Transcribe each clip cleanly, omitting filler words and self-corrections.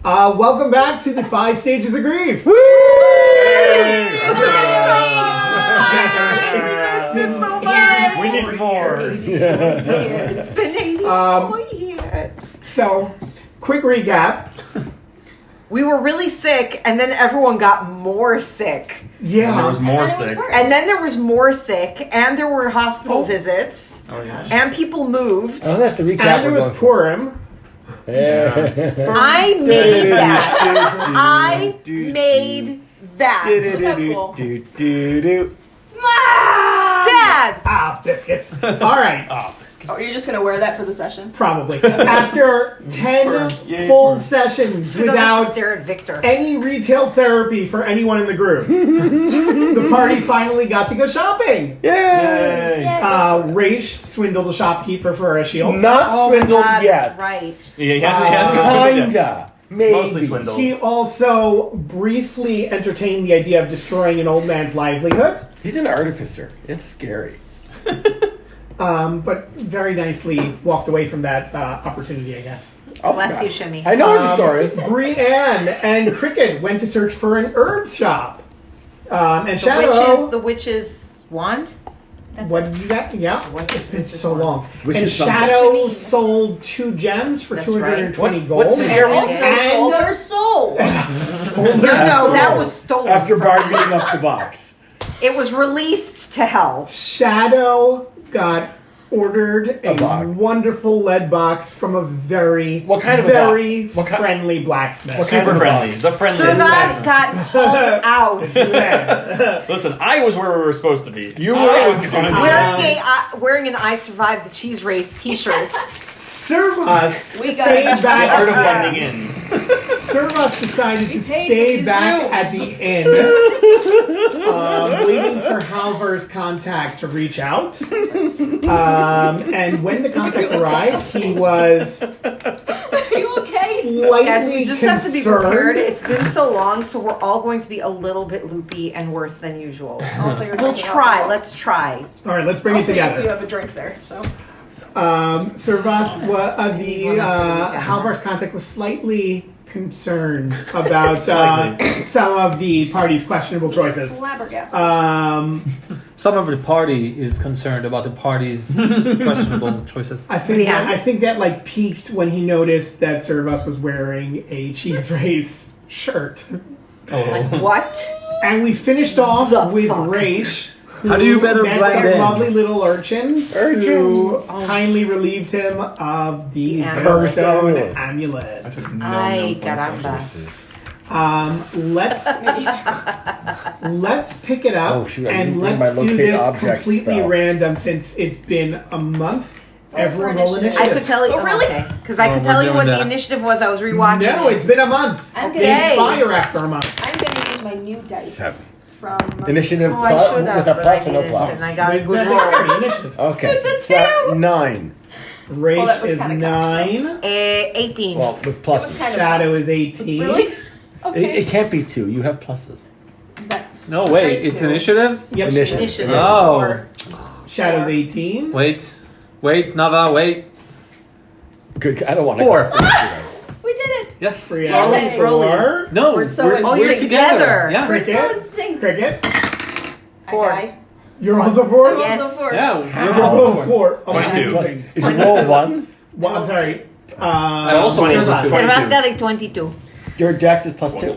Welcome back to the 5 Stages of Grief. Woo! We need more. It's been 84 years. So, quick recap. We were really sick, and then everyone got more sick. Yeah. And there was more sick. And then there was more sick, and there were hospital visits, Oh, yeah. and people moved. I don't have to recap. And there was Purim. I made that. I made that. Dad! Ah, biscuits. All right. Oh, you're just gonna wear that for the session? Probably. After 10 full sessions We don't have to without stare at Victor. any retail therapy for anyone in the group, the party finally got to go shopping. Yay! Raish swindled a shopkeeper for a shield. Not swindled God, yet. That's right. Yeah, he hasn't been swindled yet. Kinda. Maybe. Mostly swindled. He also briefly entertained the idea of destroying an old man's livelihood, He's an artificer. It's scary. but very nicely walked away from that opportunity, I guess. Oh, Bless God. you, Shimmy. I know the story. Brienne and Cricket went to search for an herb shop. And The witch's wand? That's what it. did you get? Yeah, it's been so long. Which and is something. Shadow What you mean? sold 2 gems for That's 220 right. gold. What's the And also And- sold her soul. No, that was stolen. After from bargaining up the box. It was released to hell. Shadow ordered a box. wonderful lead box from a very, What kind of a very box? What friendly blacksmith. What kind Super of friendly. box? The friendliest. Servaas got called out. Listen, I was where we were supposed to be. You I were- was going to Wearing an I Survived the Cheese Race t-shirt. Servaas We got stayed it. The back. art of blending in. Servaas decided to paid for stay these back rooms. at the inn, waiting for Halvar's contact to reach out. And when the contact arrived, he was Are you okay? slightly Guys, we just concerned. have to be prepared. It's been so long, so we're all going to be a little bit loopy and worse than usual. Also, you're We'll drinking try. alcohol. Let's try. All right, let's bring Also, it together. you have a drink there, so. Servaas, Halvar's contact was slightly concerned about some of the party's questionable choices. Flabbergasted. Some of the party is concerned about the party's questionable choices. I think Yeah. that like peaked when he noticed that Servaas was wearing a cheese race shirt. What? And we finished off The with fuck? Raish. How do you better met blend some in? lovely little urchins who kindly relieved him of the The Birthstone amulet. amulet. Ay, caramba. Let's pick it up Oh, shoot, I didn't and bring let's my do locate this object completely spell. random since it's been a month. Everyone for roll initiative. I initiative. could tell you. Oh, really? Because I could we're tell you doing what the that. initiative was. I was rewatching No, it. it's been a month. I'm They gonna, expire after a month. I'm gonna use my new dice 7. from. Initiative Oh, I should with have, a but plus I or no didn't, plus? and I got a With good the roll. initiative. Okay. It's a Flat 2. 9. Raish Well, that was is kinda close, 9. 18. Well, with It was pluses. kind of Shadow bumped. is 18. Really? Okay. It can't be 2. You have pluses. That's No, wait, straight it's to- initiative? Yep. Initiative. Initiative. Oh. 4. Shadow's 18. Wait, Nava, wait. Good. I don't want to 4. We did it! Yes. Brielle Yay. is 4. No, We're so in Oh, sync. you're together. Yeah. We're so in Cricket. sync. Cricket. I 4. die. You're also 4? I'm Yes. also 4. Yeah, You're we're both both 4. Oh, 22. amazing. Did you roll 1? Well, I'm sorry. I also rolled a Servaas. two. Servaas got a 22. Your dex is plus 2.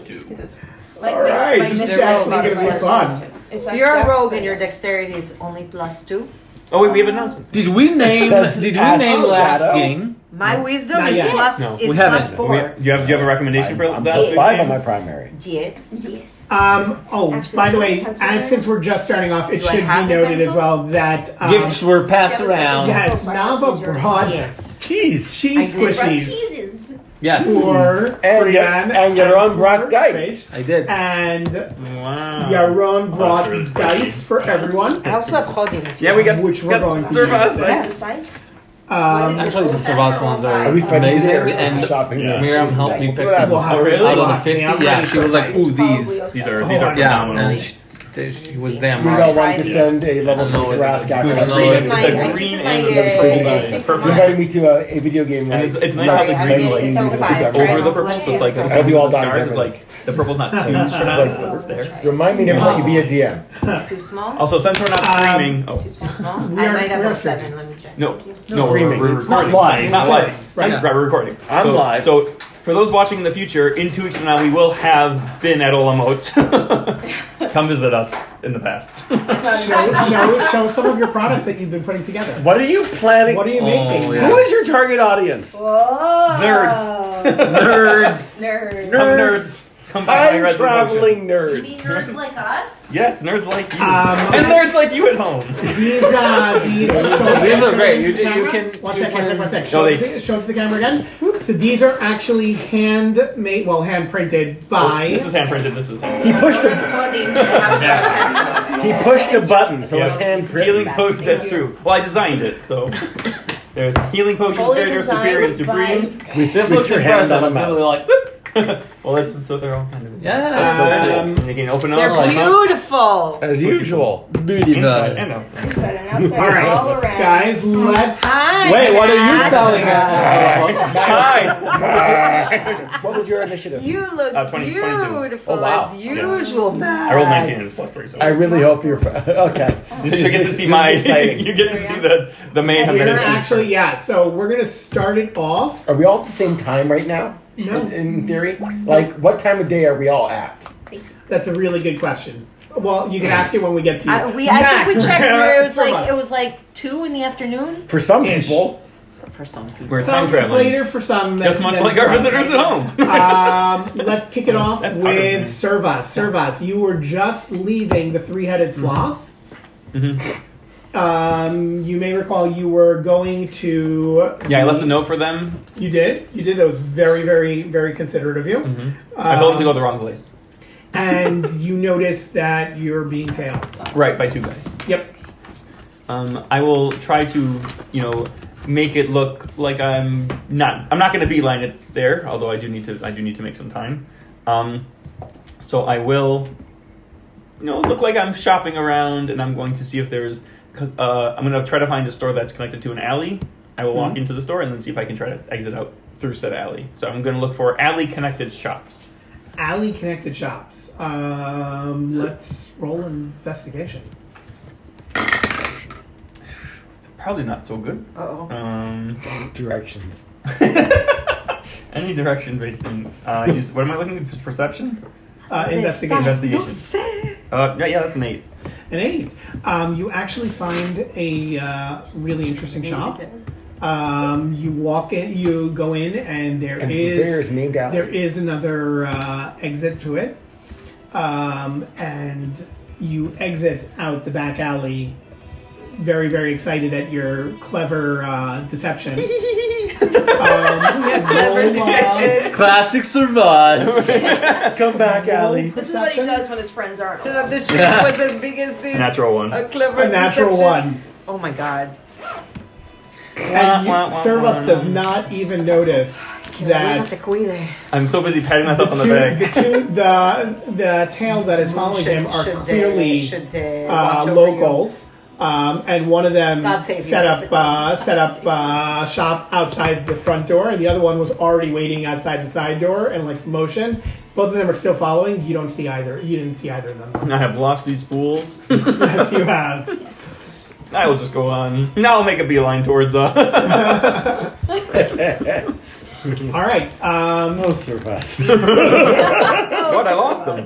All right, My this is initiative actually modifier gonna be is fun. plus 2. If So that's you're a dex, rogue then and your yes. dexterity is only +2. Oh, wait, we have announcements. Did we name last Shadow. game? My wisdom Not is yet. plus No, is we plus haven't. 4. Do you have a recommendation for I'm that? plus 5 on my primary. Yes. Yes. By Actually, the do you way, have a pencil since we're just starting off, it Do I should be have a noted as pencil? well that Gifts were passed You have a second around. pencil? yes, so I have to Nava use yours. brought Yes. Cheese. cheese I did. Brought squishies cheeses. Yes, for And Brienne your own brought for dice. Raish. I did. And Wow. Yaron brought Oh, that's dice for everyone. I also have Hodin. Yeah, we got Which we're going to Servaas use. dice. Dice. Actually, the Servaas ones are Are we fighting amazing, there? and Shopping there. Miriam helped me pick What them. We'll have Oh, to- really? we'll Out of have the to- 50, I'm yeah, ready she for was like, dice. ooh, Probably these. also- These are Hold on. Yeah, phenomenal. and She was damn We right. don't want to send a level I know 2 it's Tarrasque after good. that. No, I it's keep a my, green I keep my, and thing for You mine. invited me to a video game night. And it's nice how the Sorry, green I'm getting lights it's is fine, over right? the purple, so it's like Yeah. the I hope you all stars died is in like the purple's not huge pronounced, but it's there. Remind me never let you be a DM. Too small? Also, since we're not streaming, Too small? We I are- might have we are a 7. Let me check. no, Streaming. we're It's not recording. live. It's not live. Right. Right, we're recording. I'm so, live. So, for those watching in the future, in 2 weeks from now, we will have been at Olamote. Come visit us in the past. Show some of your products that you've been putting together. What are you planning? What are you making? yeah. Who is your target audience? Whoa. Nerds. Nerds. Nerds. Come nerds. Come buy my Time resin traveling potions. You nerds. mean nerds like us? Yes, nerds like you. Um, and nerds like you at home. These These are great. You can. One you sec. can- Show, No, it to the camera again. So these are actually handmade, well, hand printed by. This is hand printed. This is hand He pushed a Yeah. he pushed a button, so Yeah. it's hand healing printed. potion. That's true. Well, I designed it, so there's healing potions, Fully Vinegar, Superior, and designed Supreme. With, This with looks your hand impressive on the until mouth. they're like, whoop. Well, that's what they're all kind of. Yeah. Um, You can open up They're like beautiful. As usual. inside and outside. Inside and outside, All right, all around. guys, let's. Hi. Wait, what are you Matt. selling at? Hi. What was your initiative? You look 22. beautiful Oh, wow. as usual, Matt. I rolled 19 and it's plus 3. So I really hope you're okay. you get to see my. Exciting. You get to see the mayhem We're that gonna ensues. actually, yeah. So we're gonna start it off. Are we all at the same time right now? No. In theory? Like, what time of day are we all at? That's a really good question. Well, you can ask it when we get to you. I think we Max, checked. It was like Servaas. it was like 2 in the afternoon For some Ish. people, for some people. We're Some time traveling. later for some. Just much like our visitors at home. Let's kick it off That's with part Servaas. Servaas, you were just leaving the three-headed sloth. Mhm. You may recall you were going to. Yeah, I left a note for them. You did. You did. That was very, very, very considerate of you. I told them to go the wrong place. And you notice that you're being tailed. Right, by 2 guys. Yep. I will try to, make it look like I'm not going to beeline it there, although I do need to make some time. So I will, look like I'm shopping around, and I'm going to see if there's, I'm going to try to find a store that's connected to an alley. I will walk into the store and then see if I can try to exit out through said alley. So I'm going to look for alley connected shops. Alley connected shops. Let's roll investigation. Probably not so good. Uh-oh. directions. Any direction based in what am I looking at? Perception? Investigation. Investigation. Yeah, that's an 8. An 8. You actually find a really interesting shop. You walk in, you go in, and there There's named alley. there is another exit to it, and you exit out the back alley. Very, very excited at your clever deception. Clever deception. Classic Servaas. Come back, Allie. This is what he does when his friends aren't. around. The ship was as big as this. Natural 1. A clever A natural deception. 1. Oh my god. And Servaas does not even notice that I'm so busy patting the myself on the back. the tail that is following him are clearly should, watch over locals. And one of them God save you, set Mr. up shop outside the front door, and the other one was already waiting outside the side door and like motion. Both of them are still following. You don't see either. You didn't see either of them. I have lost these fools. Yes, you have. I will just go on. Now I'll make a beeline towards. All right. No Servaas. What? I lost them.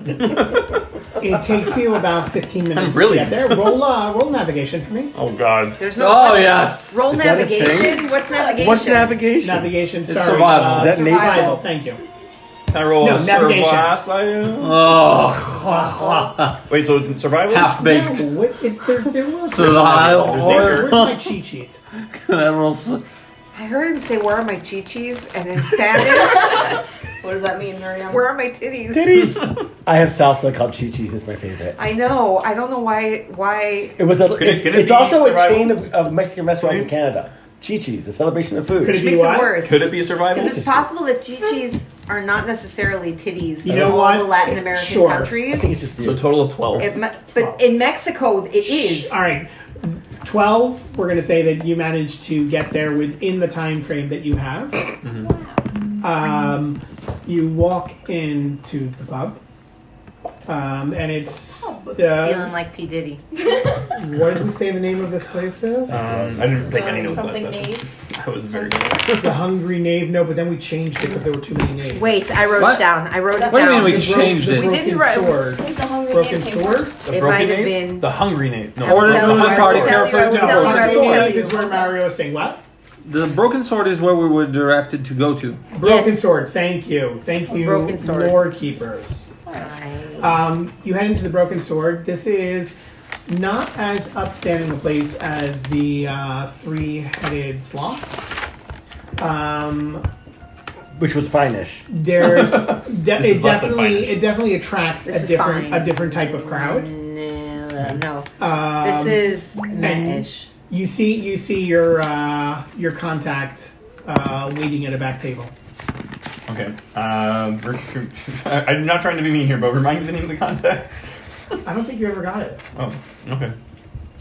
It takes you about 15 minutes I'm brilliant. to get there. Roll navigation for me. Oh God. There's no. Oh yes. Roll Is that a navigation. thing? What's navigation? What's navigation? Navigation. It's Sorry. survival. Is that survival. nature? Thank you. Can I roll No, a navigation. Servaas? Oh. Wait, so survival? Half baked. No, there was Survival. There's Where's my cheat sheet? Can I roll? I heard him say, "Where are my chichis?" And in Spanish, What does that mean, Miriam? "Where are my titties?" Titties. I have salsa called Chi-Chi's. It's my favorite. I know. I don't know why. It was a. Could it It's be also survival? a chain of Mexican restaurants in Canada. Chi-Chi's, a celebration of food. Could it Which be makes what? it worse. Could it be survival? Because it's possible that Chi-Chi's are not necessarily titties You in know all what? the Latin American Sure. countries. I think it's just So a total of 12. But in Mexico, it is. All right. 12, we're going to say that you managed to get there within the time frame that you have. You walk into the pub, and it's Feeling like P. Diddy. what did we say the name of this place is? I didn't take any notes last Something session. Nave. I was very good. The Hungry Knave. No, but then we changed it because there were too many names. Wait, I wrote What? it down. I wrote it What do you down. mean we The changed the it? We didn't broken write- sword. I think the Hungry Broken Name came sword? first. The It broken might have name? been- The hungry name. No. Order Tell the you, one I party will tell you, carefully. I will No, tell you, I Hungry will tell Knave you. is where Mario is saying what? The broken sword is where we were directed to go to. Broken Yes. sword. Thank you. Thank you, Broken sword. Lord Keepers. You head into the Broken Sword. This is not as upstanding a place as the three-headed sloth. which was fine-ish. There's This is less than fine-ish. it definitely attracts This a is different fine. type of crowd. No. and This is meh-ish. You see your contact waiting at a back table. Okay. I'm not trying to be mean here, but remind me the name of the contact. I don't think you ever got it. Oh, okay.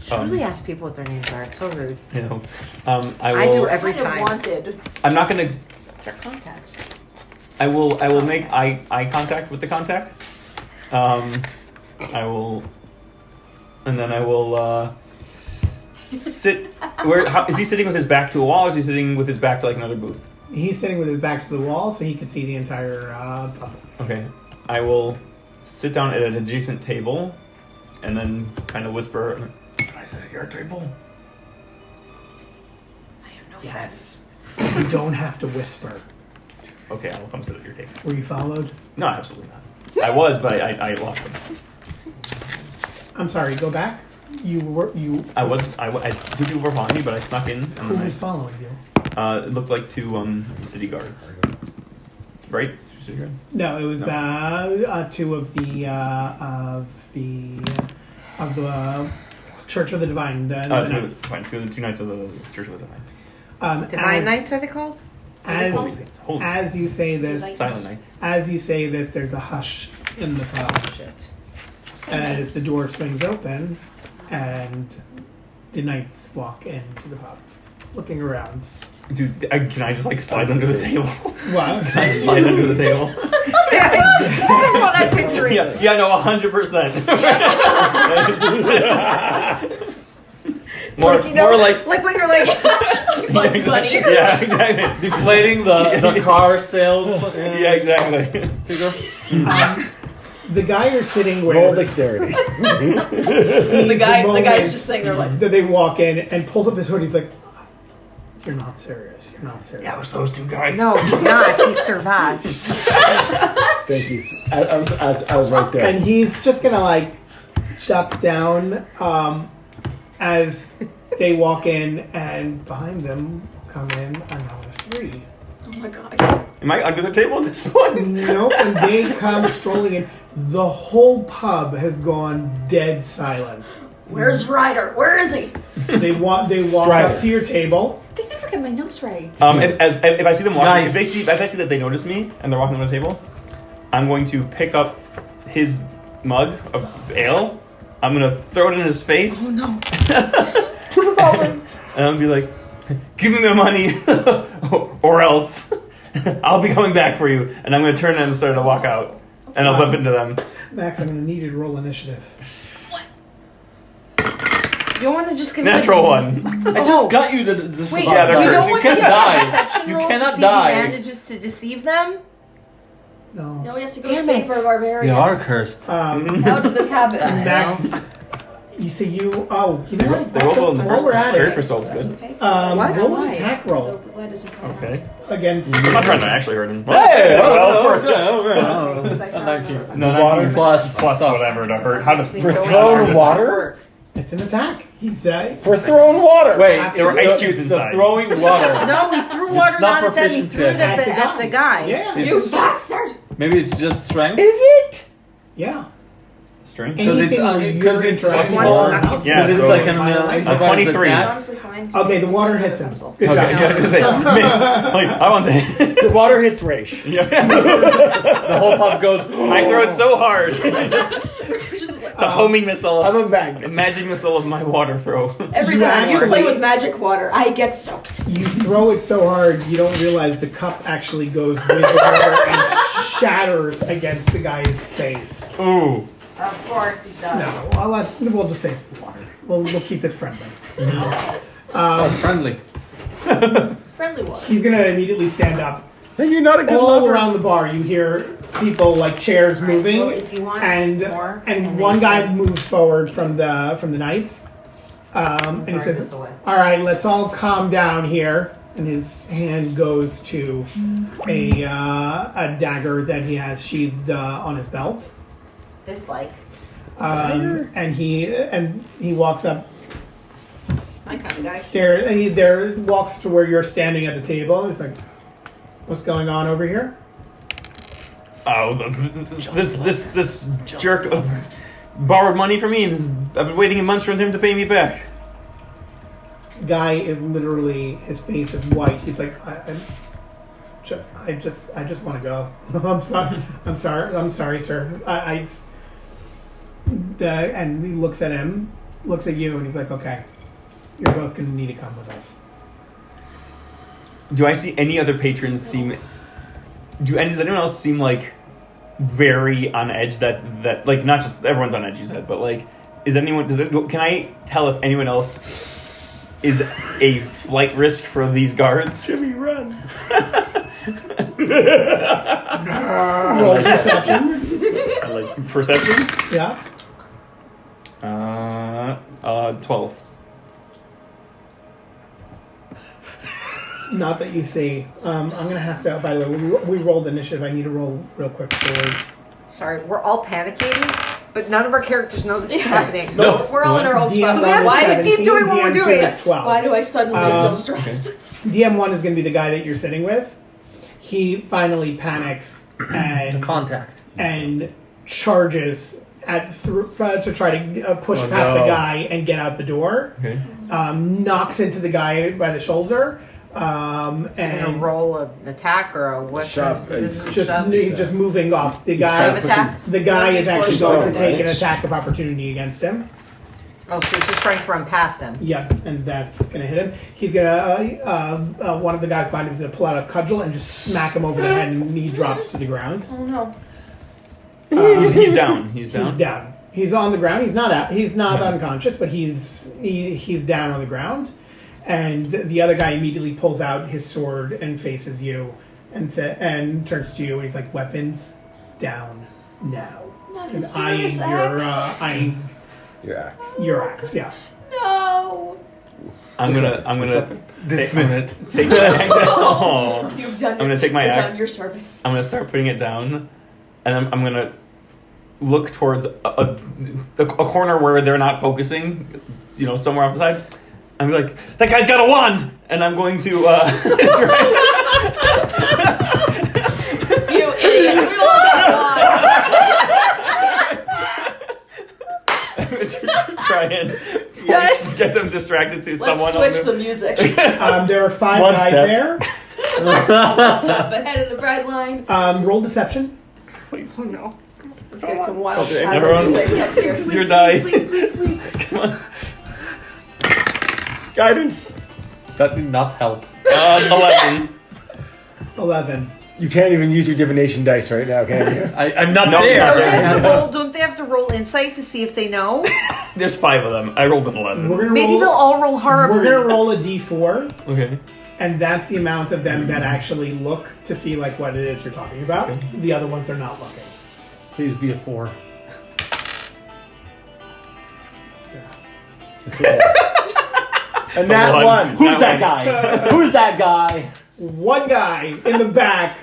Should really ask people what their names are. It's so rude. You know, I do will. every Kind of time. wanted. I'm not gonna. It's our contact. I will make eye contact with the contact. I will, and then I will sit. Is he sitting with his back to a wall, or is he sitting with his back to like another booth? He's sitting with his back to the wall, so he can see the entire pub. Okay. I will sit down at an adjacent table, and then kind of whisper, "Can I sit at your table?" I have no friends. You don't have to whisper. Okay, I will come sit at your table. Were you followed? No, absolutely not. I was, but I lost them. I'm sorry. Go back. You. Two people were following me, but I snuck in, and Who then was following you? it looked like two city guards. Right? City guards? No, it was No. two of the Church of the Divine. The Knights. Fine. Two knights of the Church of the Divine. Divine as, Knights are they called? As, Holy as you say this, Delights. silent knights. as you say this, there's a hush in the pub. Shit. As the door swings open, and the knights walk into the pub, looking around. Dude, can I just like slide under the table? What? Can I slide under the table? This is what I'm picturing. Yeah, no, 100%. more, Like, you know, more like. Like when you're like, Bugs Bunny. Yeah, exactly. Deflating the car sales. Yeah, exactly. Figure. The guy you're sitting with. Roll dexterity. sees The guy's moment just sitting there like, that they walk in and pulls up his hood. He's like, "You're not serious. You're not serious." Yeah, it was those two guys. no, he's not. He's Servaas. Thank you. I was right there. And he's just gonna like duck down as they walk in, and behind them come in another three. oh my god. Am I under the table at this point? Nope, and they come strolling in. The whole pub has gone dead silent. Where's Ryder? Where is he? They walk Strider. up to your table. They never get my notes right. If I see them walking, Nice. if I see that they notice me and they're walking on the table, I'm going to pick up his mug of ale. I'm gonna throw it in his face. Oh no. And I'll be like, "Give me the money, or else I'll be coming back for you." And I'm gonna turn and start to walk out, and I'll bump into them. Max, I'm gonna need you to roll initiative. You don't want to just give Natural me one. I just got you the Wait, Yeah, they're you cursed. don't You want can't to give a die. perception You roll cannot to see die. if he manages to deceive them? No. No, we have to go Damn save it. our You barbarian. are cursed. How did this happen? Max, you see you. Oh, you know what? They roll well While we're at Very it, first roll is That's good. okay. What? roll an Why? attack The roll lead isn't coming Okay. against. I'm not trying to actually hurt him. Hey! Well, of course. out. Because I found 19. another- No, Water 19 plus plus stuff. whatever to hurt. How to For throwing water? It's an attack. He's For throwing water. Wait, There were ice cubes it's inside. the throwing water. No, he threw It's water not not at them. He proficiency, threw it I think. at the guy. Yeah. You bastard! Maybe it's just strength. Is it? Yeah. Strength. Because it's Anything where because you're it's interacting One with small. snuck someone his- Yeah, Because it's so- like an A improvised 23. attack. Honestly, fine. Okay, the water hits him. Pencil. Good Okay, job. I was gonna say, miss. Like, I want that. The water hits Raish. Yeah. The whole pub goes. I throw it so hard. It's just like, It's a homing missile. I'm a magnet. A magic missile of my water throw. every You time you actually- play with magic water, I get soaked. You throw it so hard, you don't realize the cup actually goes with the water and shatters against the guy's face. Ooh. Of course he does. No, we'll just say it's the water. We'll keep this friendly. Friendly. Friendly water. He's gonna immediately stand up. Hey, you're not a good All lover. around the bar, you hear people like chairs moving, well, if you want and more, and and one then- guy moves forward from the knights, and he Guard says, this away. "All right, let's all calm down here." And his hand goes to a dagger that he has sheathed on his belt, Dislike. and he walks up, My kind of guy. walks to where you're standing at the table. He's like, "What's going on over here?" Oh, this jerk borrowed money from me, and I've been waiting in months for him to pay me back. Guy is literally, his face is white. He's like, I just want to go. I'm sorry, sir. And he looks at him, looks at you, and he's like, okay, you're both gonna need to come with us. Do I see any other patrons does anyone else seem like very on edge that like, not just everyone's on edge, you said, but like, can I tell if anyone else is a flight risk for these guards? Jimmy, run. Roll perception. I like perception. Yeah. 12. Not that you see. I'm gonna have to. By the way, we rolled initiative. I need to roll real quick for. Sorry, we're all panicking, but none of our characters know this is happening. No. We're all in our own DM1 spots. is Why is 17, Steve doing what we're DM2 doing? is 12. Why do I suddenly feel stressed? DM1 is going to be the guy that you're sitting with. He finally panics and Contact. charges to try to push Oh, past the no. guy and get out the door. Okay. Knocks into the guy by the shoulder. And And roll an attack or a what? Shove. This is a just shove? he's just moving off. The Shove guy attack? the guy is actually going to take an Right. attack of opportunity against him. Oh, so he's just trying to run past him. Yep, and that's gonna hit him. He's gonna one of the guys behind him is gonna pull out a cudgel and just smack him over the head, and he drops to the ground. Oh no. He's down. He's down. He's down. He's on the ground. He's not out. He's not unconscious, but he's down on the ground. And the other guy immediately pulls out his sword and faces you, and turns to you, and he's like, "Weapons down now." Not And his service eyeing Your axe. your axe. Yeah. No. I'm gonna Dismissed. take my axe. Oh. You've done. I'm gonna take my you've axe. done your service. I'm gonna start putting it down, and I'm gonna look towards a corner where they're not focusing, somewhere off the side. I'm like, that guy's got a wand, and I'm going to You idiots! We all got wands. try and Yes. get them distracted to Let's someone. switch on the music. There are 5 One guys step. there. Jump ahead of the bread line. Roll deception. Oh no. Let's get some wild Okay, time everyone- music up here. This is your die. Please. Come on. Guidance. That did not help. 11. 11. You can't even use your divination dice right now, can you? I'm not No, there. you're not Don't they, there. have to roll, don't they have to roll insight to see if they know? There's 5 of them. I rolled an 11. We're gonna Maybe roll, they'll all roll horribly. We're gonna roll a d4, Okay. and that's the amount of them that actually look to see like what it is you're talking about. Okay. The other ones are not looking. Please be a 4. And that one. one. Who's That that guy? Who's that guy? One guy in the back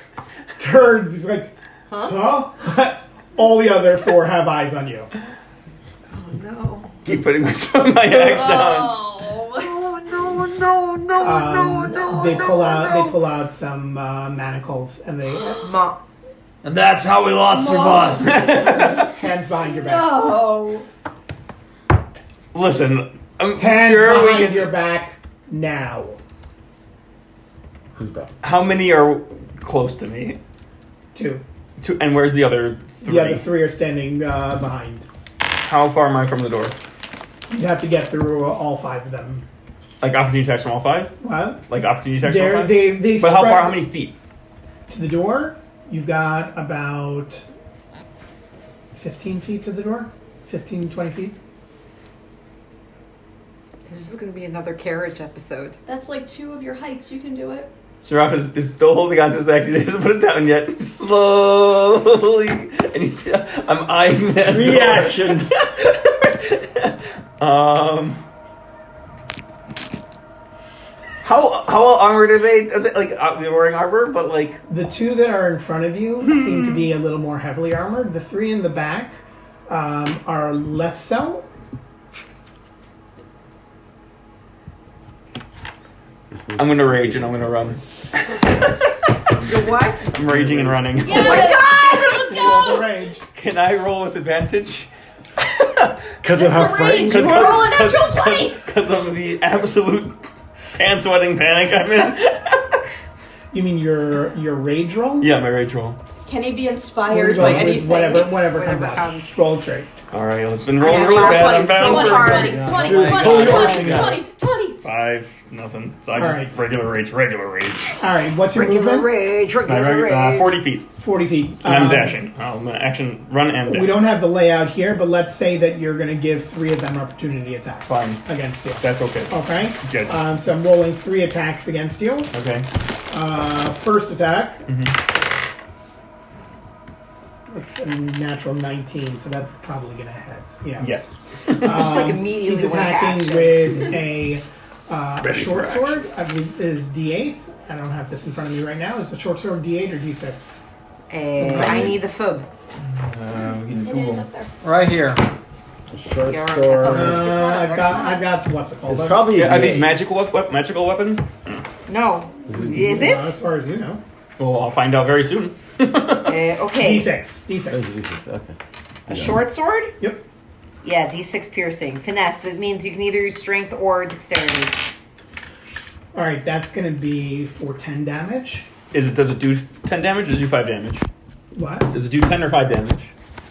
turns. He's like, "Huh?" All the other 4 have eyes on you. Oh no. Keep putting my axe down. Oh. Oh no. They pull out some manacles, and they Ma. And that's how we lost Servaas. Hands behind your back. No. Listen, I'm Hands sure we behind can. your back now. Who's back? How many are close to me? 2. And where's the other 3? The other 3 are standing behind. How far am I from the door? You'd have to get through all 5 of them. Like opportunity attacks from all 5? What? Like opportunity attacks from all 5? They But how spread- far? How many feet? To the door, you've got about 15 feet to the door. 15, 20 feet. This is going to be another carriage episode. That's like 2 of your heights. You can do it. Servaas is still holding on to his axe. He doesn't put it down yet. Slowly. And he's, I'm eyeing that door. Reactions. How armored are they? Like they're wearing armor, but like The 2 that are in front of you seem to be a little more heavily armored. The 3 in the back are less so. I'm gonna rage and I'm gonna run. You're what? I'm raging and running. Yes! Let's Roll the go! rage. Can I roll with advantage? Because This is a rage. Roll a natural 20. Because of the absolute pants sweating panic I'm in. You mean your rage roll? Yeah, my rage roll. Can he be We're inspired going by with anything? Whatever comes Whatever out. comes. Roll it straight. All right, it's been rolling Yeah, really that's bad. I'm 20, bound. 20, Hard. 20, 20, Dude, 20, totally 20, working out. 20, 20. 5, nothing. So I All just right. regular rage. All right, what's your Regular movement? rage, My regular rage. 40 feet. 40 feet. And I'm dashing. I'm gonna action run and dash. We don't have the layout here, but let's say that you're going to give 3 of them opportunity attacks. Fine. Against you. That's okay. Okay? Good. So I'm rolling 3 attacks against you. Okay. First attack. Mm-hmm. It's a natural 19, so that's probably going to hit. Yeah. Yes. Just like immediately He's went to attacking action. with a Ready short for sword. I believe is D8. I don't have this in front of me right now. Is the short sword D8 or D6? I need the fob. We can It is Google. up there. Right here. Short Yeah, sword. that's not up there. I've got what's it called? It's probably a Yeah, are these D8. magical weapons? No. Is As it? far as you know. Well, I'll find out very soon. Okay. D6. It's D6. a D6, okay. A short sword? Yep. Yeah, D6 piercing. Finesse. It means you can either use strength or dexterity. All right, that's going to be for 10 damage. Does it do 10 damage or does it do 5 damage? What? Does it do 10 or 5 damage?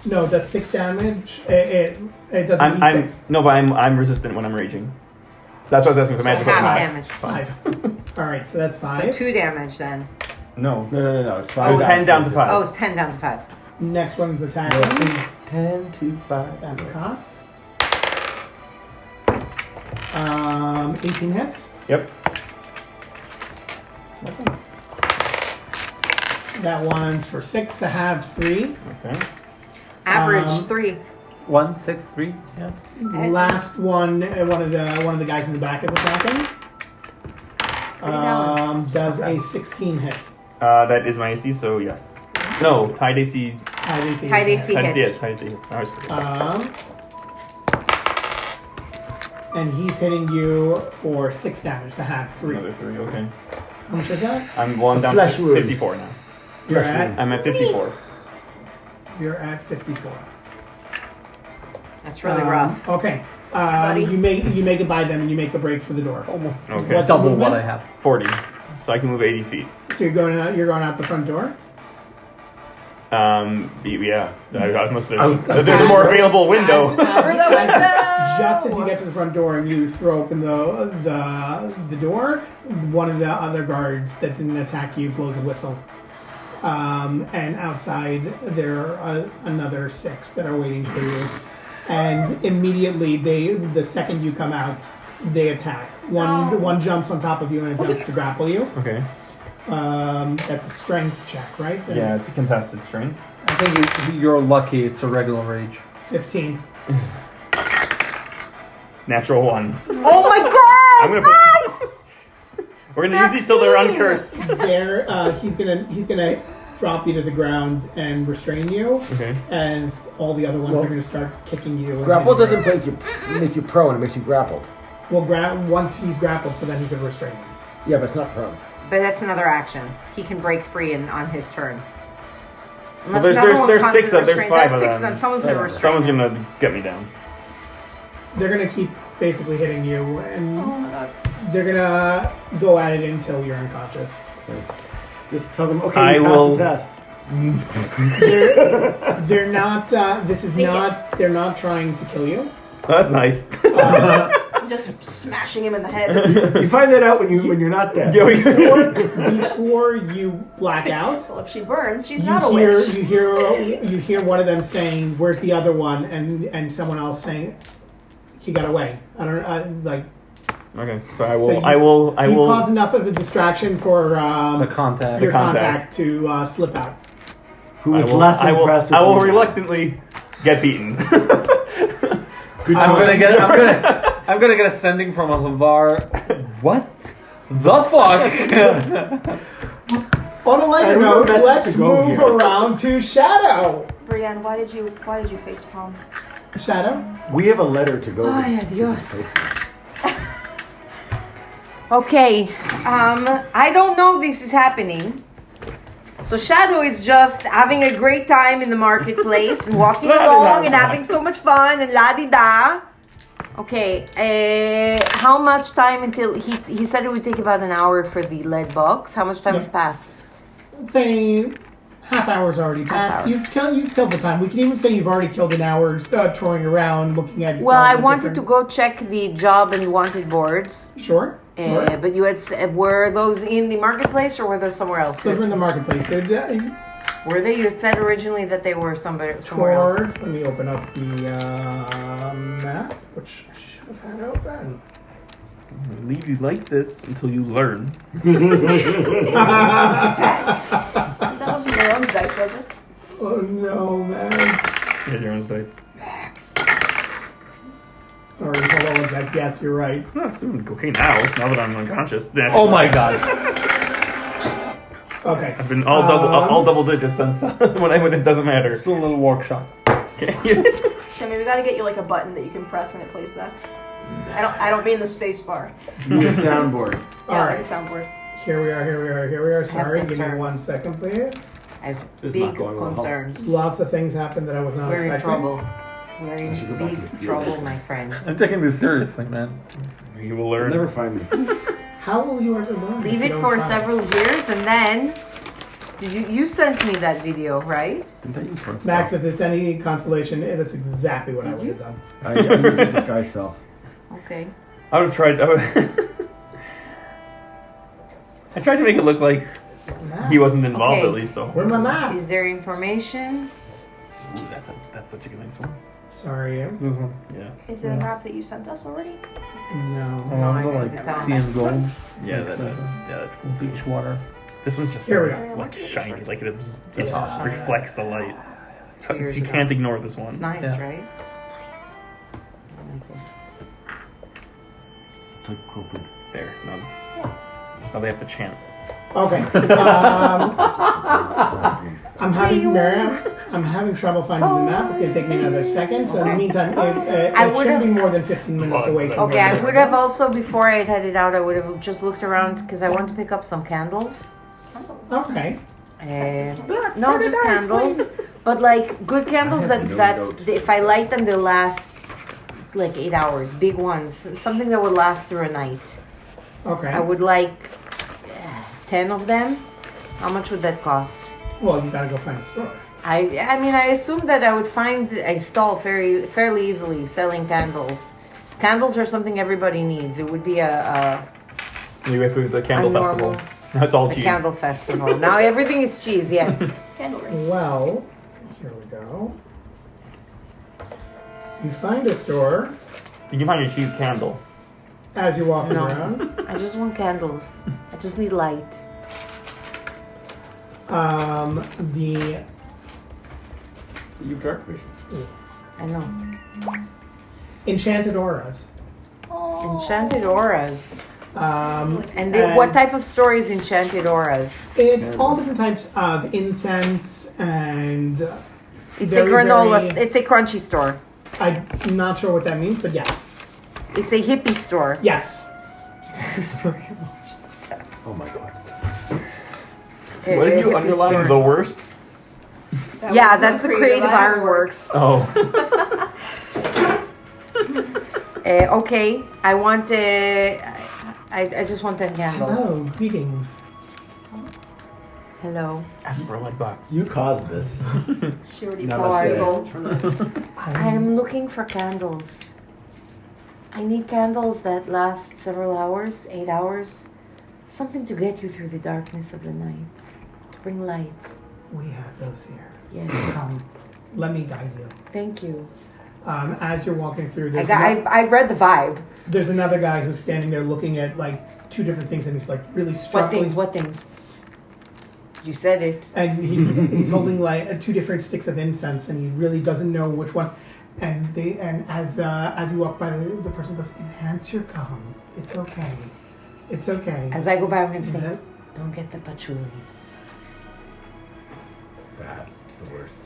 No, that's 6 damage. It does I'm D6. no, but I'm resistant when I'm raging. That's what I was asking for So magical half weapons. damage. 5. All right, so that's 5. So 2 damage then. No. No. It's It 5. was 10 down to 5. Oh, it's 10 down to 5. Next one's attacking. 10 to 5. That's cocked. 18 hits. Yep. That one's for 6. I have 3. Okay. Average 3. 1, 6, 3. Yeah. Last one, one of the guys in the back is attacking. Does a 16 hit. That is my AC, so yes. No, tied AC. Tied AC. Tied AC. Tied AC, hits. yes, tied AC hits. I always forget. And he's hitting you for 6 damage. I have 3. Another 3, okay. How much is that? I'm down Flesh to wound. 54 now. You're Flesh at, wound. I'm at 54. you're at 54. That's really rough. Okay. Buddy. You make it by them and you make a break for the door. Almost Okay. What's double movement? what I have. 40. So I can move 80 feet. So you're going out the front door. Yeah. I must there's a more available window. Just as you get to the front door and you throw open the door, one of the other guards that didn't attack you blows a whistle. And outside there are another 6 that are waiting for you. And immediately the second you come out, they attack. One jumps on top of you and attempts to grapple you. Okay. That's a strength check, right? And Yeah, it's a contested strength. I think you're lucky it's a regular rage. 15. Natural 1. Oh my god! I'm gonna put, we're gonna use these till they're uncursed. There, he's gonna drop you to the ground and restrain you, Okay. and all the other ones Well, are gonna start kicking you. and Grapple hitting doesn't make you prone, it makes you grappled. you. Well, once he's grappled, so then he can restrain you. Yeah, but it's not prone. But that's another action. He can break free on his turn. Unless there's another one there's comes six and of there's restrain- five there's of six them. Someone's gonna restrain. Someone's them. gonna get me down. They're gonna keep basically hitting you, and Oh my god. they're gonna go at it until you're unconscious. Just tell them, okay, I you passed will- the test. They're not. This is Make not. They're not trying to kill you. That's nice. I'm just smashing him in the head. You find that out when you're not dead. Before you black out, So if she burns, she's you not a hear witch. you hear one of them saying, "Where's the other one?" and someone else saying, "He got away." I don't like. Okay, so I So will. you- I will. I You will. cause enough of a distraction for The contact. your contact. contact to slip out. Who I is will, less I will, impressed with I will you. reluctantly get beaten. Good I'm choice. I'm gonna get a sending from a Lavar. What the fuck? On a lighter And we note, have a message let's to go move here. around to Shadow. Brienne, why did you facepalm? Shadow. We have a letter to go. Ay, with. adios. Okay, I don't know this is happening. So Shadow is just having a great time in the marketplace and walking along and having so much fun and la-di-da. Okay, how much time until he said it would take about an hour for the lead box. How much time has passed? Let's say half hour's already passed. hour. You've killed the time. We can even say you've already killed an hour touring around, looking at. Well, all I the wanted to different- go check the job and wanted boards. Sure. Sure. But you had were those in the marketplace or were those somewhere else? Those were in the marketplace. Were they? You said originally that they were somewhere else. Towards. Let me open up the map, which I should have had open. Leave you like this until you learn. That wasn't your own dice, was it? Oh no, man. Here's your own dice. Or hold on one sec. Yes, you're right. No, it's doing okay now. Now that I'm unconscious. Oh my god. Okay. I've been all double digits since when it doesn't matter. Let's do a little workshop. Okay. Shimmy, we gotta get you like a button that you can press and it plays that. I don't mean the space bar. Use a soundboard. All Yeah, right. like a soundboard. Here we are. Sorry, give me concerns. 1 second, please. I have It's big not going well. concerns. Lots of things happened that I was not We're in expecting. trouble. We're in should go back to big this deal. trouble, my friend. I'm taking this seriously, man. You will You'll learn. never find me. How will you ever learn? Leave if you it don't for try? several years and then you sent me that video, right? Didn't I use front Max, self? if it's any consolation, that's exactly what I would have done. I use a disguise self. Okay. I would have tried. I tried to make it look like Map. he wasn't involved Okay. at least. So Where's my map? Is there information? Ooh, that's such a good nice one. Sorry. This one. Yeah. Is it a map that you sent us already? No. No, I Oh, think like it's on sea and gold. Yeah. That's cool too. Beach water. This one's just Here we so go. like shiny, like it Yeah. reflects the light. So Years you ago. can't ignore this one. It's nice, Yeah. right? So nice. It's like quilted. There, none. Now they have to chant. Okay. I'm having trouble finding the map. It's going to take me another second. So in the meantime, it I shouldn't would've- be more than 15 minutes away from Okay, where I we would are. have also, before I had headed out, I would have just looked around because I want to pick up some candles. Okay. No, just candles. But like good candles that if I light them, they'll last like 8 hours. Big ones. Something that would last through a night. Okay. I would like 10 of them. How much would that cost? Well, you got to go find a store. I mean, I assume that I would find a stall fairly easily selling candles. Candles are something everybody needs. It would be a You wait for the candle normal- festival. That's all cheese. candle festival. Now everything is cheese, yes. Candle race. Well, here we go. You find a store You can find your cheese candle. as you're walking No. around. I just want candles. I just need light. The You have dark vision. I know. enchanted auras. Enchanted auras. And And- what type of store is enchanted auras? It's all different types of incense and It's very, a granola. very- It's a crunchy store. I'm not sure what that means, but yes. It's a hippie store. Yes. Oh my god. What did you underline? The worst? That Yeah, was that's the Creative Ironworks. Oh. Okay, I want I just want 10 candles. Hello, greetings. Hello. Ask for a light box. You caused this. She already Namaste. pulled gold from this. I am looking for candles. I need candles that last several hours, 8 hours. Something to get you through the darkness of the night. To bring light. We have those here. Yes. Let me guide you. Thank you. As you're walking through, I read the vibe. there's another guy who's standing there looking at like two different things, and he's like really struggling. What things? You said it. And he's holding like two different sticks of incense, and he really doesn't know which one. And as you walk by, the person goes, "Enhance your calm. It's okay. It's okay." As I go by, I'm going to say, Mhm. don't get the patchouli. That's the worst.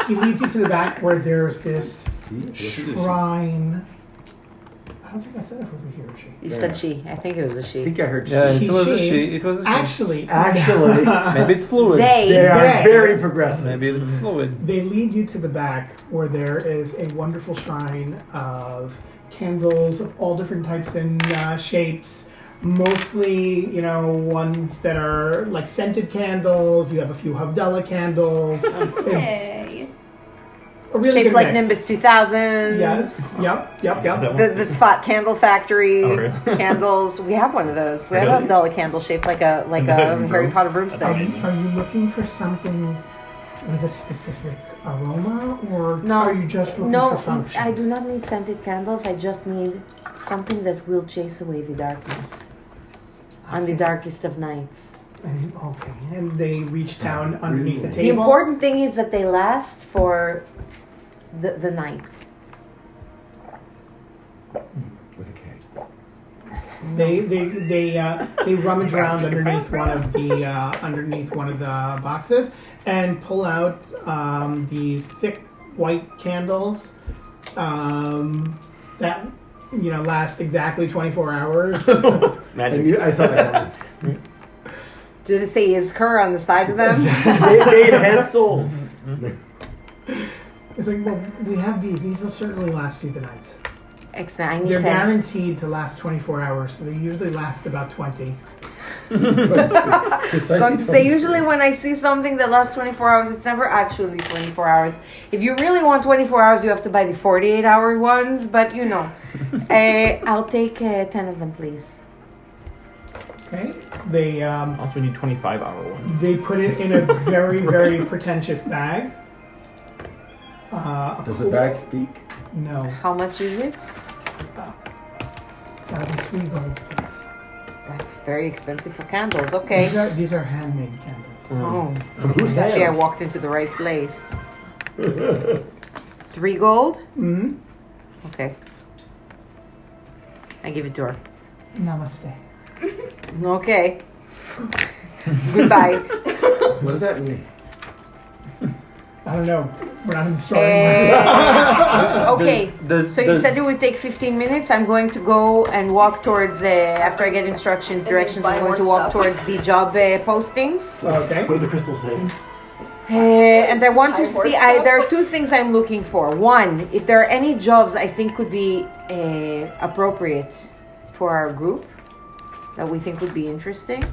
He leads you to the back where there's this shrine. I don't think I said if it was a he or she. You said she. I think it was a I she. think I heard Yeah, He, it was a she. she. It was a she. Actually, Maybe it's fluid. They are They. very progressive. Maybe it's fluid. they lead you to the back where there is a wonderful shrine of candles of all different types and shapes. Mostly, ones that are like scented candles. You have a few Havdalah candles. It's Hey. a really Shaped good like mix. Nimbus 2000. Yes. Yep. The Spot Candle Factory Oh, really? candles. We have one of those. We have Really? a Havdalah candle shaped like a Harry Potter broomstick. Are you looking for something with a specific aroma, or No. are you just looking No, for function? I do not need scented candles. I just need something that will chase away the darkness on the Okay. darkest of nights. Okay, and they reach down underneath the The table. important thing is that they last for the night. With a K. They rummage around underneath one of the boxes and pull out these thick white candles that last exactly 24 hours. Magic. I thought that Do they say is Kerr on the side of them? they enhance souls. It's like, well, we have these. These will certainly last you the night. Excellent. I need They're 10. guaranteed to last 24 hours, so they usually last about 20. Going to say, usually when I see something that lasts 24 hours, it's never actually 24 hours. If you really want 24 hours, you have to buy the 48-hour ones, but I'll take 10 of them, please. Okay. They Also, we need 25-hour ones. they put it in a very very pretentious bag. Does the bag speak? No. How much is it? That'll be 3 gold, please. That's very expensive for candles. Okay. These are handmade candles. Oh, From whose actually, I hands? walked into the right place. 3 gold? Mm-hmm. Okay. I give it to her. Namaste. Okay. Goodbye. What does that mean? I don't know. We're not in the story. Okay. Does- So you does- said it would take 15 minutes. I'm going to go and walk towards, after I get instructions, then directions, buy I'm going more to walk stuff. towards the job postings. Okay. What does the crystal say? And I want to Buy more see, stuff? there are 2 things I'm looking for. One, if there are any jobs I think could be appropriate for our group, that we think would be interesting.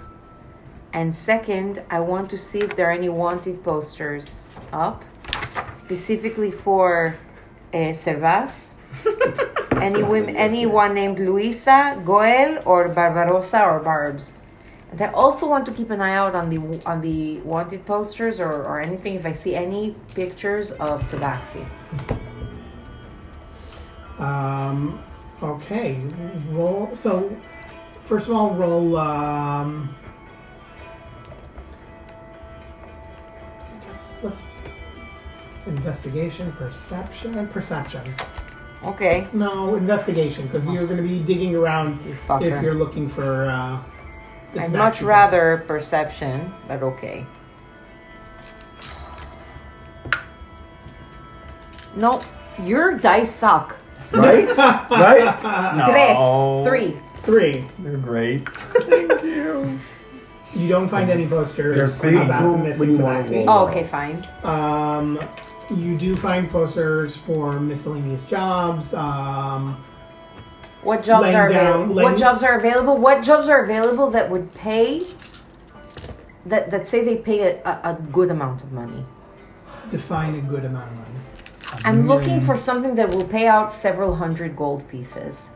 And second, I want to see if there are any wanted posters up, specifically for Servaas. Anyone named Luisa, Goel, or Barbarossa, or Barbs. And I also want to keep an eye out on the wanted posters or anything if I see any pictures of Tabaxi. Okay. Roll. So, first of all, roll. I guess let's investigation, perception. Okay. No, investigation, because you're going to be digging around You fucker. if you're looking for. the I'd tabaxi much rather perception, but okay. No, your dice suck. Right? Right? No. 3. 3. They're great. You You don't find any posters They're big about for missing when you wanna tabaxi. roll. Oh, okay, fine. You do find posters for miscellaneous jobs. What jobs Laying are down- available? laying- What jobs are available? What jobs are available that would pay? That say they pay a good amount of money. Define a good amount of money. I'm looking for something that will pay out several hundred gold pieces.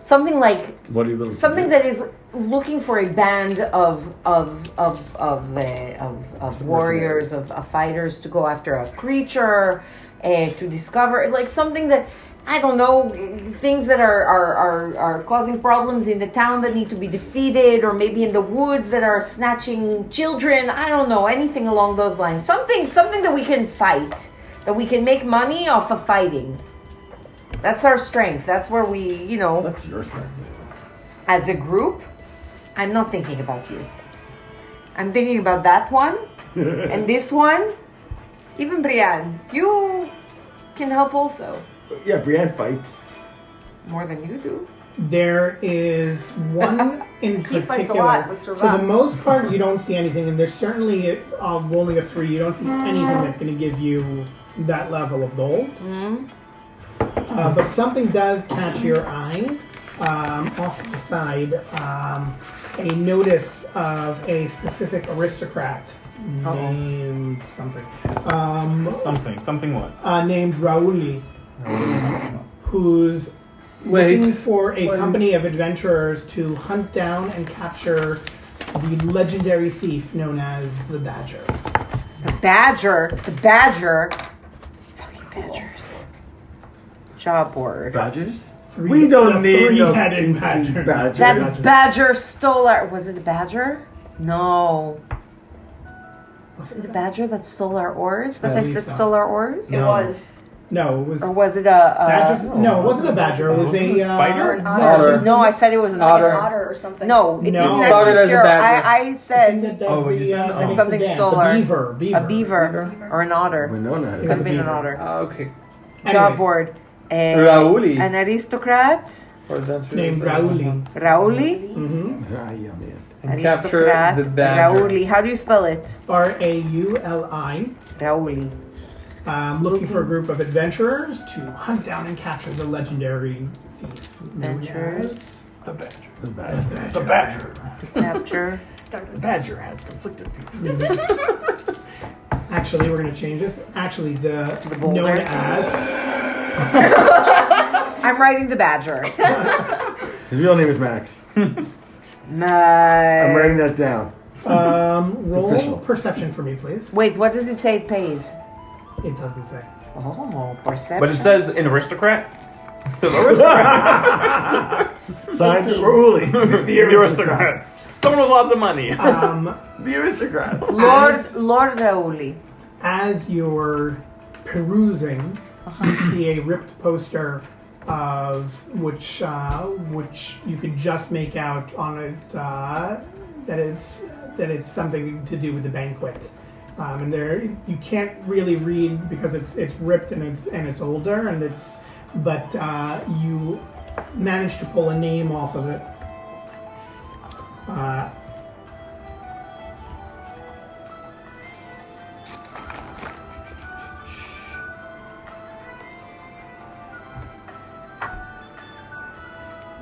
Something like What are you looking something for? that is looking for a band of warriors, of fighters to go after a creature, to discover like something that I don't know, things that are causing problems in the town that need to be defeated, or maybe in the woods that are snatching children. I don't know, anything along those lines. Something that we can fight, that we can make money off of fighting. That's our strength. That's where we, That's your strength. as a group, I'm not thinking about you. I'm thinking about that one and this one. Even Brienne, you can help also. Yeah, Brienne fights. More than you do. There is one in He particular. fights a lot with For Servaas. the most part, you don't see anything, and there's certainly rolling a 3. You don't see anything that's going to give you that level of gold. But something does catch your eye off to the side. A notice of a specific aristocrat named something. Something what? Named Rauli, who's looking for a company of adventurers to hunt down and capture the legendary thief known as the Badger. The badger. Fucking badgers. Job board. Badgers? We don't need no three-headed stinking badger. badgers. That badger stole our. Was it a badger? No. Was it a badger that stole our oars? I believe That so. stole our ours? It was. No, it was. Or was it Badgers, no, it wasn't a badger. It was Was it a a spider? An otter. No, I said it was an Like otter. an otter or something. No, it No. didn't Started actually as a steer. badger. I thing said that does Oh, you said that no. makes something the dance. stole A our- beaver. a beaver or an otter. Winona had It Could was have a been an beaver. otter. Okay. Job Anyways, board. Rauli. An aristocrat. For adventure. Named Rauli. Rauli. Mm-hmm. Ah, yeah, man. And capture Aristocrat. the badger. Rauli. How do you spell it? Rauli. Rauli. Looking for a group of adventurers to hunt down and capture the legendary thief. known Adventurers. as The badger. The badger. The badger. Capture. The badger has conflicted feelings. Actually, we're going to change this. Actually, the boulder. known as. I'm writing the badger. His real name is Max. I'm writing that down. Roll official. perception for me, please. Wait, what does it say it pays? It doesn't say. Oh, perception. But it says an aristocrat. It says aristocrat. Signed 18. Rauli. The aristocrat. Someone with lots of money. The aristocrat. Lord Rauli. As you're perusing, you see a ripped poster of which you could just make out on it that it's something to do with the banquet. And there you can't really read because it's ripped and it's older but you managed to pull a name off of it.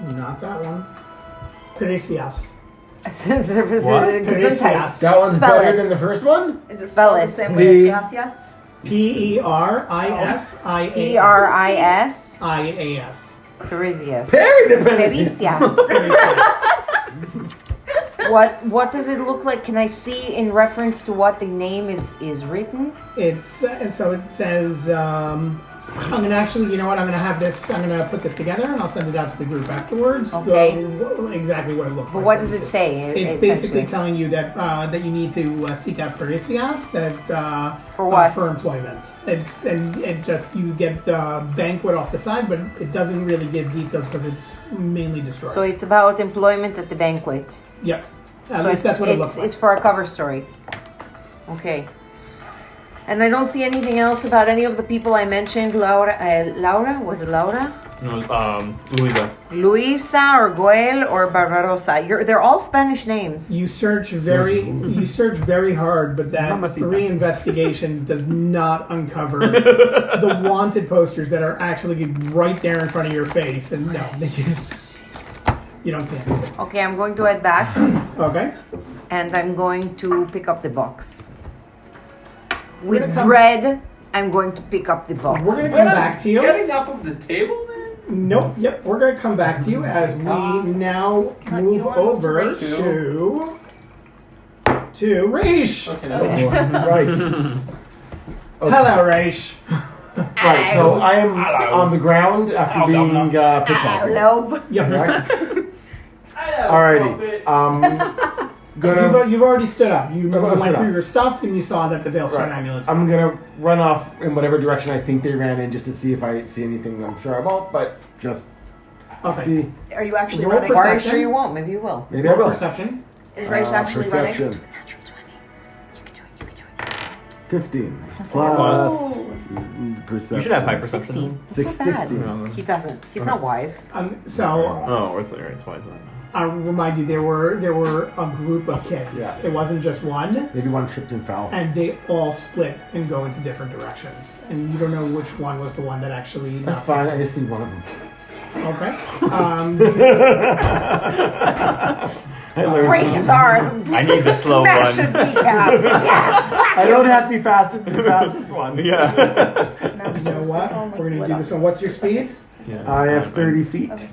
Not that one. Perisias. Gesundheit. That one's Spell better it. than the first one? Is it Spell spelled it. the same way as gracias? Perisias. P-R-I-S. Parisias. Perry dependency. Parisias. What does it look like? Can I see in reference to what the name is written? It's so it says. I'm gonna actually, you know what? I'm gonna put this together and I'll send it out to the group afterwards. Okay. Exactly what it looks But like. what does it say? It's basically telling you that that you need to seek out Parisias For what? for employment. It just you get the banquet off the side, but it doesn't really give details because it's mainly destroyed. So it's about employment at the banquet. Yep. At So least that's what it looks like. It's for a cover story. Okay. And I don't see anything else about any of the people I mentioned. Laura? Was it Laura? No, Luisa. Luisa or Goel or Barbarossa. They're all Spanish names. You search very hard, but that Mamacita. 3 investigation does not uncover the wanted posters that are actually right there in front of your face. And no, you don't see anything. Okay, I'm going to head back Okay. and I'm going to pick up the box. We're With gonna come- dread, I'm going to pick up the box. We're gonna come back to you. Getting up of the table, man? Nope. Yep. We're gonna come back to you as we now move over to Raish. Right. Hello, Raish. Right. So I am on the ground after being pickpocketed. Hello. Yep. Right. Alrighty. Gonna. You've already stood up. You I went stood through up. your stuff and you saw that the Veilstone Right. ambulance. I'm gonna run off in whatever direction I think they ran in, just to see if I see anything. I'm sure I won't, but just Okay. see. Are you actually Roll running? Or are you Perception? sure you won't? Maybe you will. Maybe I Roll will. perception. Is Raish actually perception. running? 15 Ooh. plus perception. You should have high perception. 16. That's not bad. 16. He doesn't. He's not wise. So Oh, it's alright. It's wise then. I'll remind you, there were a group of kids. Yeah. It wasn't just one, Maybe one tripped and fell. and they all split and go into different directions. And you don't know which one was the one that actually. That's fine. I just see one of them. Okay. I learned Break from- his arms. I need the slow Smash his one. kneecap. I don't have to be fast. The fastest one. Yeah. You know what? We're gonna do this one. What's your speed? I have 30 feet.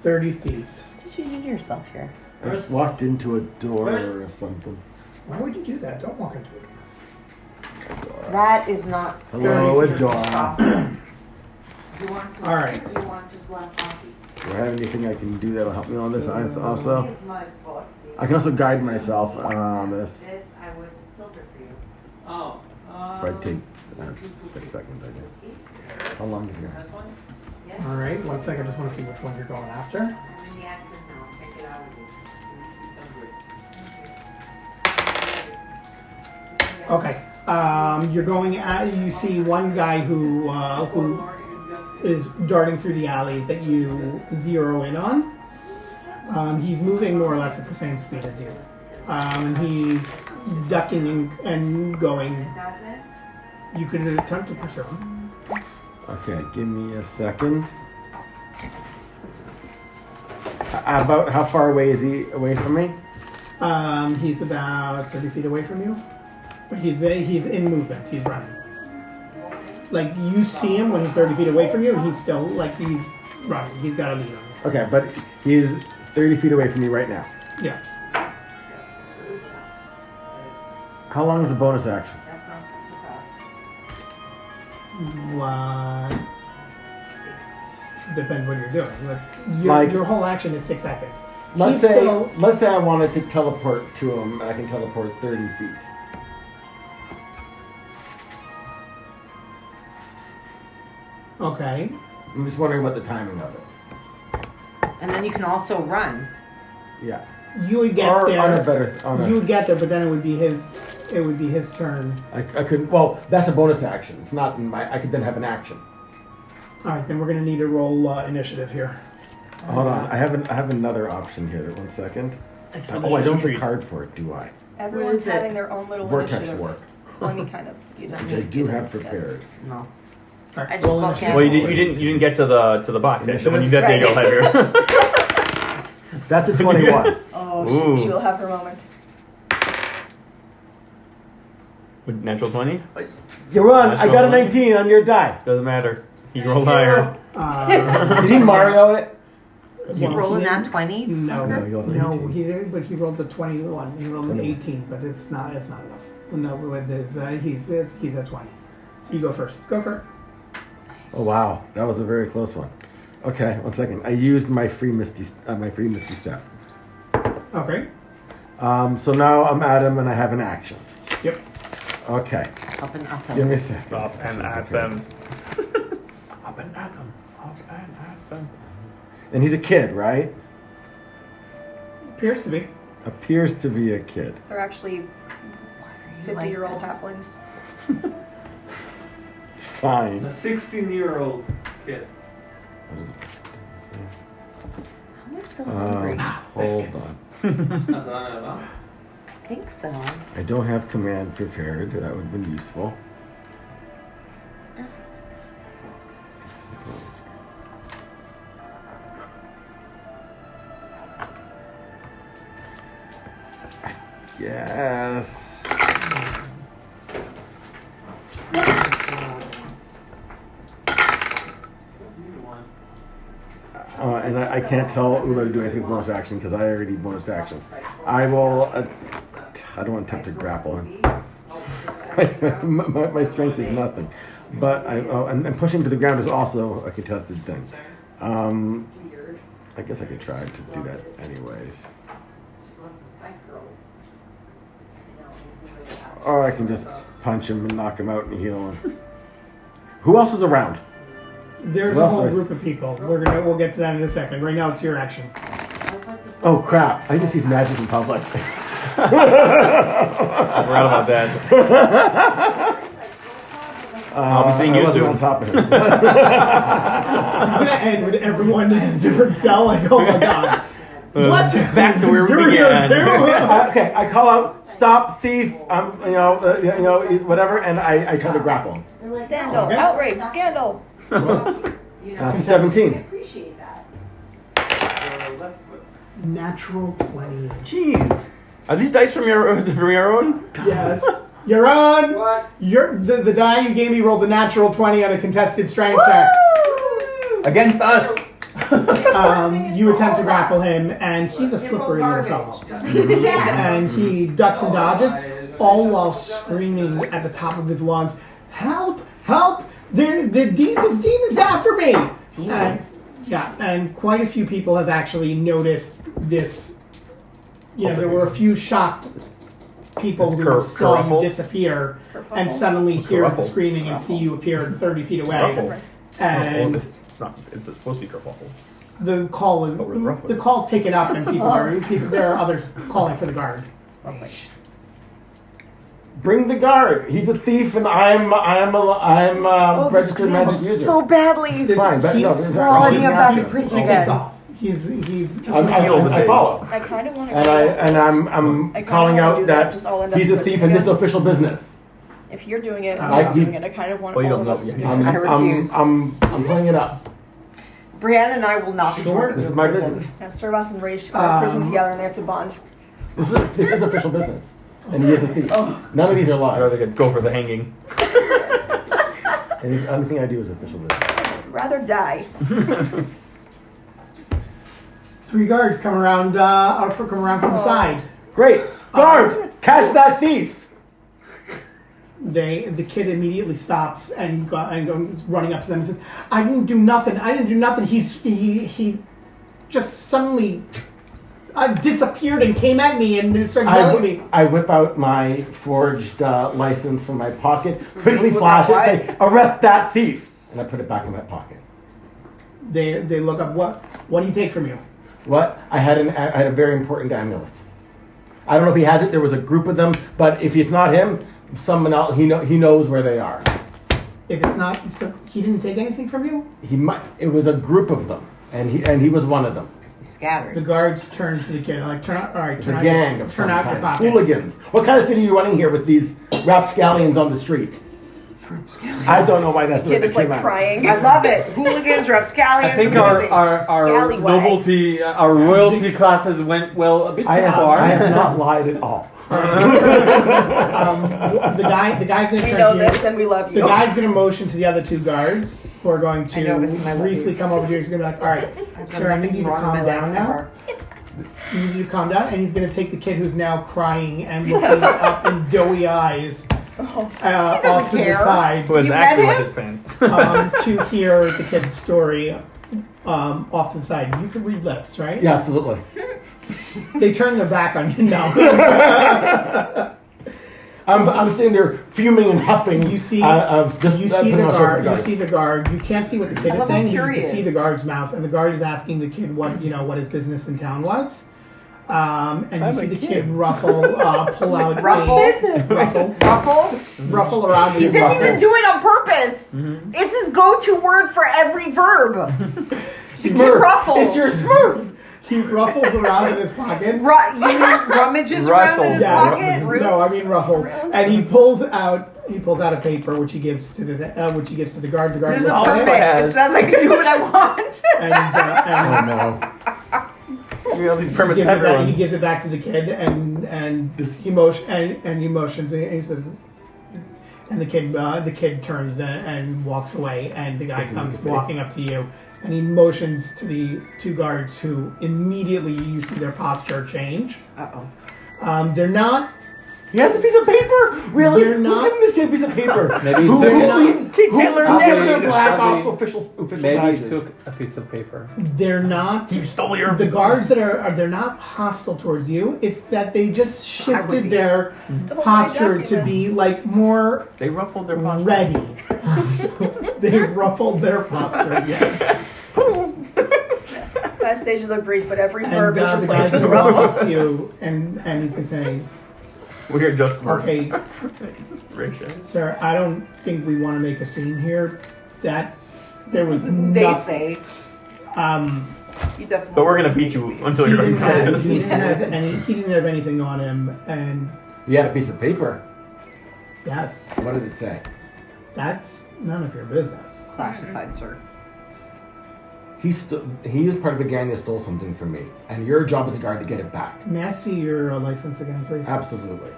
30 feet. What did you do to yourself here? I just walked into a door or something. Why would you do that? Don't walk into it. That is not. Hello, a 30 feet. door. All right. Do I have anything I can do that'll help me on this? Also, I can also guide myself on this. I would filter for you. Oh. If I take 6 seconds, I guess. How long is it? All right. 1 second. I just want to see which one you're going after. I'm in the accent now. Check it out. Okay. You're going at. You see one guy who is darting through the alley that you zero in on. He's moving more or less at the same speed as you. He's ducking and going. You could attempt to pursue him. Okay, give me a second. About how far away is he away from me? He's about 30 feet away from you. But he's in movement. He's running. Like, you see him when he's 30 feet away from you, and he's still, like, he's running. He's got a lead on you. Okay, but he's 30 feet away from me right now. Yeah. How long is the bonus action? Depends what you're doing. Your whole action is 6 seconds. Let's He's say still- I wanted to teleport to him, and I can teleport 30 feet. Okay. I'm just wondering about the timing of it. And then you can also run. Yeah. You would get Or there. on a better. You would get there, but then it would be his. It would be his turn. I could. Well, that's a bonus action. It's not in my. I could then have an action. All right, then we're gonna need to roll initiative here. Hold on. I have another option here. 1 second. Oh, I don't have a card for it, do I? Everyone's is it? having their own little Vortex initiative. work, Well, I mean, kind of. You know, which I do have prepared. No. All I right, just roll walked initiative. Well, you didn't get to the box yet. So when you get there, you'll have your. That's a 21. Oh, Ooh. she will have her moment. With natural 20? You run. I got a 19 on your die. Doesn't matter. He rolled higher. Did he Mario it? You Well, roll a he nat didn't- 20? No, No, he rolled an no, 18. he did, but he rolled a 21. He rolled an 21. 18, but it's not enough. No, with his he's at 20. So you go first. Go for it. Oh wow, that was a very close one. Okay, 1 second. I used my free misty step. Okay. So now I'm at him and I have an action. Yep. Okay, Up and up. give me a second. Up and at them. Up and at them. Up and at them. And he's a kid, right? Appears to be. Appears to be a kid. They're actually Like 50-year-old this. halflings. It's fine. A 16-year-old kid. Am I still hungry? Hold on. I think so. I don't have command prepared. That would have been useful. Yes. And I can't tell Ula to do anything with bonus action because I already bonus action. I will. I don't want to attempt to grapple him. my strength is nothing. But and pushing to the ground is also a contested thing. I guess I could try to do that anyways. Or I can just punch him and knock him out and heal him. Who else is around? There's a whole group of people. We'll get to that in a second. Right now, it's your action. Oh crap! I just use magic in public. I forgot about that. I'll be seeing you soon. On top of him. It's gonna end with everyone in a different cell. Like, oh my god. What? Back to where we You're began. here too? Okay, I call out, stop, thief, whatever, and I try to grapple him. Scandal. Okay. Outrage. Scandal. That's a 17. Natural 20. Jeez. Are these dice from your own? Yes. You're on. What? The die you gave me rolled a natural 20 on a contested strength check. Against us. You attempt to grapple him, and he's a slippery little fellow. And he ducks and dodges, all while screaming at the top of his lungs, "Help! Help! This demon's after me!" And quite a few people have actually noticed this. There were a few shocked people who saw you disappear and suddenly hear the screaming and see you appear 30 feet away. And It's supposed to be kerfuffle. the call's taken up, and there are others calling for the guard. Bring the guard. He's a thief, and I'm a registered magic user. So badly. It's fine, but no, We're all ending up back in prison He takes again. off. He's I follow. I kind of want to. And I'm calling out that he's a thief in this official business. If you're doing it, Like I'm doing it. I kind of want Well, you all don't of us know to do yet. it. I refuse. I'm playing it up. Brianna and I will not be Sure. joining This you is in my prison. business. Yeah, Servaas and Rage are in prison together, and they have to bond. This is official business, and he is a thief. None of these are I'd rather lies. get go for the hanging. Anything I do is official business. I'd rather die. 3 guards come around from the side. Great, guards, catch that thief. The kid immediately stops and goes running up to them and says, "I didn't do nothing. He just suddenly disappeared and came at me and started yelling at me." I whip out my forged license from my pocket, quickly flash it, say, "Arrest that thief," and I put it back in my pocket. They look up. What do he take from you? What? I had a very important amulet. I don't know if he has it. There was a group of them, but if it's not him, someone else. He knows where they are. If it's not, so he didn't take anything from you. He might. It was a group of them, and he was one of them. Scattered. The guards turn to the kid like, "Turn out, all right, It's turn a out, gang your, of turn some out your kind. pockets." Hooligans. What kind of city are you running here with these rapscallions on the street? I don't know why that's the way Kid that is like came out. crying. I love it. Hooligans, rapscallions. I think amazing. our Scallywags. nobility, our royalty classes went a bit too far. I have not lied at all. The guy's gonna We turn know to you. this, and we love The you. guy's gonna motion to the other 2 guards who are going I know this is my to love briefly you. come over here. He's gonna be like, "All right, I've sir, done I need nothing you to wrong in calm my down life now. ever. You need you to calm down." And he's gonna take the kid who's now crying and looking up in doughy eyes off to the care. side Who has You actually met wet him? his pants. to hear the kid's story off to the side. You can read lips, right? Yeah, absolutely. They turn their back on you now. I'm sitting there fuming and huffing. You see, of just you putting see the my shoulder guard. to You guard. see the guard. You can't see what the kid I is love how saying. You pure can he see is. the guard's mouth, and the guard is asking the kid what his business in town was. And you I'm see a the kid. kid Ruffle pull out Ruffle? Ruffle Ruffle? around He his didn't ruffle. even do it on purpose. It's his go-to word for every verb. Smurf. Ruffle. It's your Smurf. He ruffles around in his pocket. You mean rummages around in his Yeah, pocket? no, I mean ruffle. And he pulls out a paper which he gives to the guard. The guard This is looks at it, perfect. It says I can do what I want. and Oh no. You know, these permits he to gives it back, everyone. he gives it back to the kid, and he motions, and he says, and the kid turns and walks away, and the guy Doesn't comes make a face. walking up to you, and he motions to the two guards, who immediately you see their posture change. Uh-oh. They're not. He has a piece of paper? Really? They're Who's not- giving this kid a piece of paper? Maybe he Who took it. he can't learn Probably- their Black Ops probably- official Maybe badges. he took a piece of paper. They're not. You stole your. The guards that they're not hostile towards you. It's that they just would shifted be. their Stole my posture to documents. be like more They ruffled their posture. ready. They ruffled their posture. Yes. 5 stages of grief, but every And verb is the guy's replaced with gonna walk ruffle. up to you, and he's gonna say, We're just "Okay, Racist. sir, I don't think we want to make a scene here. That there was They nothing. say. You definitely But we're gonna beat you until He you're didn't, have, he, unconscious. didn't have anything on him, and He had a piece of paper. yes, What did it say? that's none of your business." Classified, sir. He is part of a gang that stole something from me, and your job as a guard to get it back. May I see your license again, please? Absolutely.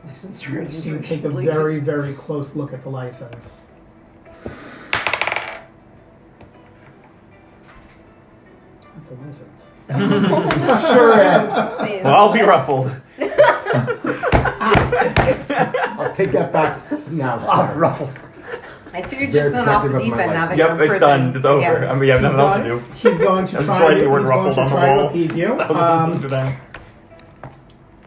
License You can take a very, very close look at the license. That's a license. Sure is. See, Well, I'll be ruffled. I'll take that back now, sir. Ruffles. I see you're Very just going off the protective of deep my end now license. that you're Yep, in it's prison. done. It's over. Yeah. I mean, we have nothing else to do. He's going to I'm just try. writing the word he's going ruffled to on the try to wall. appease you. Thousands of times.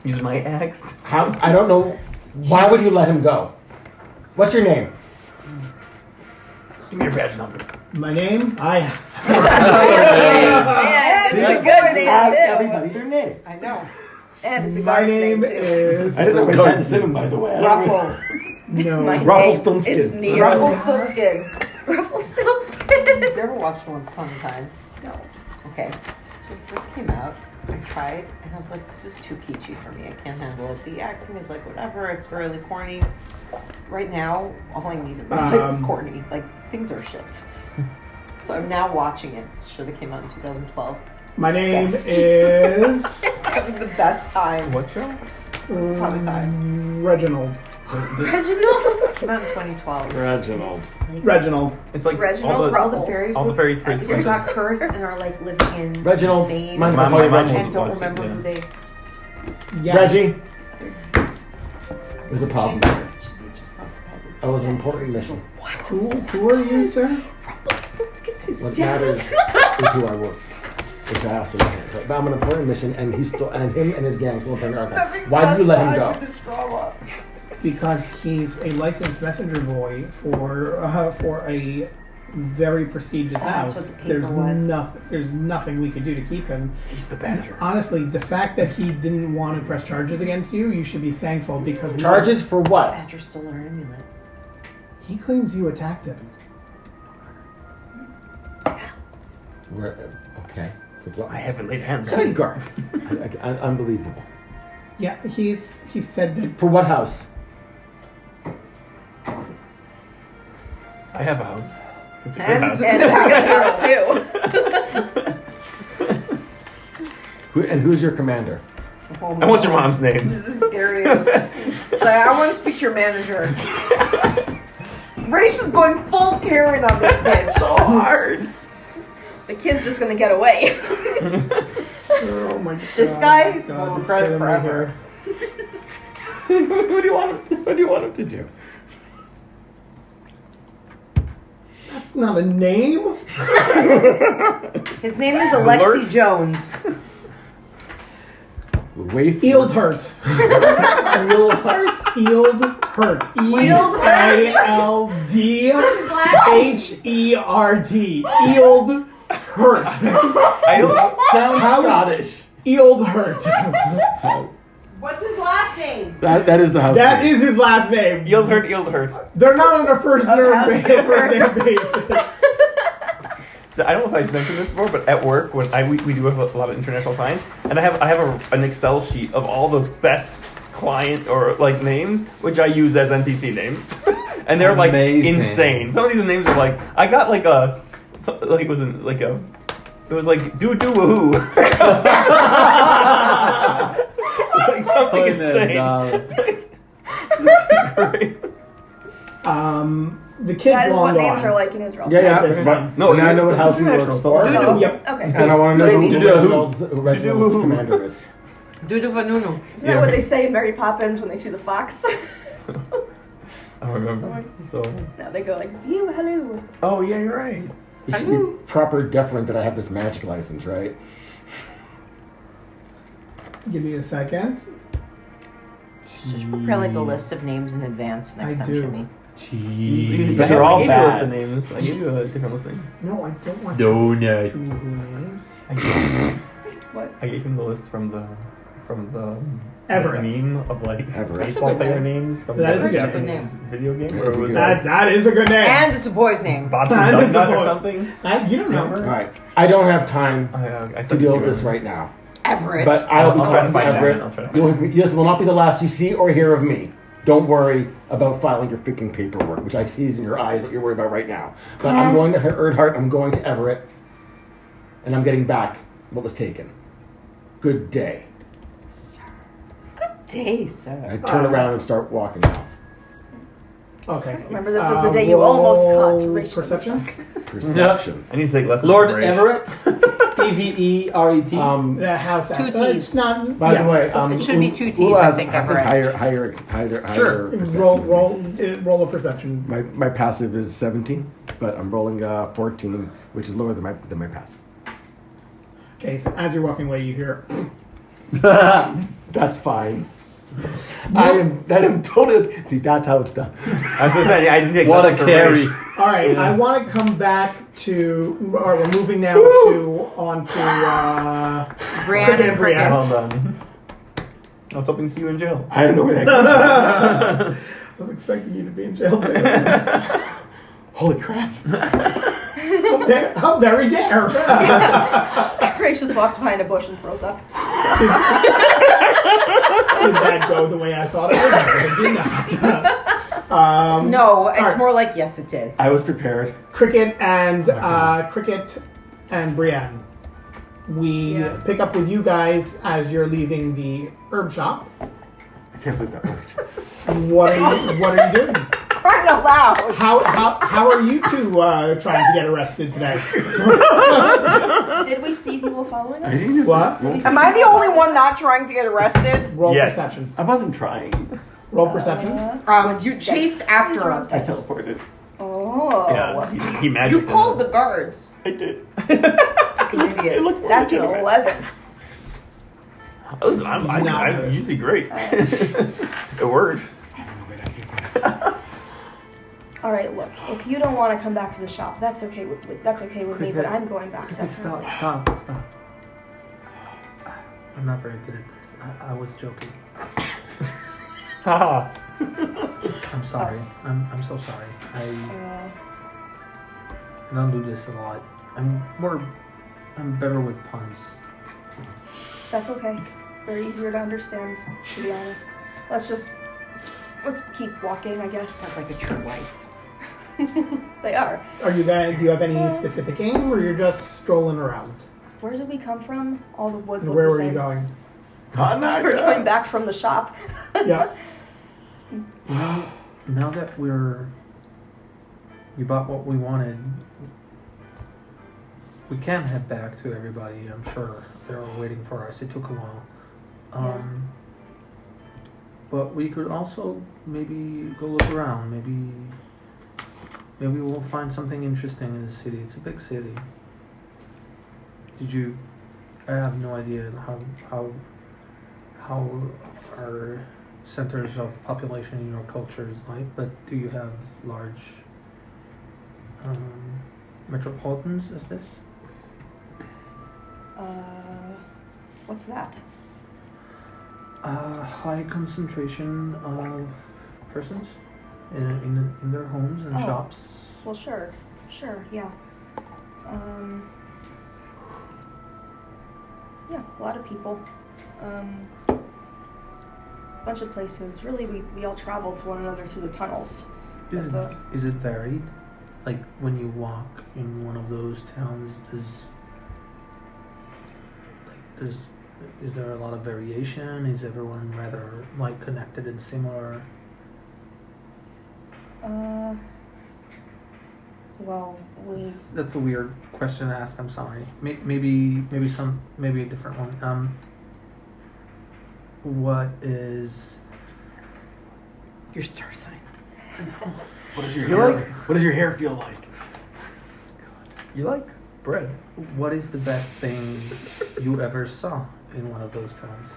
Use my axe. How? I don't know. Why would you let him go? What's your name? Give me your badge number. My name? Man, it's a good name Ask too. everybody their name. I know. And it's a My guard's name name too. is I didn't know we had seven, by the way. Ruffle. no. My Ruffleston's name is kid. Neil. Rufflestiltskin. Rufflestiltskin. Have you ever watched Once Upon a Time? No. Okay. So when it first came out, I tried and I was like, this is too peachy for me. I can't handle it. The acting is like whatever, it's really corny. Right now, all I need in my life is corny. Like things are shit. So I'm now watching it. It should have came out in 2012. My name Obsessed. is Having the best time. What show? Once Upon a Time. Reginald. Reginald. Came out in 2012. Reginald. Reginald. It's like Reginald all the Ruffles. all the fairy Who princes. got cursed and are like living in Reginald. Maine Mind if I My- call you my mom Reginald? and don't watched it, remember yeah. who they. Yes. Reggie. There's a problem. She just got to bed. That was an important mission. Who are you, sir? What matters is who I work for. Which I also don't. But I'm an important mission, and he's still, and him and his gang still playing archive. Why did you let him go? This drama. Because he's a licensed messenger boy for a very prestigious That's house. what the paper There's was. nothing. There's nothing we could do to keep him. He's the badger. Honestly, the fact that he didn't want to press charges against you, you should be thankful because Charges for what? Badger stole our amulet. he claims you attacked him. Okay. With what? I haven't laid hands on Good him. guard. Unbelievable. Yeah, he said that. For what house? I have a house. It's a good And- house. And it's a good house too. And who's your commander? And what's your mom's name? This is scary. So I want to speak to your manager. Race is going full Karen on this bitch. So hard. The kid's just gonna get away. Oh my god. This guy God, will you're regret it killing me forever. here. What do you want him? What do you want him to do? That's not a name. His name is Alexi Alert. Jones. Wait. Field hurt. Field heart. Field hurt. Field EILDHERT. Field hurt. I don't. Sounds House- Scottish. Eildhurt. What's his last name? That is the house. That name. is his last name. Eildhurt. They're not on a first name basis. I don't know if I mentioned this before, but at work, when we do have a lot of international clients, and I have an Excel sheet of all the best client or like names, which I use as NPC names, and they're like Amazing. insane. Some of these names are like I got like it was like doo doo woohoo. It's like something insane. Great. The kid That is long what names gone. are like in Israel. Yeah. This But No, now I know what house he international, works for. Oh, Yep. okay. And I want to know who Maybe. Reginald's commander is. Dudu Vanunu. Isn't that what they say in Mary Poppins when they see the fox? I don't remember. So. No, they go like, "View, hello." Oh yeah, you're right. It should be proper deferent that I have this magic license, right? Give me a second. Just prepare like a list of names in advance next I time, do. Jimmy. Jeez. But they're all I gave you a list of bad. names. I gave you a different list of names. No, I don't want Donut. two names. What? I gave him the list from the Everett. meme of like Everett. baseball That's a good player name. names from That is a the good Japanese video game. That Or is a was good that That is a good name. And it's a boy's name. Bobson That is a Dugnut or boy. something? You don't know. All right. I don't have time I to sent deal it with to this him. right now. Everett. But I'll be I'll try to talking to find Everett. Janet, I'll try to- This will not be the last you see or hear of me. Don't worry about filing your freaking paperwork, which I see is in your eyes what you're worried about right now. But I'm going to Erdhart, I'm going to Everett, and I'm getting back what was taken. Good day. Good day, sir. I turn around and start walking off. Okay. Remember, this is the day you almost caught racial perception. Perception. I need to take lessons. Lord from Rach. Everett. Everet. The house. Two It's T's. not. By yeah. the way, It should be two T's, Ula I has, think, Everett. higher Sure. perception Roll, than me. roll a perception. My passive is 17, but I'm rolling 14, which is lower than my passive. Okay, so as you're walking away, you hear. That's fine. I am totally. See, that's how it's done. I was gonna say I didn't take What a lessons from carry. Rach. All right, I want to come back to, or we're moving now onto Brienne and Brienne. Cricket. Well done. I was hoping to see you in jail. I don't know where that comes from. I was expecting you to be in jail too. Holy crap. How very dare! Grace just walks behind a bush and throws up. Did that go the way I thought it would? It did not. No, it's Alright. more like yes, it did. I was prepared. Cricket and Brienne. We pick up with you guys as you're leaving the herb shop. I can't believe that worked. What are you doing? Crying out loud. How are you two trying to get arrested today? Did we see people following us? What? Did we see Am I the people only following one us? not trying to get arrested? Roll Yes. perception. I wasn't trying. Roll perception. You chased after us. I teleported. Oh. Yeah, he magic. You called the guards. I did. Fucking idiot. That's an 11. Listen, I'm usually great. It worked. All right, look. If you don't want to come back to the shop, that's okay with me. But I'm going back definitely. Stop. I'm not very good at this. I was joking. Haha. I'm sorry. I'm so sorry. I don't do this a lot. I'm better with puns. That's okay. They're easier to understand, to be honest. Let's keep walking, I guess. Sounds like a true wife. They are. Are you guys? Do you have any specific aim, or you're just strolling around? Where did we come from? All the woods And look where the were same. you going? We're coming back from the shop. Yeah. Now that we bought what we wanted, we can head back to everybody. I'm sure they're waiting for us. It took a while. But we could also maybe go look around. Maybe we'll find something interesting in the city. It's a big city. I have no idea how our centers of population in your culture is like, but do you have large metropolitans as this? What's that? High concentration of persons in their homes and Oh. shops. Well, sure, yeah. Yeah, a lot of people. It's a bunch of places. Really, we all travel to one another through the tunnels. Is But, is it varied? Like when you walk in one of those towns, is there a lot of variation? Is everyone rather like connected and similar? well, That's a weird question to ask. I'm sorry. Maybe a different one. What is Your star sign. What does your You hair? like- What does your hair feel like? You like bread? what is the best thing you ever saw in one of those towns?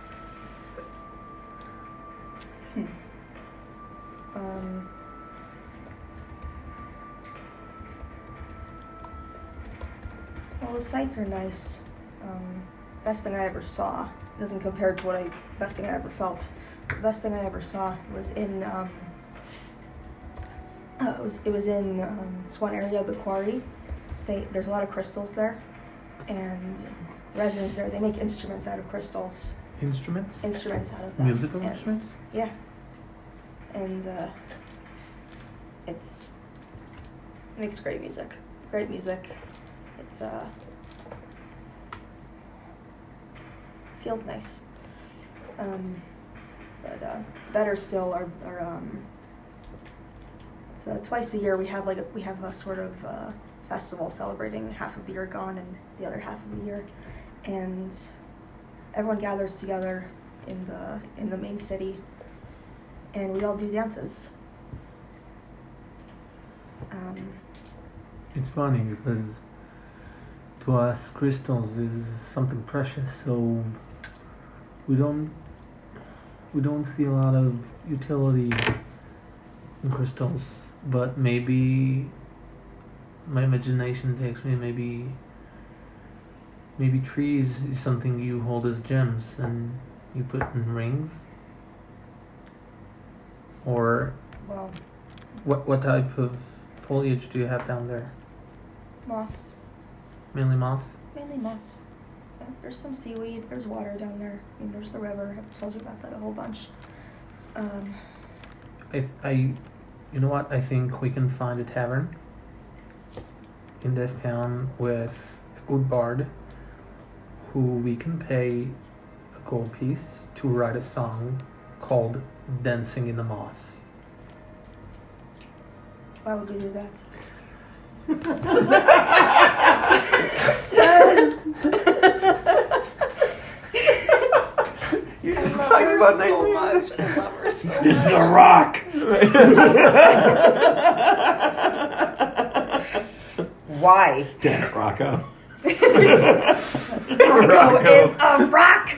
Well, the sights are nice. Best thing I ever saw doesn't compare to best thing I ever felt. The best thing I ever saw was in it was in this one area of the quarry. There's a lot of crystals there, and residents there, they make instruments out of crystals. Instruments? Instruments out of them. Musical And- instruments? Yeah. And it makes great music. Great music. It's feels nice. But better still are it's twice a year we have a sort of festival celebrating half of the year gone and the other half of the year, and everyone gathers together in the main city, and we all do dances. It's funny because to us crystals is something precious, so we don't see a lot of utility in crystals. But maybe my imagination takes me maybe trees is something you hold as gems and you put in rings. Or Well, what type of foliage do you have down there? moss. Mainly moss? Mainly moss. Yeah, there's some seaweed, there's water down there. I mean, there's the river. I've told you about that a whole bunch. You know what? I think we can find a tavern in this town with a good bard who we can pay a gold piece to write a song called Dancing in the Moss. Why would we do that? You're just talking about nice music. I love her so This is a rock. Why? Damn it, Rocco. Rocco is a rock!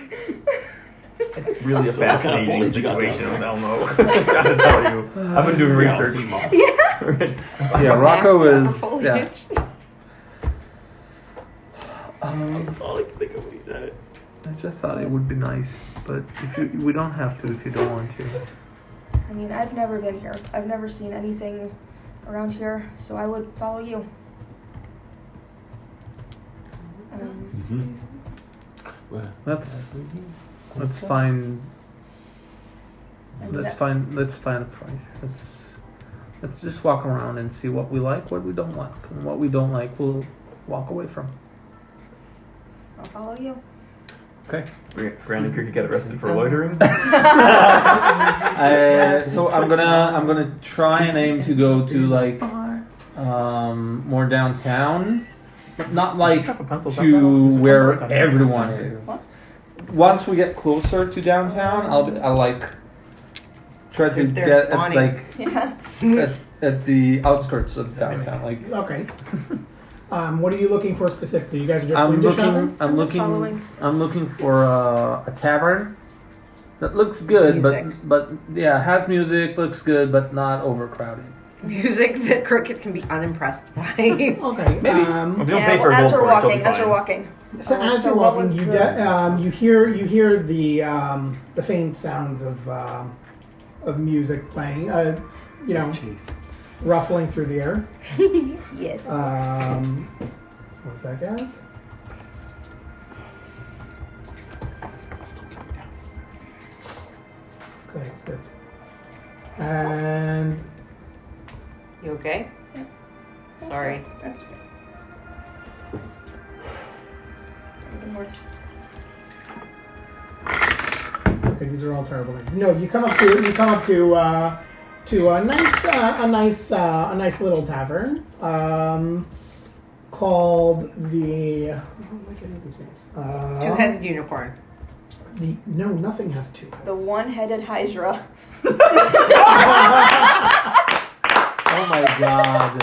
It's really a So what kind of fascinating boys you got situation down with there? Elmo. I gotta tell you, I've been doing research. Yeah, Rocco Match is. the Yeah. foliage. All I can think of when he said it. I just thought it would be nice, but we don't have to if you don't want to. I mean, I've never been here. I've never seen anything around here, so I would follow you. Let's find. And Let's that- find a price. Let's just walk around and see what we like, what we don't like, and what we don't like we'll walk away from. I'll follow you. Okay. Brandon could get arrested for loitering. So I'm gonna try and aim to go to like more downtown, not like to where everyone is. Once we get closer to downtown, I'll like try to They're get at, spawning. like Yeah. at the outskirts of downtown. Like Okay. What are you looking for specifically? You guys are just window shopping? I'm just following. I'm looking for a tavern that looks good, Music. but yeah, has music, looks good, but not overcrowded. Music that Cricket can be unimpressed by. Okay. Maybe. If you don't pay Yeah, for a as bill we're for it, she'll walking, be as we're fine. walking. So as so you're what walking, was you hear the faint sounds of music playing. You know, ruffling through the air. Yes. 1 second. It's good. And You okay? That's Sorry. okay. That's okay. Anything worse? okay, these are all terrible names. No, you come up to a nice little tavern called the. How am I getting these names? Two-headed unicorn. No, nothing has two heads. The one-headed Hydra. Oh my god.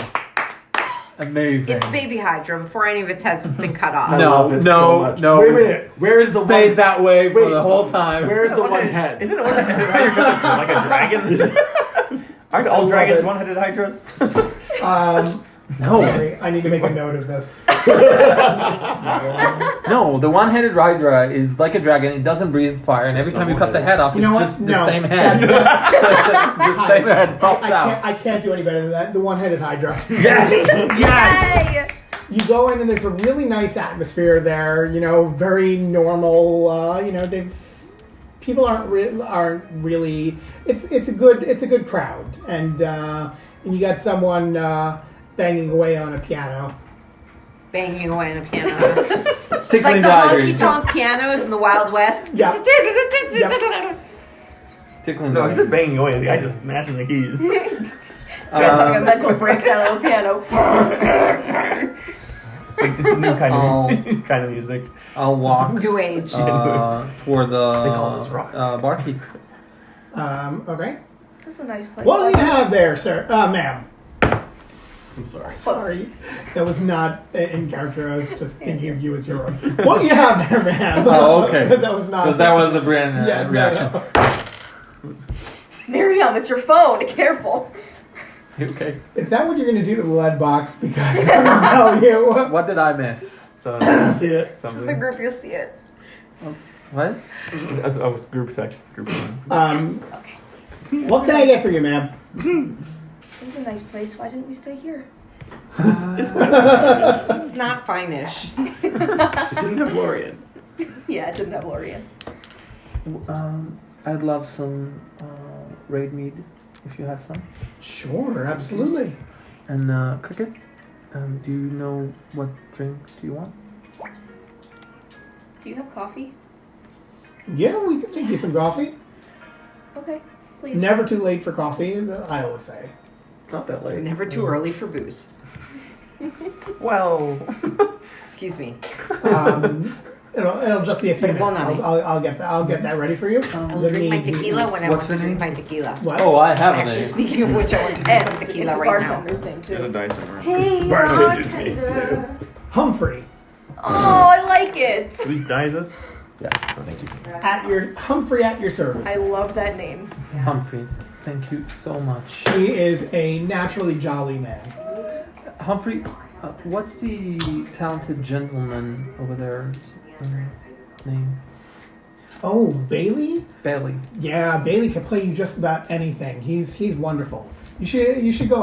Amazing. It's baby Hydra before any of its heads have been cut off. I No, love it no, so much. no. Wait a minute. Where's the Stays one? that way for Wait. the whole time. Where's the one head? Isn't it one-headed hydra like a dragon? Aren't all love dragons it. one-headed hydras? No. Sorry, I need to make a note of this. No, the one-headed Hydra is like a dragon. It doesn't breathe fire, and every time you cut the head off, You know it's what? just the No. same head. The same head pops out. I can't do any better than that. The one-headed Hydra. Yes! Yes! Yay! You go in and there's a really nice atmosphere there. You know, very normal. You know, people aren't really. It's a good crowd, and you got someone banging away on a piano. Banging away on a piano. It's Tickling like the diaries. honky-tonk pianos in the Wild West. Yeah. Tickling No, he's diaries. just banging away. I just imagine the keys. This guy's having a mental breakdown on the piano. It's a new kind Oh. of kind of music. I'll walk New age. toward call this the rock. barkeep. Okay. This is a nice place. What do you have there, sir? Ma'am. I'm sorry. Close. Sorry, that was not in character. I was just thinking of you as your own. What do you have there, ma'am? Oh, okay. that was not. Because that was a brand Yeah, no, reaction. no. Miriam, it's your phone. Careful. You okay? Is that what you're going to do to the lead box? Because I'm going to tell you. What did I miss? So See it. This is the something. group, you'll see it. What? Oh, it's group text. Group. What can I get for you, ma'am? This is a nice place. Why didn't we stay here? It's not fine-ish. It didn't have Lorian. Yeah, it didn't have Lorian. I'd love some raid mead if you have some. Sure, absolutely. And Cricket, do you know what drink do you want? Do you have coffee? Yeah, we can make you some coffee. Okay, please. Never too late for coffee, I always say. Not that late. Never too early for booze. Well. Excuse me. It'll just be a few minutes. Well, no. I'll get that ready for you. I'll Let drink my me- tequila when I What's want to her drink name? my tequila. What? Oh, I have a Actually, name. speaking of which, I want to drink some And it's tequila a right now. bartender's name There's a too. dice in room. Hey, Bartender's name, bartender. Humphrey. Oh, I like it. Whose dice is? Yeah. Thank you. Humphrey at your service. I love that name. Humphrey, thank you so much. He is a naturally jolly man. Humphrey, what's the talented gentleman over there name? Oh, Bailey? Bailey. Yeah, Bailey can play you just about anything. He's wonderful. You should go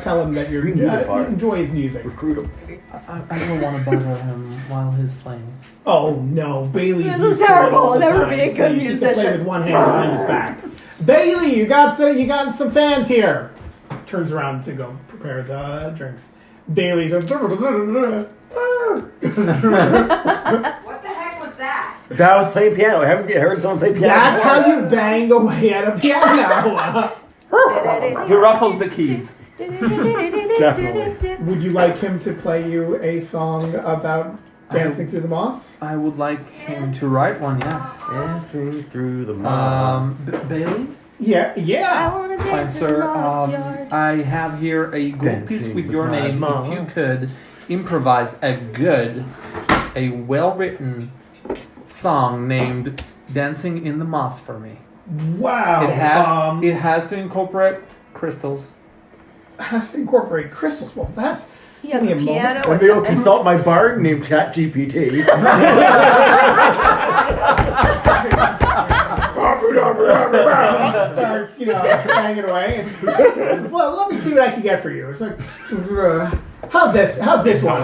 tell him that you We can do the part. enjoy his music. Recruit him. I don't want to bother him while he's playing. Oh no, Bailey's This is used to it terrible. all the I'll never time. be a good He used to play musician. with one hand behind his back. Bailey, you got some fans here. Turns around to go prepare the drinks. Bailey's a. What the heck was that? That was playing piano. Haven't you heard someone play piano? That's before? how you bang away at a piano. He ruffles the keys. Definitely. Would you like him to play you a song about dancing through the moss? I would like him to write one, yes. Dancing through the moss. Bailey? Yeah. wanna Fine, sir. I have here a gold Dancing piece with with your my name. mom. If you could improvise a well-written song named "Dancing in the Moss" for me. Wow. It has to incorporate crystals. Has to incorporate crystals. Well, that's. He has a Give me a moment. piano. Maybe I'll consult my bard named ChatGPT. Starts, hanging away. And says, well, let me see what I can get for you. It's like, how's this? How's this one?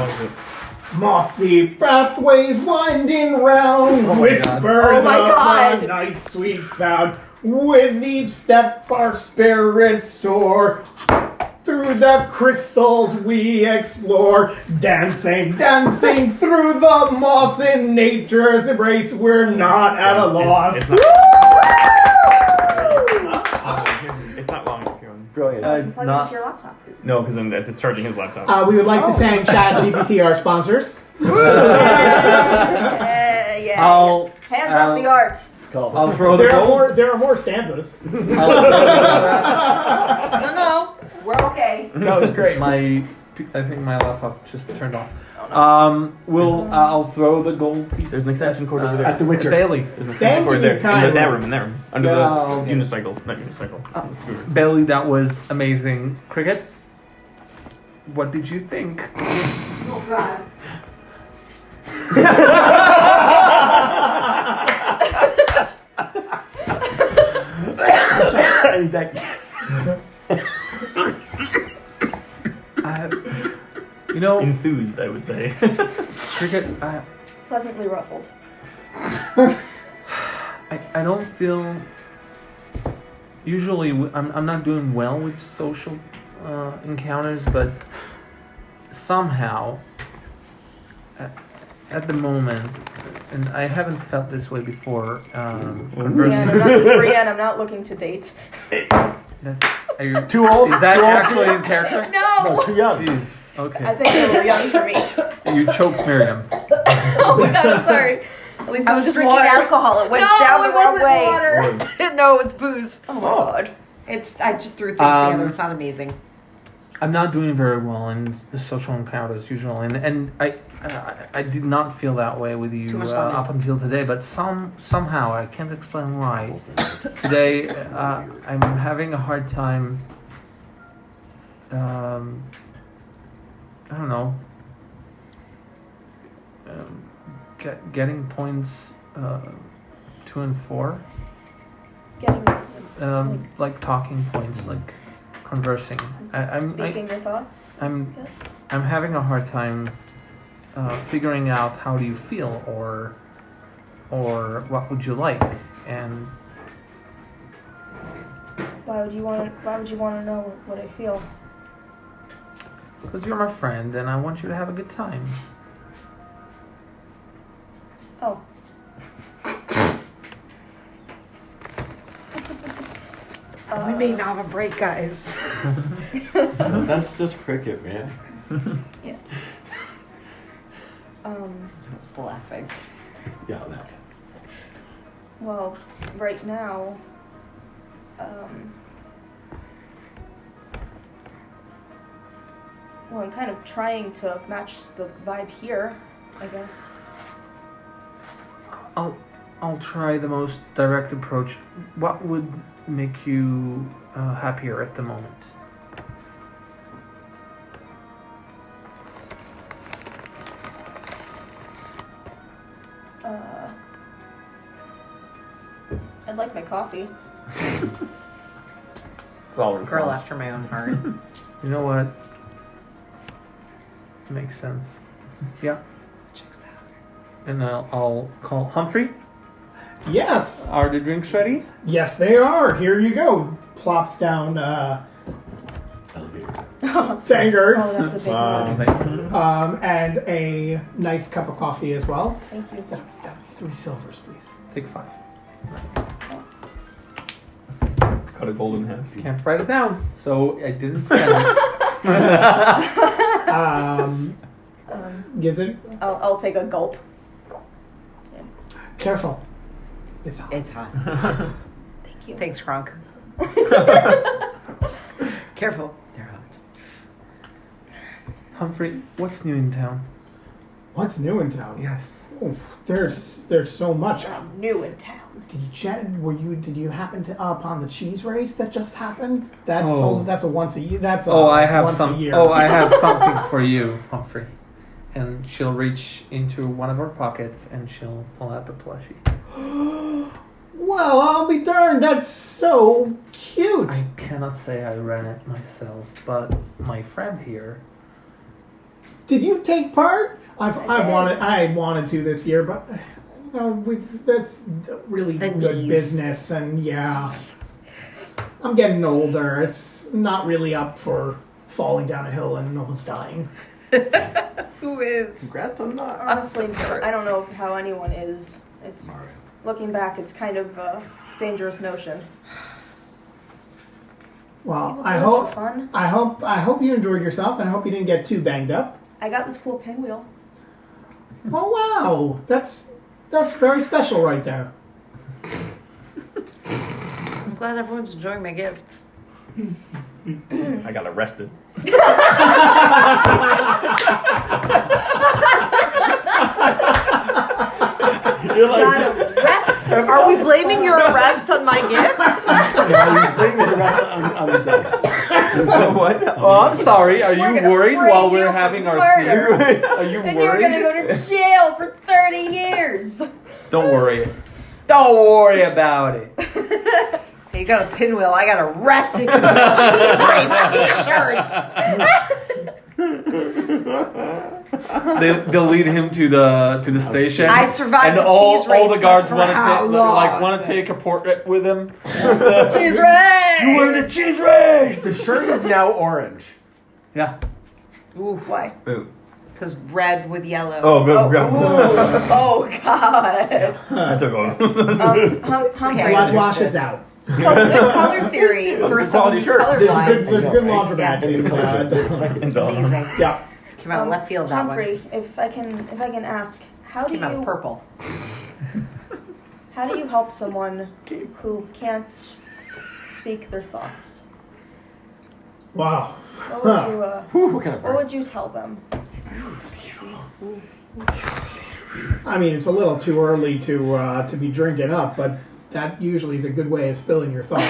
Mossy pathways winding round, Oh my whispers God. Oh my of God. the night's sweet sound. With each step our spirits soar. Through the crystals we explore, dancing, dancing through the moss in nature's embrace. We're not at a loss. It's not long enough. Brilliant. It's Plug it not. into your laptop. No, because then it's charging his laptop. We would like to thank ChatGPT, our sponsors. Yeah. I'll Hands off the art. I'll throw the gold. There are more stanzas. No, we're okay. No, it's great. I think my laptop just turned off. Oh, I'll throw the gold piece. There's an extension cord over there. At the Witcher. Bailey. There's an Thank extension cord you, there. kind In that of. room, Under Yeah, the okay. unicycle. Not unicycle. The scooter. Bailey, that was amazing. Cricket, what did you think? Oh God. Enthused, I would say. Cricket, Pleasantly ruffled. I don't feel. Usually, I'm not doing well with social encounters, but somehow, at the moment, and I haven't felt this way before. Brienne, I'm not looking to date. Are you Too old? Is that Too old? actually in character? No! Too young. Jeez. I Okay. think you're a little young for me. You choked Miriam. Oh my god, I'm sorry. At least it I was was just drinking water. alcohol. It went No, down the it wrong wasn't way. water. No, it's booze. Oh my god. I just threw things together. It's not amazing. I'm not doing very well in the social encounters usually, and I did not feel that way with you Too much lemon. up until today, but somehow I can't explain why. Today I'm having a hard time. I don't know. Getting points 2 and 4. Getting Like talking points, like conversing. speaking your thoughts. I'm Yes. I'm having a hard time figuring out how do you feel or what would you like, and Why would you want to know what I feel? because you're my friend and I want you to have a good time. Oh. We may now have a break, guys. That's just cricket, man. Yeah. Just laughing. Yeah, that. Well, right now, well, I'm kind of trying to match the vibe here, I guess. I'll try the most direct approach. What would make you happier at the moment? I'd like my coffee. It's all Girl after my own heart. You know what? Makes sense. Yeah. Checks out. And I'll call Humphrey. Yes. Are the drinks ready? Yes, they are. Here you go. Plops down Elevator. Tankard. Oh, that's a big one. Thank you. And a nice cup of coffee as well. Thank you. That'd be 3 silvers, please. Take 5. Cut a gold in half. Can't write it down, so I didn't send it. Gives it. I'll take a gulp. Careful. It's hot. It's hot. Thank you. Thanks, Kronk. Careful. They're hot. Humphrey, what's new in town? What's new in town? Yes. Oof, there's so much. I'm new in town. Did you happen to upon the cheese race that just happened? That's Oh. that's a once a year. That's a I have once some. a year. I have something for you, Humphrey. And she'll reach into one of her pockets and she'll pull out the plushie. Well, I'll be darned. That's so cute. I cannot say I ran it myself, but my friend here. Did you take part? I did. wanted to this year, but that's really The good knees. business, and yeah, I'm getting older. It's not really up for falling down a hill and almost dying. Who is? Congrats on that. Honestly, I don't know how anyone is. It's looking back, it's kind of a dangerous notion. Well, People do I this hope for fun. I hope you enjoyed yourself, and I hope you didn't get too banged up. I got this cool pinwheel. Oh wow, that's very special right there. I'm glad everyone's enjoying my gifts. I got arrested. You're like, Are we blaming your arrest on my gift? you blame it around on the dice. What? Oh, I'm sorry. Are We're you gonna worried frame while you we're for having our murder. scene? Are you And you're worried? gonna go to jail for 30 years. Don't worry. Don't worry about it. You got a pinwheel. I got arrested because of a cheese race T-shirt. They'll lead him to the station. I survived and the all, cheese race, all the guards but for want to how long? want to take a portrait with him. Cheese race! You were in a cheese race. The shirt is now orange. Yeah. Why? Ooh. Because red with yellow. Oh, good. Oh God. I took one. Humphrey. Okay. Blood washes out. Color theory That's a for good someone quality who's shirt. colorblind. There's a good laundromat Yeah. in Amazing. yeah. Came out of left field that Humphrey, one. if I can ask, how do Came out of you purple. how do you help someone who can't speak their thoughts? Wow. What would you Whew, what kind of what bird? would you tell them? I mean, it's a little too early to be drinking up, but that usually is a good way of spilling your thoughts.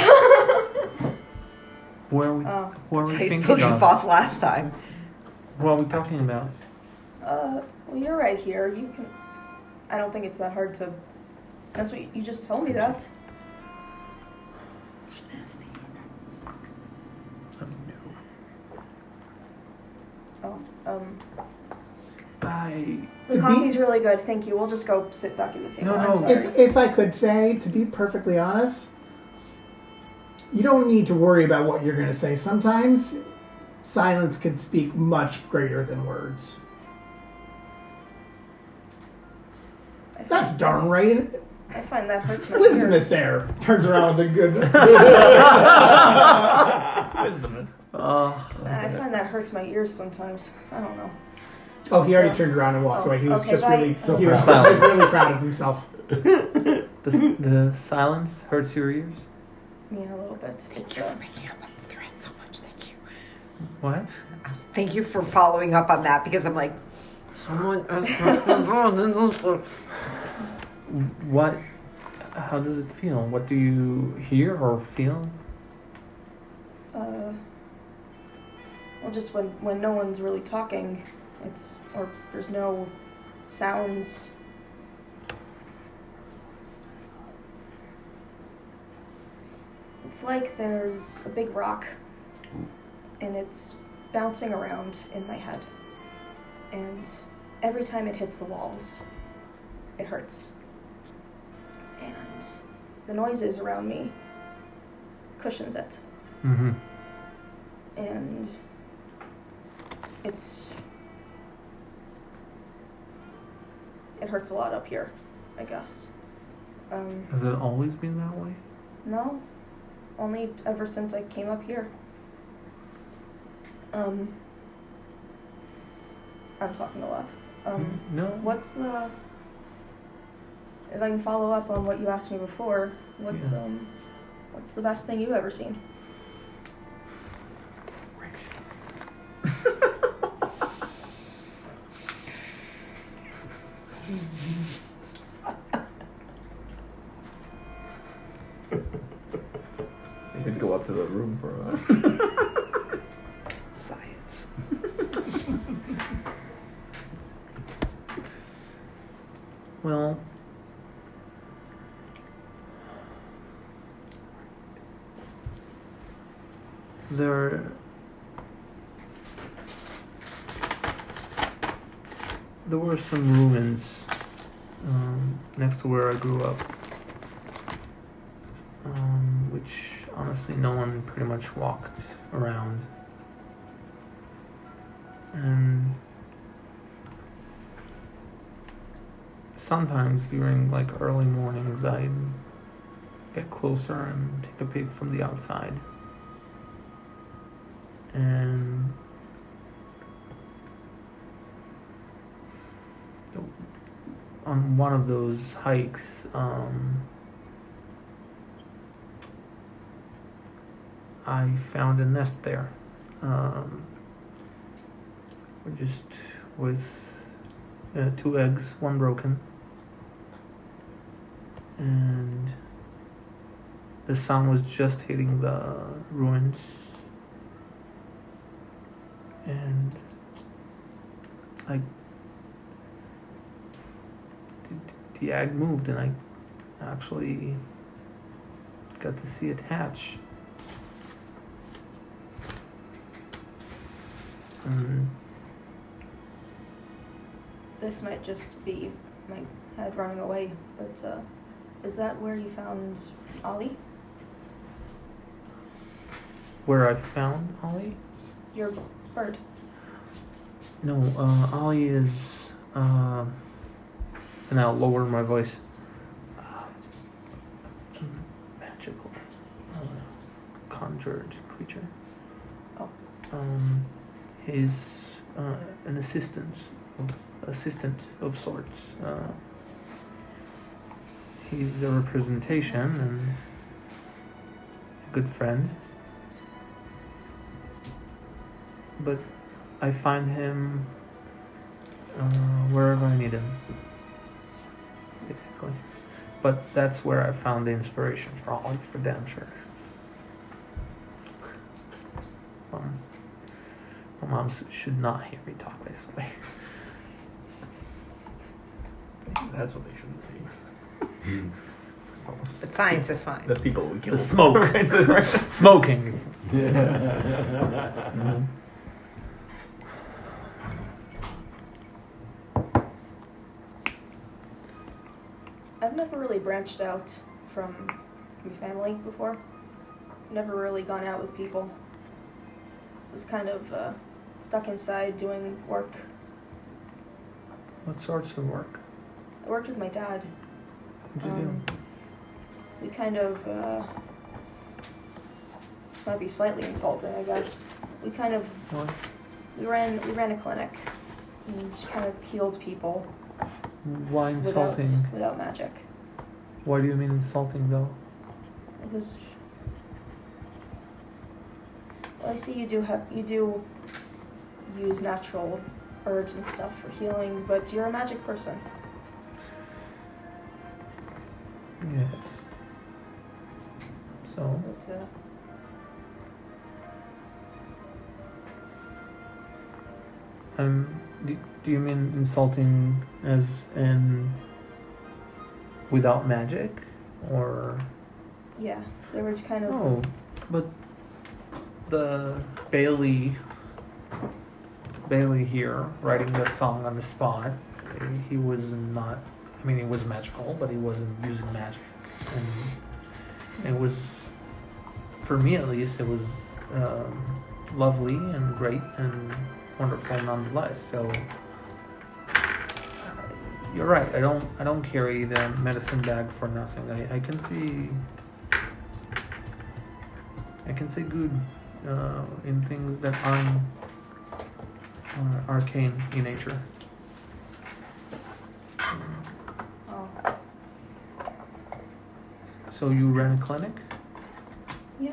What are we Oh. thinking I spilled your of? thoughts last time. What are we talking about? Well, you're right here. You can. I don't think it's that hard to. That's what you just told me that. Oh, I the To coffee's be- really good. Thank you. We'll just go sit back at the table. No, I'm no. sorry. If I could say, to be perfectly honest, you don't need to worry about what you're going to say. Sometimes silence can speak much greater than words. I find- That's darn right. I find that hurts my Wisdom ears. is there. Turns around with a good. It's wisdom. I find that hurts my ears sometimes. I don't know. Oh, he already turned around and walked Oh, away. He was okay, just bye. really, So he was proud. really proud of himself. the silence hurts your ears. Yeah, a little bit. Thank you for making up on the thread so much. Thank you. What? Thank you for following up on that because I'm like, someone. What? How does it feel? What do you hear or feel? Well, just when no one's really talking, or there's no sounds. It's like there's a big rock, and it's bouncing around in my head, and every time it hits the walls, it hurts. And the noises around me cushions it. Mm-hmm. And it hurts a lot up here, I guess. Has it always been that way? No, only ever since I came up here. I'm talking a lot. No. What's the? If I can follow up on what you asked me before, what's the best thing you've ever seen? Well, there were some ruins next to where I grew up, which honestly no one pretty much walked around. And sometimes during like early mornings I'd get closer and take a peek from the outside. And on one of those hikes, I found a nest there, just with 2 eggs, 1 broken, and the sun was just hitting the ruins, and the egg moved, and I actually got to see it hatch. This might just be my head running away, but is that where you found Ollie? Where I found Ollie? Your bird. No, Ollie is, and I'll lower my voice, magical, conjured creature. Oh. He's an assistant of sorts. He's a representation and a good friend. But I find him wherever I need him, basically. But that's where I found the inspiration for Ollie, for damn sure. My mom should not hear me talk this way. That's what they shouldn't see. But science is fine. The people we kill. The smoke. Smoking. Mhm. I've never really branched out from my family before. Never really gone out with people. Was kind of stuck inside doing work. What sorts of work? I worked with my dad. What'd you do? We kind of, might be slightly insulting, I guess. We kind of, What? we ran a clinic and kind of healed people Why insulting? without magic. Why do you mean insulting though? Because, well, I see you do use natural herbs and stuff for healing, but you're a magic person. Yes. So, It's do you mean insulting as in without magic, or? yeah, there was kind of. Oh, but the Bailey here writing the song on the spot, he was not. I mean, he was magical, but he wasn't using magic, and it was, for me at least, it was lovely and great and wonderful nonetheless. So you're right. I don't carry the medicine bag for nothing. I can see good in things that aren't arcane in nature. Oh, So you ran a clinic? yeah.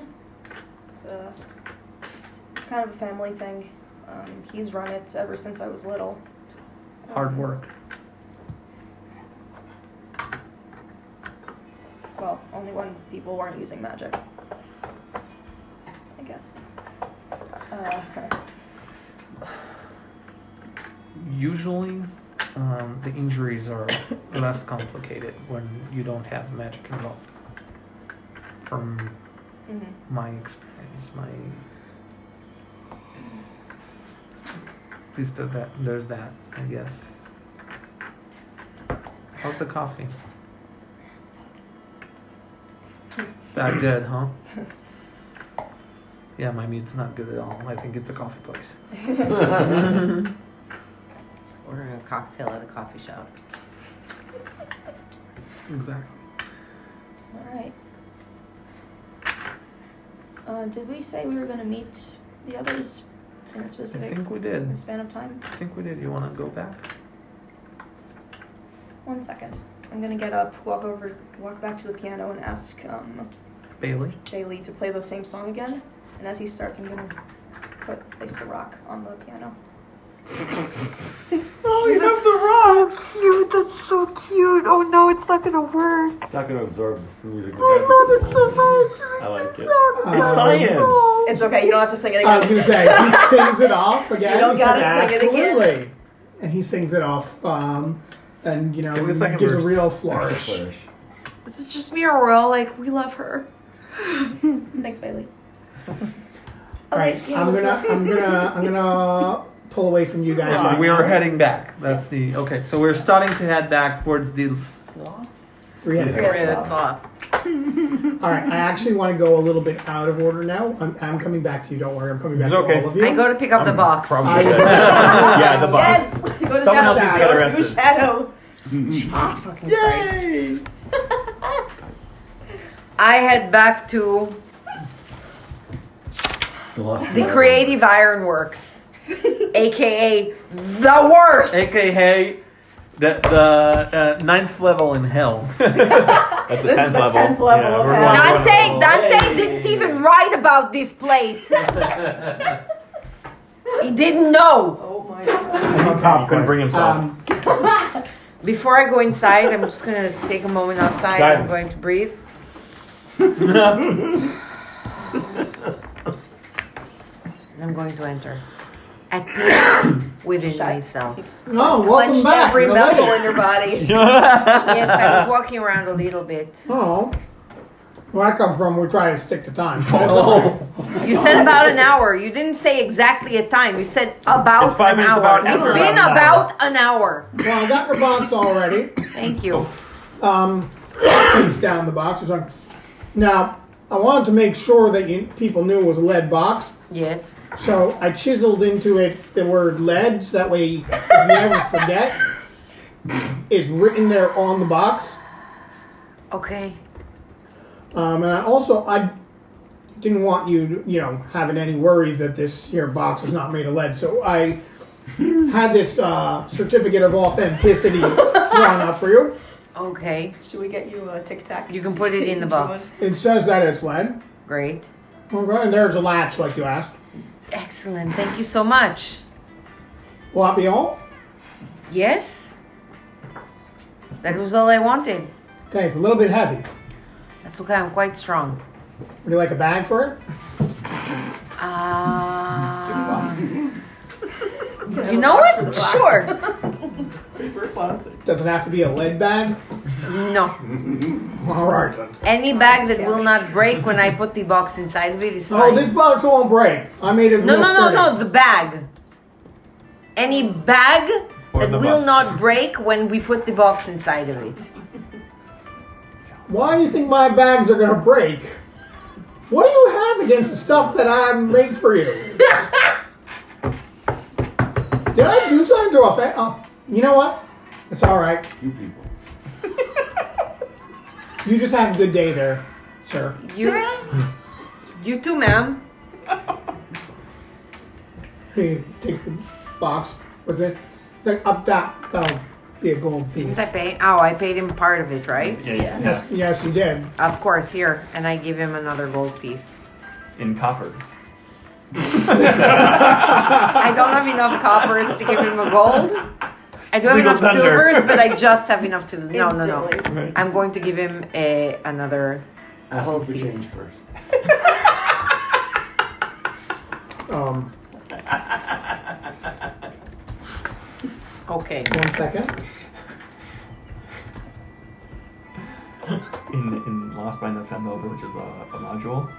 It's kind of a family thing. He's run it ever since I was little. Hard work. Well, only when people weren't using magic. I guess. Usually, the injuries are less complicated when you don't have magic involved. From my experience, at least there's that, I guess. How's the coffee? That good, huh? Yeah, my meat's not good at all. I think it's a coffee place. Ordering a cocktail at a coffee shop. Exactly. All right. Did we say we were going to meet the others in a I specific think we did. span of time? I think we did. You want to go back? 1 second. I'm going to get up, walk back to the piano, and ask Bailey? Bailey to play the same song again. And as he starts, I'm going to place the rock on the piano. Oh, you have the rock. Cute. That's so cute. Oh no, it's not gonna work. It's not going to absorb this music. I love it so much. I like it. It's science. It's okay, you don't have to sing it I was again. gonna say he sings it off again. You don't He said, gotta sing it again. Absolutely. And he sings it off, and Sing the second gives a verse. real flourish. This is just me or we're all like, we love her. Thanks, Bailey. All right, yeah, I'm let's gonna pull away from you guys. So right we now. are heading back. That's okay. So we're starting to head back towards the sloth. Three-headed Yes. sloth. All right, I actually want to go a little bit out of order now. I'm coming back to you. Don't worry, I'm coming back It's to okay. all of you. I go to pick up the box. I- Yeah, the box. Yes! Go to Someone else Shadow. needs to get Go to arrested. Shadow. Fucking Christ. I head back to the Creative Ironworks, aka the worst. AKA the 9th level in hell. That's This is the 10th the level. 10th level of we're hell. going- Dante didn't even write about this place. He didn't know. Oh my god. He couldn't bring himself. Before I go inside, I'm just gonna take a moment outside. I'm Guidance. going to breathe. And I'm going to enter at peace within Shut. myself. Oh, welcome Clenched back. every You're muscle late. in your body. Yes, I was walking around a little bit. Oh, where I come from, we try to stick to time. You said about an hour. You didn't say exactly a time. You said about It's 5 an minutes hour. about It's after been about an about an hour. Well, I got your box already. Thank you. Takes down the box. It's like- Now, I wanted to make sure that people knew it was a lead box, Yes. so I chiseled into it the word lead, so that way, if you ever forget, it's written there on the box. Okay. And I didn't want you, having any worry that this here box is not made of lead. So I had this certificate of authenticity drawn up for you. Okay. Should we get you a Tic Tac? You can put it in the box. It says that it's lead. Great. Okay, and there's a latch, like you asked. Excellent. Thank you so much. Will that be all? Yes. That was all I wanted. Okay, it's a little bit heavy. That's okay. I'm quite strong. Would you like a bag for it? You know what? Sure. Paper plastic. Does it have to be a lead bag? No. All right then. Any bag that will not break when I put the box inside of it is Oh, fine. this box won't break. I made it No, real no, no, sturdy. no. The bag. Any bag Or that the will box. not break when we put the box inside of it. Why do you think my bags are gonna break? What do you have against the stuff that I made for you? Did I do something to offend? Oh, you know what? It's all right. You people. You just have a good day there, sir. You too, ma'am. He takes the box. What's it? It's like up that. That'll be a gold piece. Didn't I pay? Oh, I paid him part of it, right? Yeah. Yes, you did. Of course, here. And I give him another gold piece. In copper. I don't have enough coppers to give him a gold. I do have Legal enough tender. silvers, but I just have enough silvers. No. Instantly. Right. I'm going to give him another Ask him gold for piece. change first. Okay. 1 second. In Lost by November, which is a module,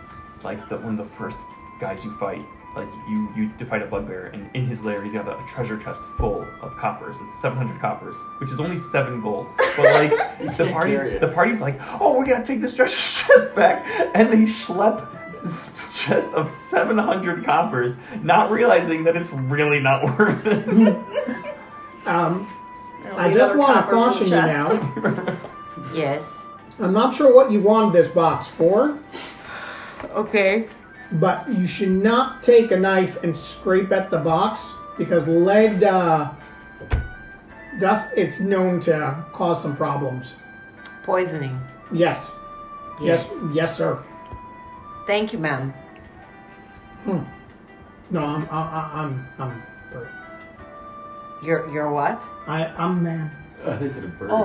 like one of the first guys you fight, like you fight a bugbear, and in his lair he's got a treasure chest full of coppers. It's 700 coppers, which is only 7 gold. But like the party's like, oh, we gotta take this treasure chest back, and they schlep this chest of 700 coppers, not realizing that it's really not worth it. I just want to caution you now. Yes. I'm not sure what you want this box for, Okay. but you should not take a knife and scrape at the box because lead dust. It's known to cause some problems. Poisoning. Yes. Yes, sir. Thank you, ma'am. No, I'm Bert. You're what? I'm man. They said a bird. Oh.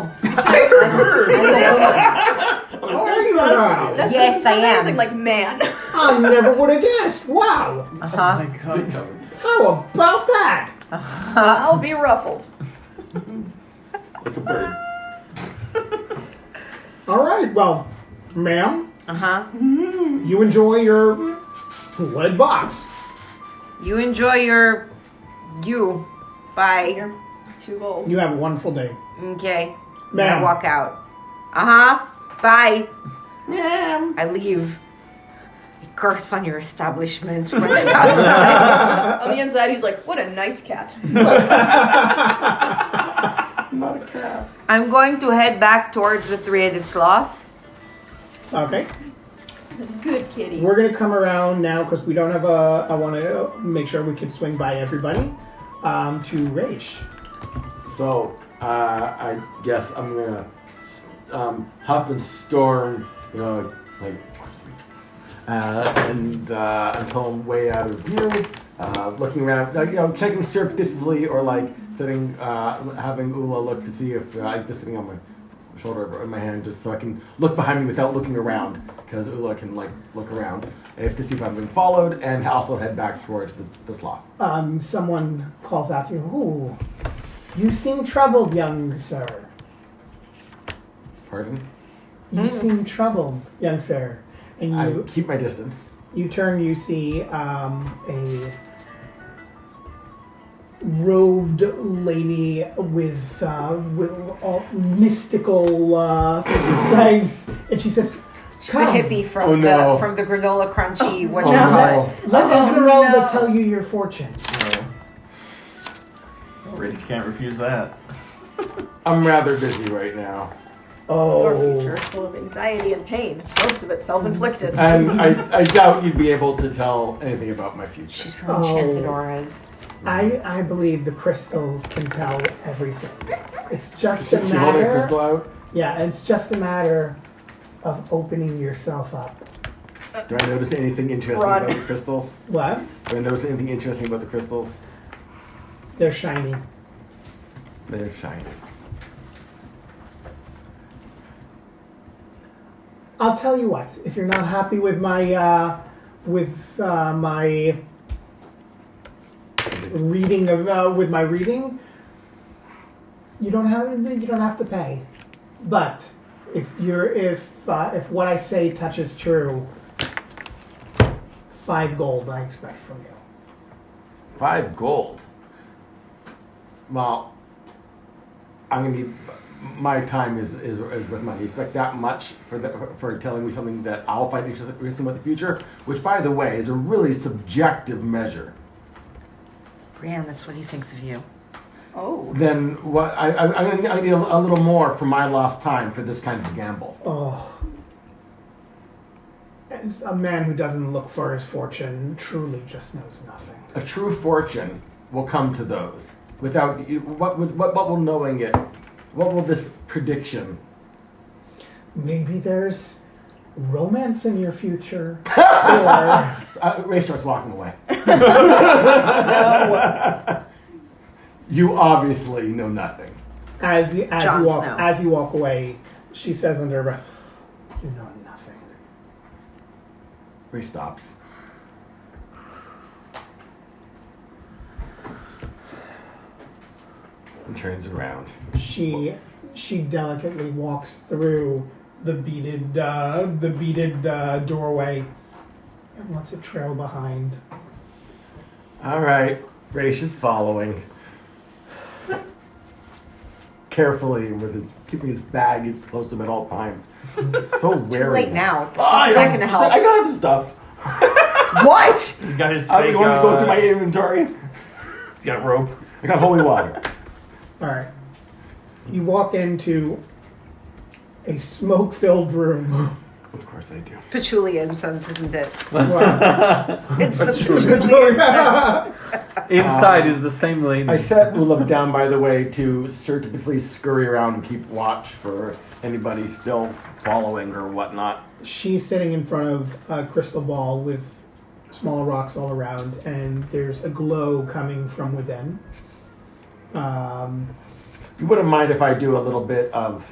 How are you now? That Yes, doesn't sound I am. anything like man. I never would have guessed. Wow. Oh Uh-huh. my god. How about that? I'll be ruffled. Like a bird. All right. Well, ma'am, Uh-huh. you enjoy your lead box. You enjoy your... You. Bye. Here, 2 gold. You have a wonderful day. Okay. Ma'am. I walk out. Uh-huh. Bye. I leave. I curse on your establishment when I'm outside. On the inside, he's like, what a nice cat. Not a cat. I'm going to head back towards the three-headed sloth. Okay. Good kitty. We're gonna come around now because we don't have a. I want to make sure we can swing by everybody. To Raish. So, I guess I'm gonna huff and storm, like, until I'm way out of view, looking around, checking surreptitiously or like sitting, having Ula look to see if I'm just sitting on my shoulder or my hand, just so I can look behind me without looking around, because Ula can like look around, if to see if I'm being followed, and also head back towards the sloth. Someone calls out to you. Ooh, you seem troubled, young sir. Pardon? You seem troubled, young sir. And I you keep my distance. you turn. You see a robed lady with all mystical things, and she says, She's a "Come, hippie from Oh, no. the granola crunchy. What Oh, you call no. it? let Oh, Esmeralda no. tell you your fortune." Really can't refuse that. I'm rather busy right now. Your Oh, future is full of anxiety and pain. Most of it self-inflicted. And I doubt you'd be able to tell anything about my future. She's from Enchanted Oh. Auras. I believe the crystals can tell everything. It's just She a holding a matter. crystal out? Yeah, it's just a matter of opening yourself up. Do I notice anything interesting Run. about the crystals? What? Do I notice anything interesting about the crystals? They're shiny. They're shiny. I'll tell you what. If you're not happy with my my reading of with my reading, you don't have to pay. But if what I say touches true, 5 gold I expect from you. 5 gold. Well, I'm gonna need. My time is with money. You expect that much for telling me something that I'll find interesting about the future, which, by the way, is a really subjective measure. Brienne, that's what he thinks of you. Oh. Then what? I need a little more for my lost time for this kind of a gamble. Oh. And a man who doesn't look for his fortune truly just knows nothing. A true fortune will come to those. Without what will knowing it? What will this prediction? Maybe there's romance in your future. Or Ray starts walking away. You obviously know nothing. as Jon Snow. you walk away, she says under her breath, "You know nothing." Ray stops. And turns around. She delicately walks through the beaded doorway and lets it trail behind. All right, Raish is following. Carefully, keeping his bag as close to him at all times. So wary. Late now. I Not gonna help. got other stuff. What? He's got his fake. You want me to go through my inventory? He's got rope. I got holy water. All right. You walk into a smoke-filled room. Of course I do. Patchouli incense, isn't it? Wow. It's the patchouli incense. Inside is the same lady. I set Ulab down, by the way, to surgically scurry around and keep watch for anybody still following or whatnot. She's sitting in front of a crystal ball with small rocks all around, and there's a glow coming from within. You wouldn't mind if I do a little bit of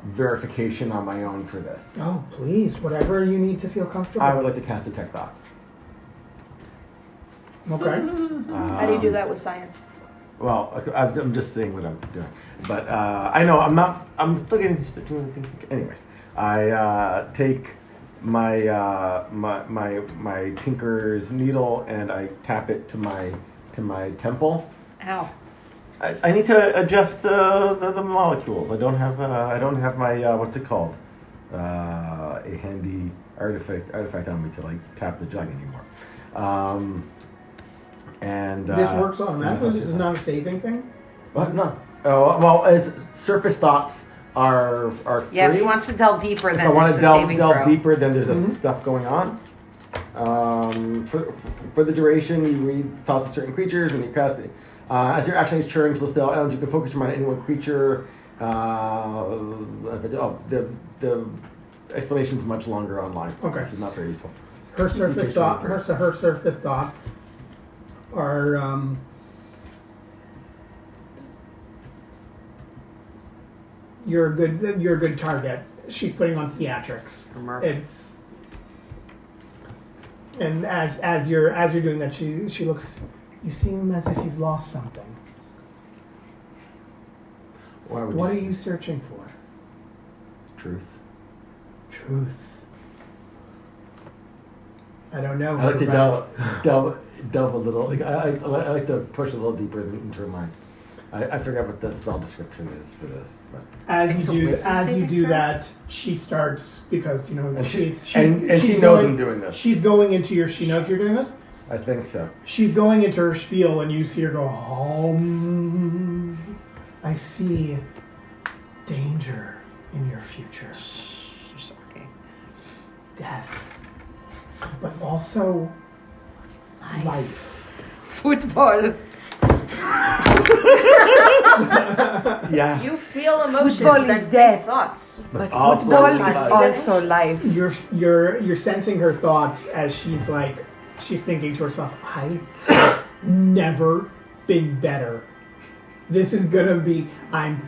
verification on my own for this. Oh, please, whatever you need to feel comfortable. I would like to cast Detect Thoughts. Okay. How do you do that with science? Well, I'm just saying what I'm doing. But I know I'm still getting used to doing things. Anyways, I take my my tinker's needle and I tap it to my temple. Ow. I need to adjust the molecules. I don't have my what's it called? A handy artifact on me to like tap the jug anymore. And This works automatically? This is not a saving thing? What? No. Oh well, it's surface thoughts are free. Yeah, if he wants to delve deeper, If then I want it's to a saving delve throw. deeper, then there's stuff going on. For the duration, you read thoughts of certain creatures when you cast it. As your action is turned to the spell ends, you can focus your mind on any one creature. The explanation is much longer online. Okay. This is not very useful. Her surface thoughts are you're a good target. She's putting on theatrics. It's and as you're doing that, she looks. You seem as if you've lost something. Why would What are say you searching for? truth? Truth. I don't know. I like to delve a little. Like, I like to push a little deeper into her mind. I forget what the spell description is for this, but As It's a you wisdom do saving that, she starts because and she she's knows going, I'm doing this. She's going into your. She knows you're doing this. I think so. She's going into her spiel, and you see her go, I see danger in your future. Okay. Death. But also life. Football. Yeah. You feel emotions Football is and think death. thoughts. But also football is life. also life. You're sensing her thoughts as she's thinking to herself, I've never been better. This is gonna be, I'm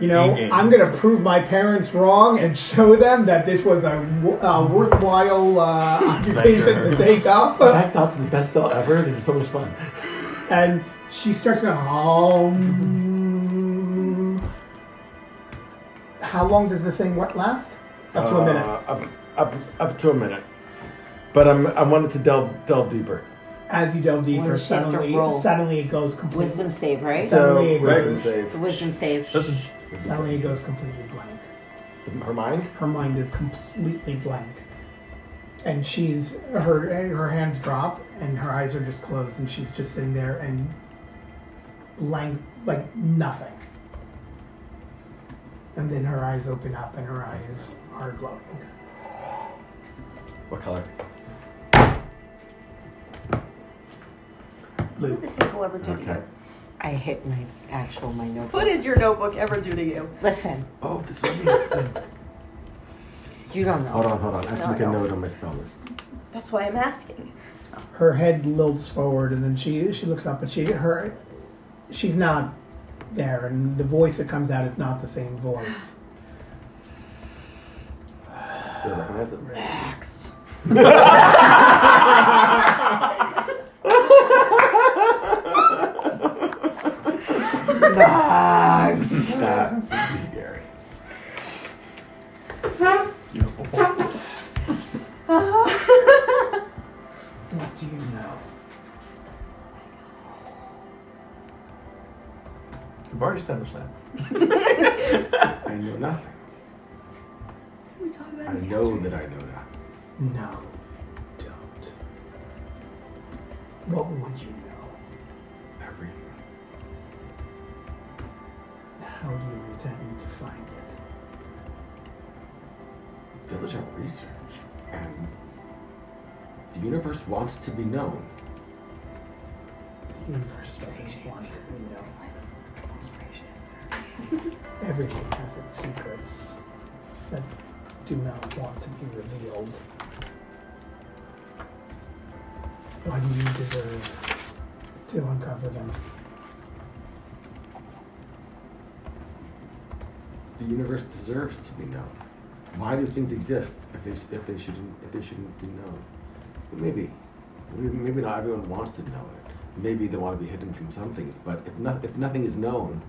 gonna prove my parents wrong and show them that this was a worthwhile occupation to take up. That thoughts is the best spell ever. This is so much fun. And she starts going, How long does the thing last? Up to a minute. Up to a minute. But I wanted to delve deeper. As you delve deeper, Wonder if you have to roll. suddenly it goes completely. Wisdom save, right? Suddenly it wisdom goes, save. It's a wisdom save. suddenly it goes completely blank. Her mind? Her mind is completely blank, and her hands drop and her eyes are just closed, and she's just sitting there and blank, like nothing. And then her eyes open up and her eyes are glowing. What color? What did the table ever do to Okay. you? I hit my notebook. What did your notebook ever do to you? Listen, Oh, this is me. you don't know. Hold on. I have to No, make a no. note on my spell list. That's why I'm asking. Her head lilts forward, and then she looks up, but she's not there, and the voice that comes out is not the same voice. Do you recognize it? Max. We've already established that. I know nothing. We talked about I this know yesterday. that I know that. No, don't. What would you know? Everything. How do you intend to find it? Diligent research. And the universe wants to be known. The universe doesn't want to be known. Everything has its secrets that do not want to be revealed. Why do you deserve to uncover them? The universe deserves to be known. Why do things exist if they shouldn't be known? Maybe not everyone wants to know it. Maybe they want to be hidden from some things. But if nothing is known,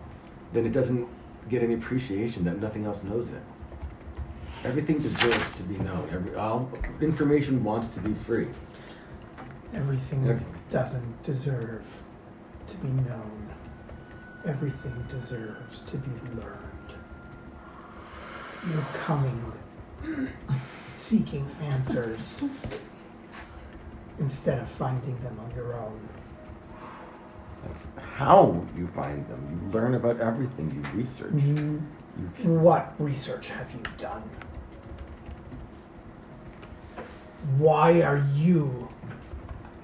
then it doesn't get any appreciation that nothing else knows it. Everything deserves to be known. All information wants to be free. Everything doesn't deserve to be known. Everything deserves to be learned. You're coming, seeking answers, instead of finding them on your own. That's how you find them. You learn about everything. You research. What research have you done? Why are you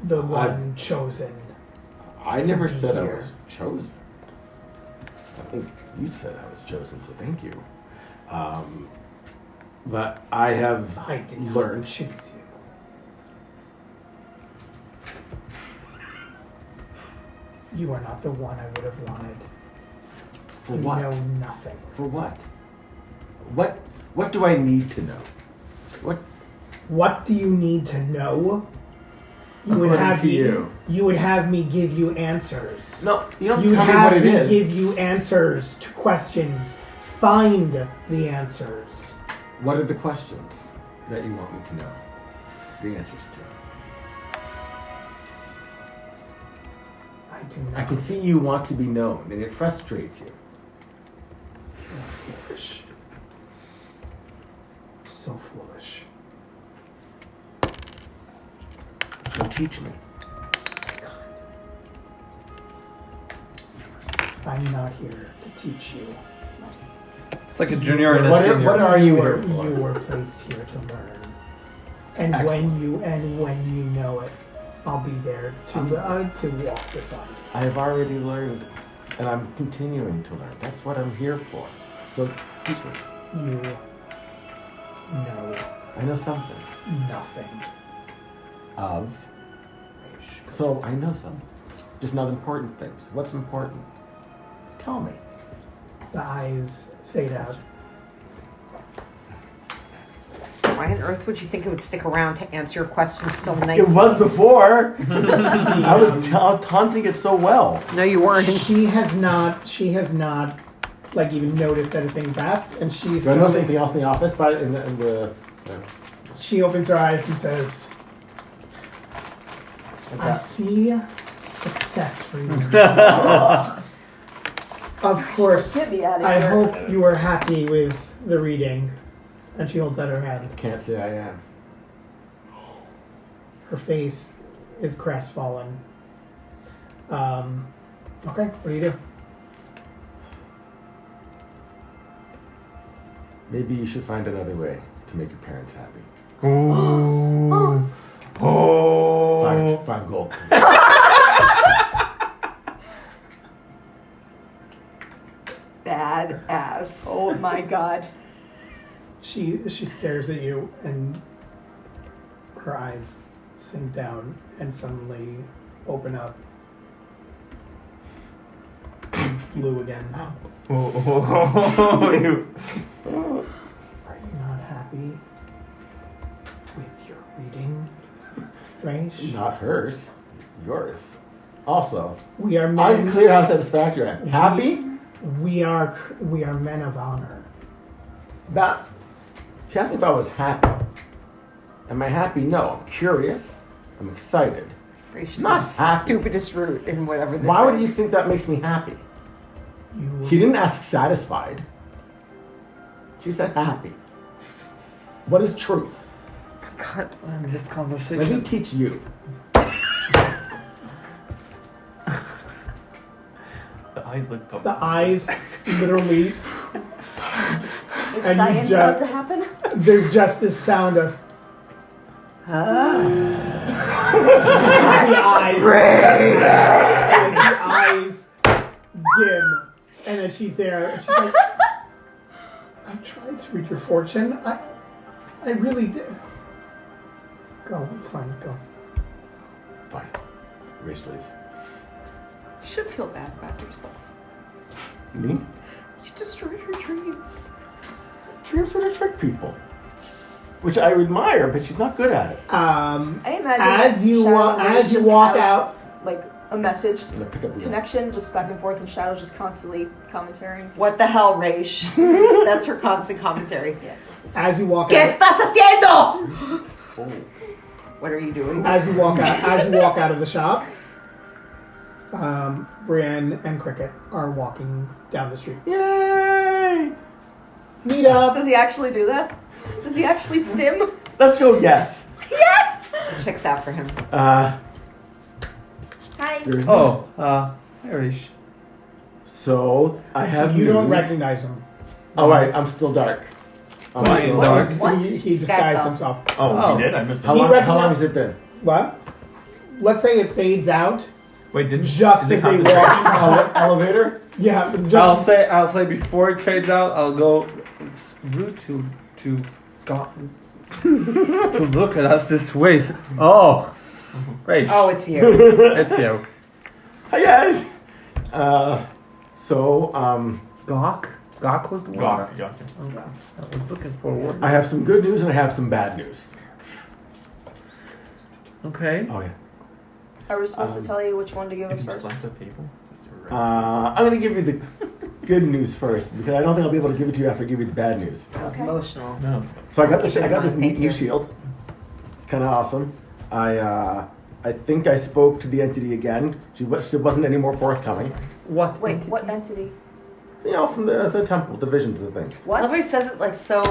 the one chosen? I never be said I here. was chosen. I think you said I was chosen, so thank you. But I have I did not learned. choose you. You are not the one I would have wanted. For You what? know nothing. For what? What do I need to know? What do you need to know? According to you. You would have me give you answers. No, you don't You tell me what have it me is. give you answers to questions. Find the answers. What are the questions that you want me to know the answers to? I do not. I can see you want to be known, and it frustrates you. You're foolish. So foolish. So teach me. I'm not here to teach you. It's like a junior and a What senior. are you You here were, for? you were placed here to learn. And Excellent. when you know it, I'll be there to walk beside you. I have already learned, and I'm continuing to learn. That's what I'm here for. So teach me. You know I know something nothing. of. So I know something. Just not important things. What's important? Tell me. The eyes fade out. Why on earth would you think it would stick around to answer your questions so nicely? It was before. I was taunting it so well. No, you weren't. She has not, like, even noticed anything fast, and she's. Do I know something else in the office? She opens her eyes and says, What's I that? see success for you. Of course, Get me out of I here. hope you are happy with the reading. And she holds out her hand. Can't say I am. Her face is crestfallen. Okay, what do you do? Maybe you should find another way to make your parents happy. Five gold. Badass. Oh my god. She stares at you, and her eyes sink down and suddenly open up. It's blue again. Are you not happy with your reading, Grace? Not hers. Yours. Also, We are men. unclear how satisfactory I am. Happy? We are men of honor. That. She asked me if I was happy. Am I happy? No. I'm curious. I'm excited. Fresh, Not the happy. stupidest route in whatever this Why would is. you think that makes me happy? She didn't ask satisfied. She said happy. What is truth? God, this Let me conversation. teach you. The eyes look dumb. The eyes literally. Is And you science ju- about to happen? There's just this sound of the eyes dim, and then she's there. And she's like, "I tried to read your fortune. I really did. Go. It's fine. Go." Fine. Rich leaves. You should feel bad about yourself. Me? You destroyed her dreams. Dreams were to trick people. Which I admire, but she's not good at it. I imagine As that you Shadow walk, and Rage as you just walk have, out, like a message I'm gonna pick up the connection, just back and forth, and Shadow's just constantly commentating. What the hell, Raish? That's her constant commentary. Yeah. as you walk ¿Qué out, estás haciendo? What are you doing? as you walk out of the shop, Brienne and Cricket are walking down the street. Yay! Meet up. Does he actually do that? Does he actually stim? Let's go, yes. Checks out for him. Hi. There's Oh, Irish. So, I have You don't news. recognize him. Oh, right, I'm still dark. I'm Why? still Dark? What? He Sky disguised Cell. himself. Oh, Oh. he did? I missed it. How He long, recognized- how long has it been? What? Let's say it fades out Wait, didn't just is as it they concentration? walk. Elevator? Yeah, I'll just, say before it fades out, I'll go. It's rude to go, to look at us this way. Oh, Raish. Oh, it's you. It's you. Hi, guys. Gawk? Gawk was the one. Gawk, gotcha. Okay. I was looking for a word. I have some good news and I have some bad news. Okay. Oh, yeah. Are we supposed to tell you which one to give us Can you first? slice up people? Just to wrap- I'm going to give you the good news first because I don't think I'll be able to give it to you after I give you the bad news. That was Okay. emotional. No. So I got this Thank neat new you. shield. It's kind of awesome. I think I spoke to the entity again. She wasn't any more forthcoming. What? Wait, entity? what entity? You know, from the temple, the visions of the things. What? Nobody says it like so.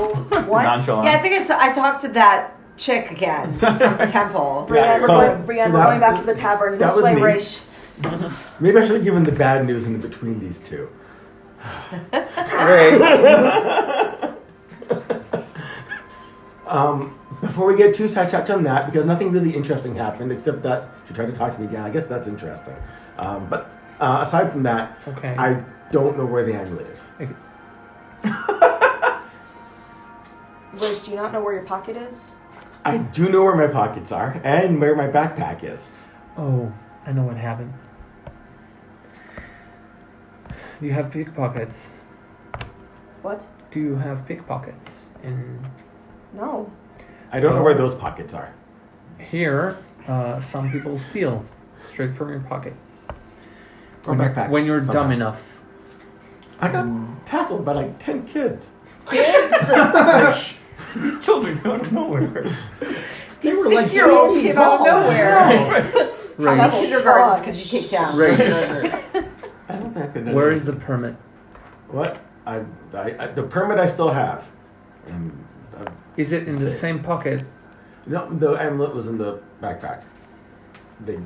What? Nonchalant. Yeah, I think I talked to that chick again from the temple. Brienne, Yeah, we're, so- going, Brienne, so we're that- going back to the tavern. that This was way, me. Raish. Maybe I should have given the bad news in between these two. Great. Before we get too sidetracked on that, because nothing really interesting happened except that she tried to talk to me again. I guess that's interesting. But aside from that, Okay. I don't know where the amulet is. Raish, do you not know where your pocket is? I do know where my pockets are and where my backpack is. Oh, I know what happened. Do you have pickpockets? What? Do you have pickpockets in No. I don't know where those pockets are. here? Some people steal straight from your pocket. Or backpack. When you're somehow. dumb enough. I got tackled by like 10 kids. Kids? These children come out of nowhere. These These 6-year-olds came out of nowhere. How Right. about Kindergartens Sponge? could you kick down? Right. I don't think I could. Where is the permit? What? The permit I still have. And, Is it in the Say. same pocket? no, the amulet was in the backpack. They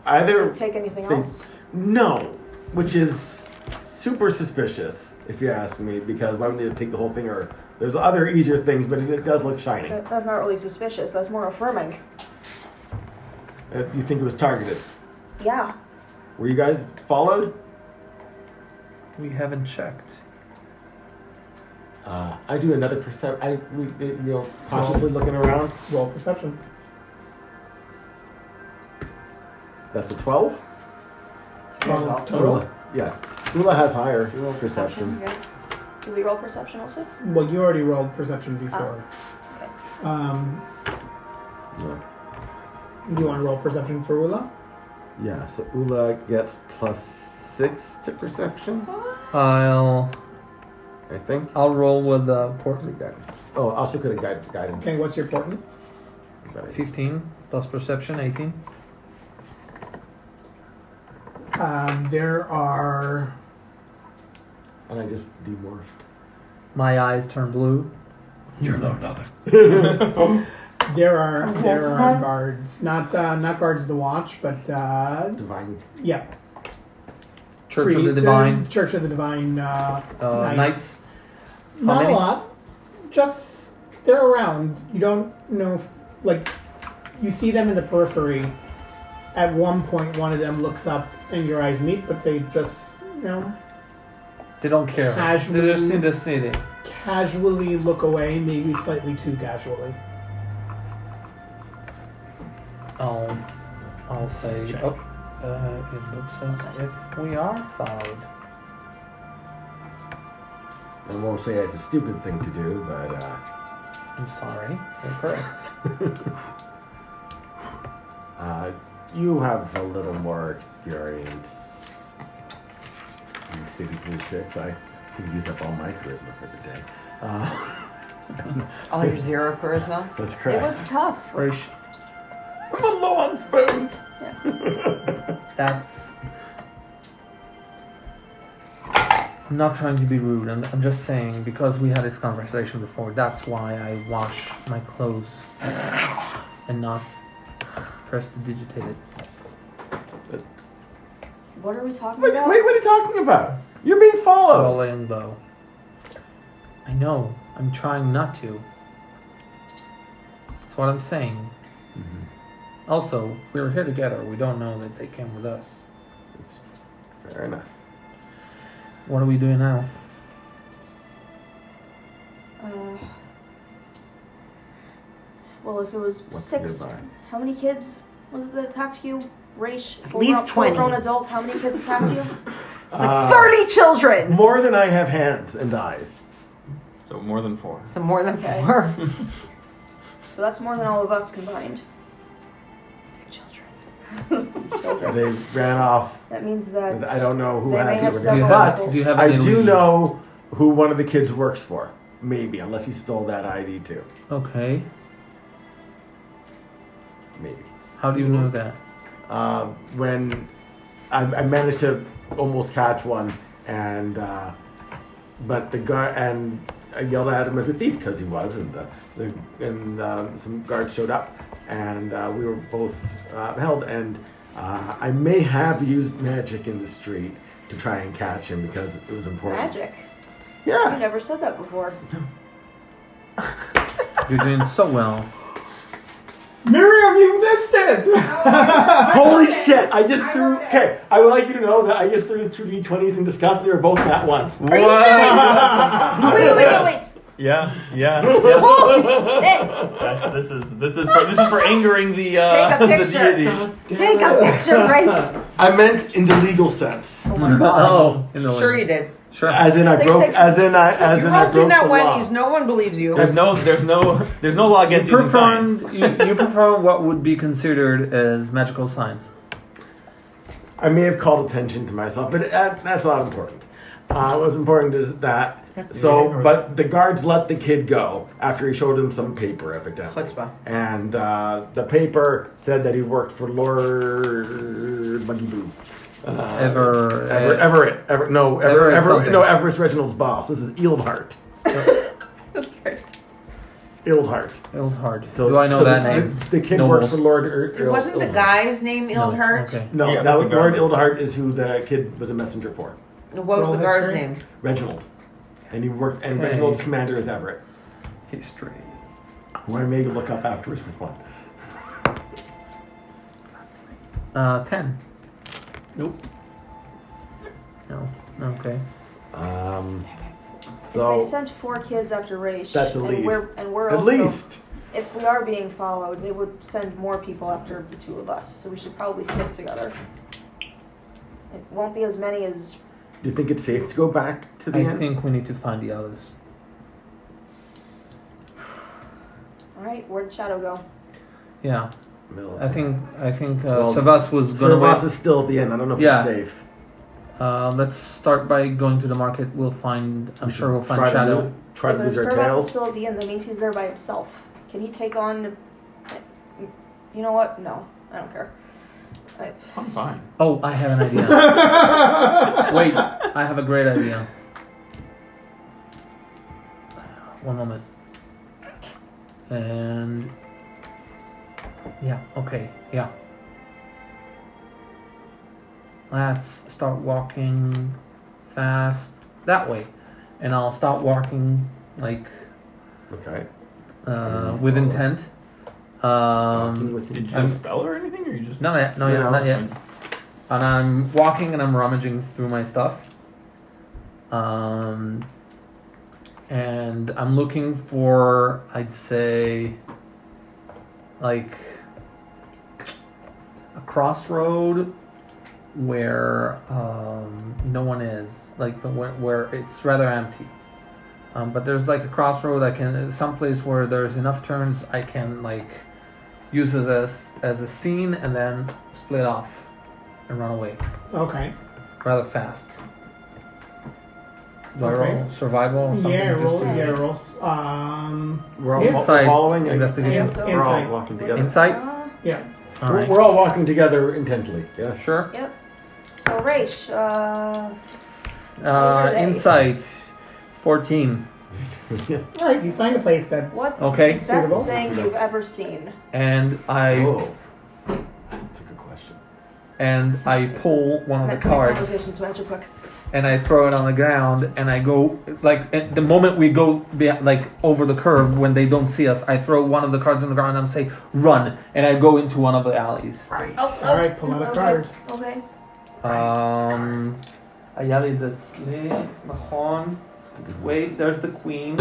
either Didn't take anything they- else? No, which is super suspicious if you ask me. Because why would they take the whole thing? Or there's other easier things, but it does look shiny. That's not really suspicious. That's more affirming. You think it was targeted? Yeah. Were you guys followed? We haven't checked. I do another cautiously looking around. Roll perception. That's a 12. Well, total. Yeah, Ula has higher perception. Yes. Do we roll perception also? Well, you already rolled perception before. Okay. Yeah. Do you want to roll perception for Ula? Yeah, so Ula gets +6 to perception, I'll I think. roll with the portent. Guidance. Oh, also could have guidance. Okay, what's your portent? 15 plus perception, 18. There are And I just demorphed. My eyes turn blue. You're no nothing. There are guards, not guards of the watch, but Divine. yeah, Church of the Divine. Church of the Divine Knights. Not many? a lot. Just they're around. You don't know, like you see them in the periphery. At one point, one of them looks up, and your eyes meet, but they just They don't care. Casually. They're just in the city. casually look away, maybe slightly too casually. I'll say, Check. it looks as if we are followed. I won't say it's a stupid thing to do, but I'm sorry. You're correct. you have a little more experience in city politics. I think used up all my charisma for the day. All your 0 charisma. That's correct. It was tough. Rish, I'm a low on spoons. that's... I'm not trying to be rude. I'm just saying, because we had this conversation before, that's why I wash my clothes and not press the digitated. What are we talking Wait, about? what are you talking about? You're being followed. Rolling bow. I know. I'm trying not to. That's what I'm saying. Mm-hmm. Also, we were here together. We don't know that they came with us. Fair enough. What are we doing now? Well, if it was What's 6, nearby? how many kids was it that attacked you? Raish, At least 20. full-grown adult, how many kids attacked you? It's like 30 children. More than I have hands and eyes. So more than 4. So more than Okay. 4. So that's more than all of us combined. Children. They ran off. That means that I don't know who they may has have it, several but people. Do you have I any do lead? know who one of the kids works for. Maybe, unless he stole that ID too. Okay. Maybe. How do you know that? When I managed to almost catch one, and but the guard and I yelled at him as a thief because he was, and some guards showed up, and we were both held, and I may have used magic in the street to try and catch him because it was important. Magic? You Yeah. never said that before. You're doing so well. Miriam, you missed it! Holy shit! I just threw. Okay, I would like you to know that I just threw 2 d20s in disgust. They were both nat ones. Are you serious? wait. Yeah. Holy shit! This is for angering the Take a the picture. deity. Take a picture, Raish. I meant in the legal sense, Oh my god. Oh, in the Sure way. you did. Sure. as in I Take broke, pictures. as in I You're broke not the Wendy's. law. No one believes you. There's no law against using science. you perform what would be considered as magical science. I may have called attention to myself, but that's not important. What's important is that. But the guards let the kid go after he showed him some paper, evidently. Chutzpah. And the paper said that he worked for Lord Buggy Boo. Everett Everett's Reginald's boss. This is Eildhart. That's right. Eildhart. Ildhard. Do I know that name? The kid Nobles. works for Lord Wasn't the Eildhart. guy's name No. Ildhart? Okay. No, Yeah, that the was, Lord guard. Eildhart is who the kid was a messenger for. What was Roll the guard's history. name? Reginald. And he worked. And Okay. Reginald's commander is Everett, History. who I may look up afterwards for fun. 10. Nope. No. Okay. If So they sent 4 kids after Raish, That's a lead. and we're at also, least. if we are being followed, they would send more people after the 2 of us. So we should probably stick together. It won't be as many as. Do you think it's safe to go back to the I end? think we need to find the others. All right, where did Shadow go? Yeah. Middle of I think Well, Servaas was gonna Servaas wait. is still at the end. I don't know if Yeah. it's safe. Let's start by going to the market. We'll find. I'm sure we'll find Shadow. Try to But lose if our Servaas is tails. still at the end, that means he's there by himself. Can he take on? You know what? No, I don't care. I'm fine. Oh, I have an idea. Wait, I have a great idea. one moment. And yeah, okay, yeah. Let's start walking fast that way, and I'll start walking like Okay. with intent. Did you I'm- spell or anything, or you just? Not yet. No, yeah, No. not yet. And I'm walking and I'm rummaging through my stuff. And I'm looking for, I'd say, like a crossroad where no one is, like where it's rather empty. But there's like a crossroad I can, someplace where there's enough turns I can like use as a scene and then split off and run away Okay. rather fast. Do I Okay. roll survival or something? Yeah, just roll. to- Yeah, rolls. We're all Insight following. investigation. Yeah, so- We're all Insight. walking together. Insight. Yeah. All right. We're all walking together intently. Yes. Sure. Yep. So Raish, Those are they. Insight 14. All right. You find a place that's what's Okay. the best Suitable. thing you've ever seen? And I Oh. That's a good question. pull one of the Meant to make cards conversation, so answer quick. and I throw it on the ground and I go like at the moment we go like over the curve when they don't see us, I throw one of the cards on the ground and I say run, and I go into one of the alleys. Right. Oh, all right. Pull out a card. Okay. Ayali Zetzle, Mahon. Wait, there's the queen.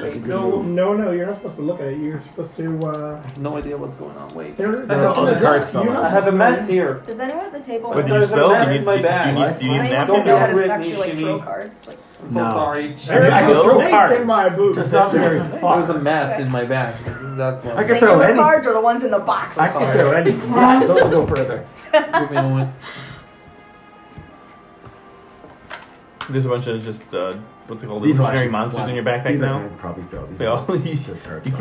Wait, no, No, you're not supposed to look at it. You're supposed to. I have no idea what's going on. Wait, There, I there's have some other of cards that. fell You're out. not I have a supposed to mess know. here. Does anyone at the table What did you There's a spell? mess Do you in my need? bag. Do you need does anyone napkin? know how Don't to be actually like Whitney, throw Shimmy. cards? Like, I'm so No. sorry. There is I a throw snake cards. in my boot. Just not very There's far. a mess Okay. in my bag. That's what. I can throw singular any. cards or the ones in the box? I can throw any. Yeah, those will go further. Give me a moment. There's a bunch of just what's it called? These Illusionary are monsters in your backpack these now. I can probably throw. These They all are you, just cards. you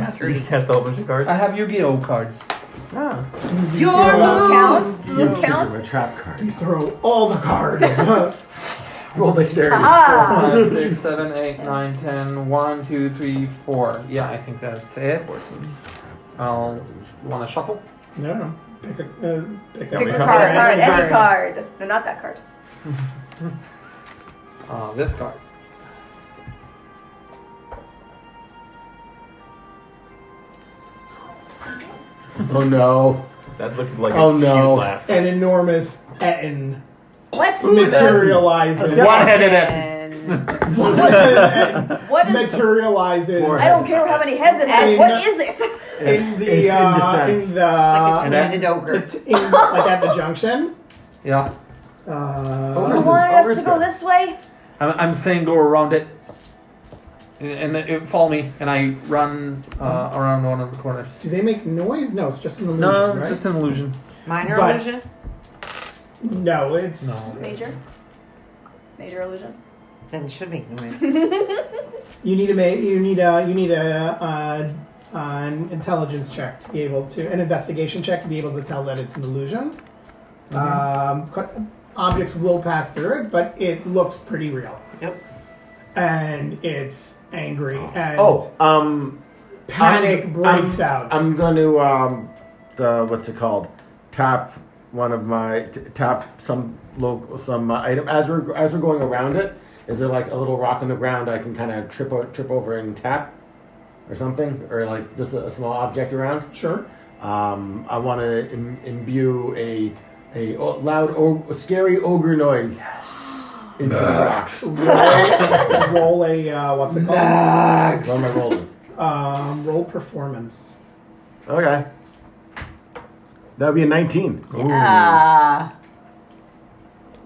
cast a whole bunch of cards. I have Yu-Gi-Oh cards. Ah. Your those count? Do those These count? are a trap card. You throw all the cards. Roll dexterity. Ah! 5, 6, 7, 8, 9, 10. 1, 2, 3, 4. Yeah, I think that's it. I'll want to shuffle. No. Pick a Pick me a shuffle. card, Any any card. card. No, not that card. This card. Oh no. That looked like Oh, a cute no. laugh. An enormous Etten What? materializes. One-headed it. And One-headed what is? materializes Four. I don't care how many heads it has. And- What is it? in the It's in descent. in the Like a And then- two-headed ogre. like at the junction. Yeah. You Ogre's wanted us to good. go this way? I'm saying go around it. And it follow me, and I run around one of the corners. Do they make noise? No, it's just an illusion, No, right? just an illusion. Minor But- illusion? No, it's No. Major? Major illusion? Then it should make noise. you need an intelligence check to be able to, an investigation check to be able to tell that it's an illusion. Objects will pass through it, but it looks pretty real. Yep. And it's angry and Oh, panic I'm- breaks out. I'm going to what's it called? Tap one of my tap some item as we're going around it. Is there like a little rock on the ground I can kind of trip over and tap, or something, or like just a small object around? Sure. I want to imbue a loud, scary ogre noise into the rocks. Roll a what's it called? What am I rolling? Roll performance. Okay. That would be a 19. Yeah.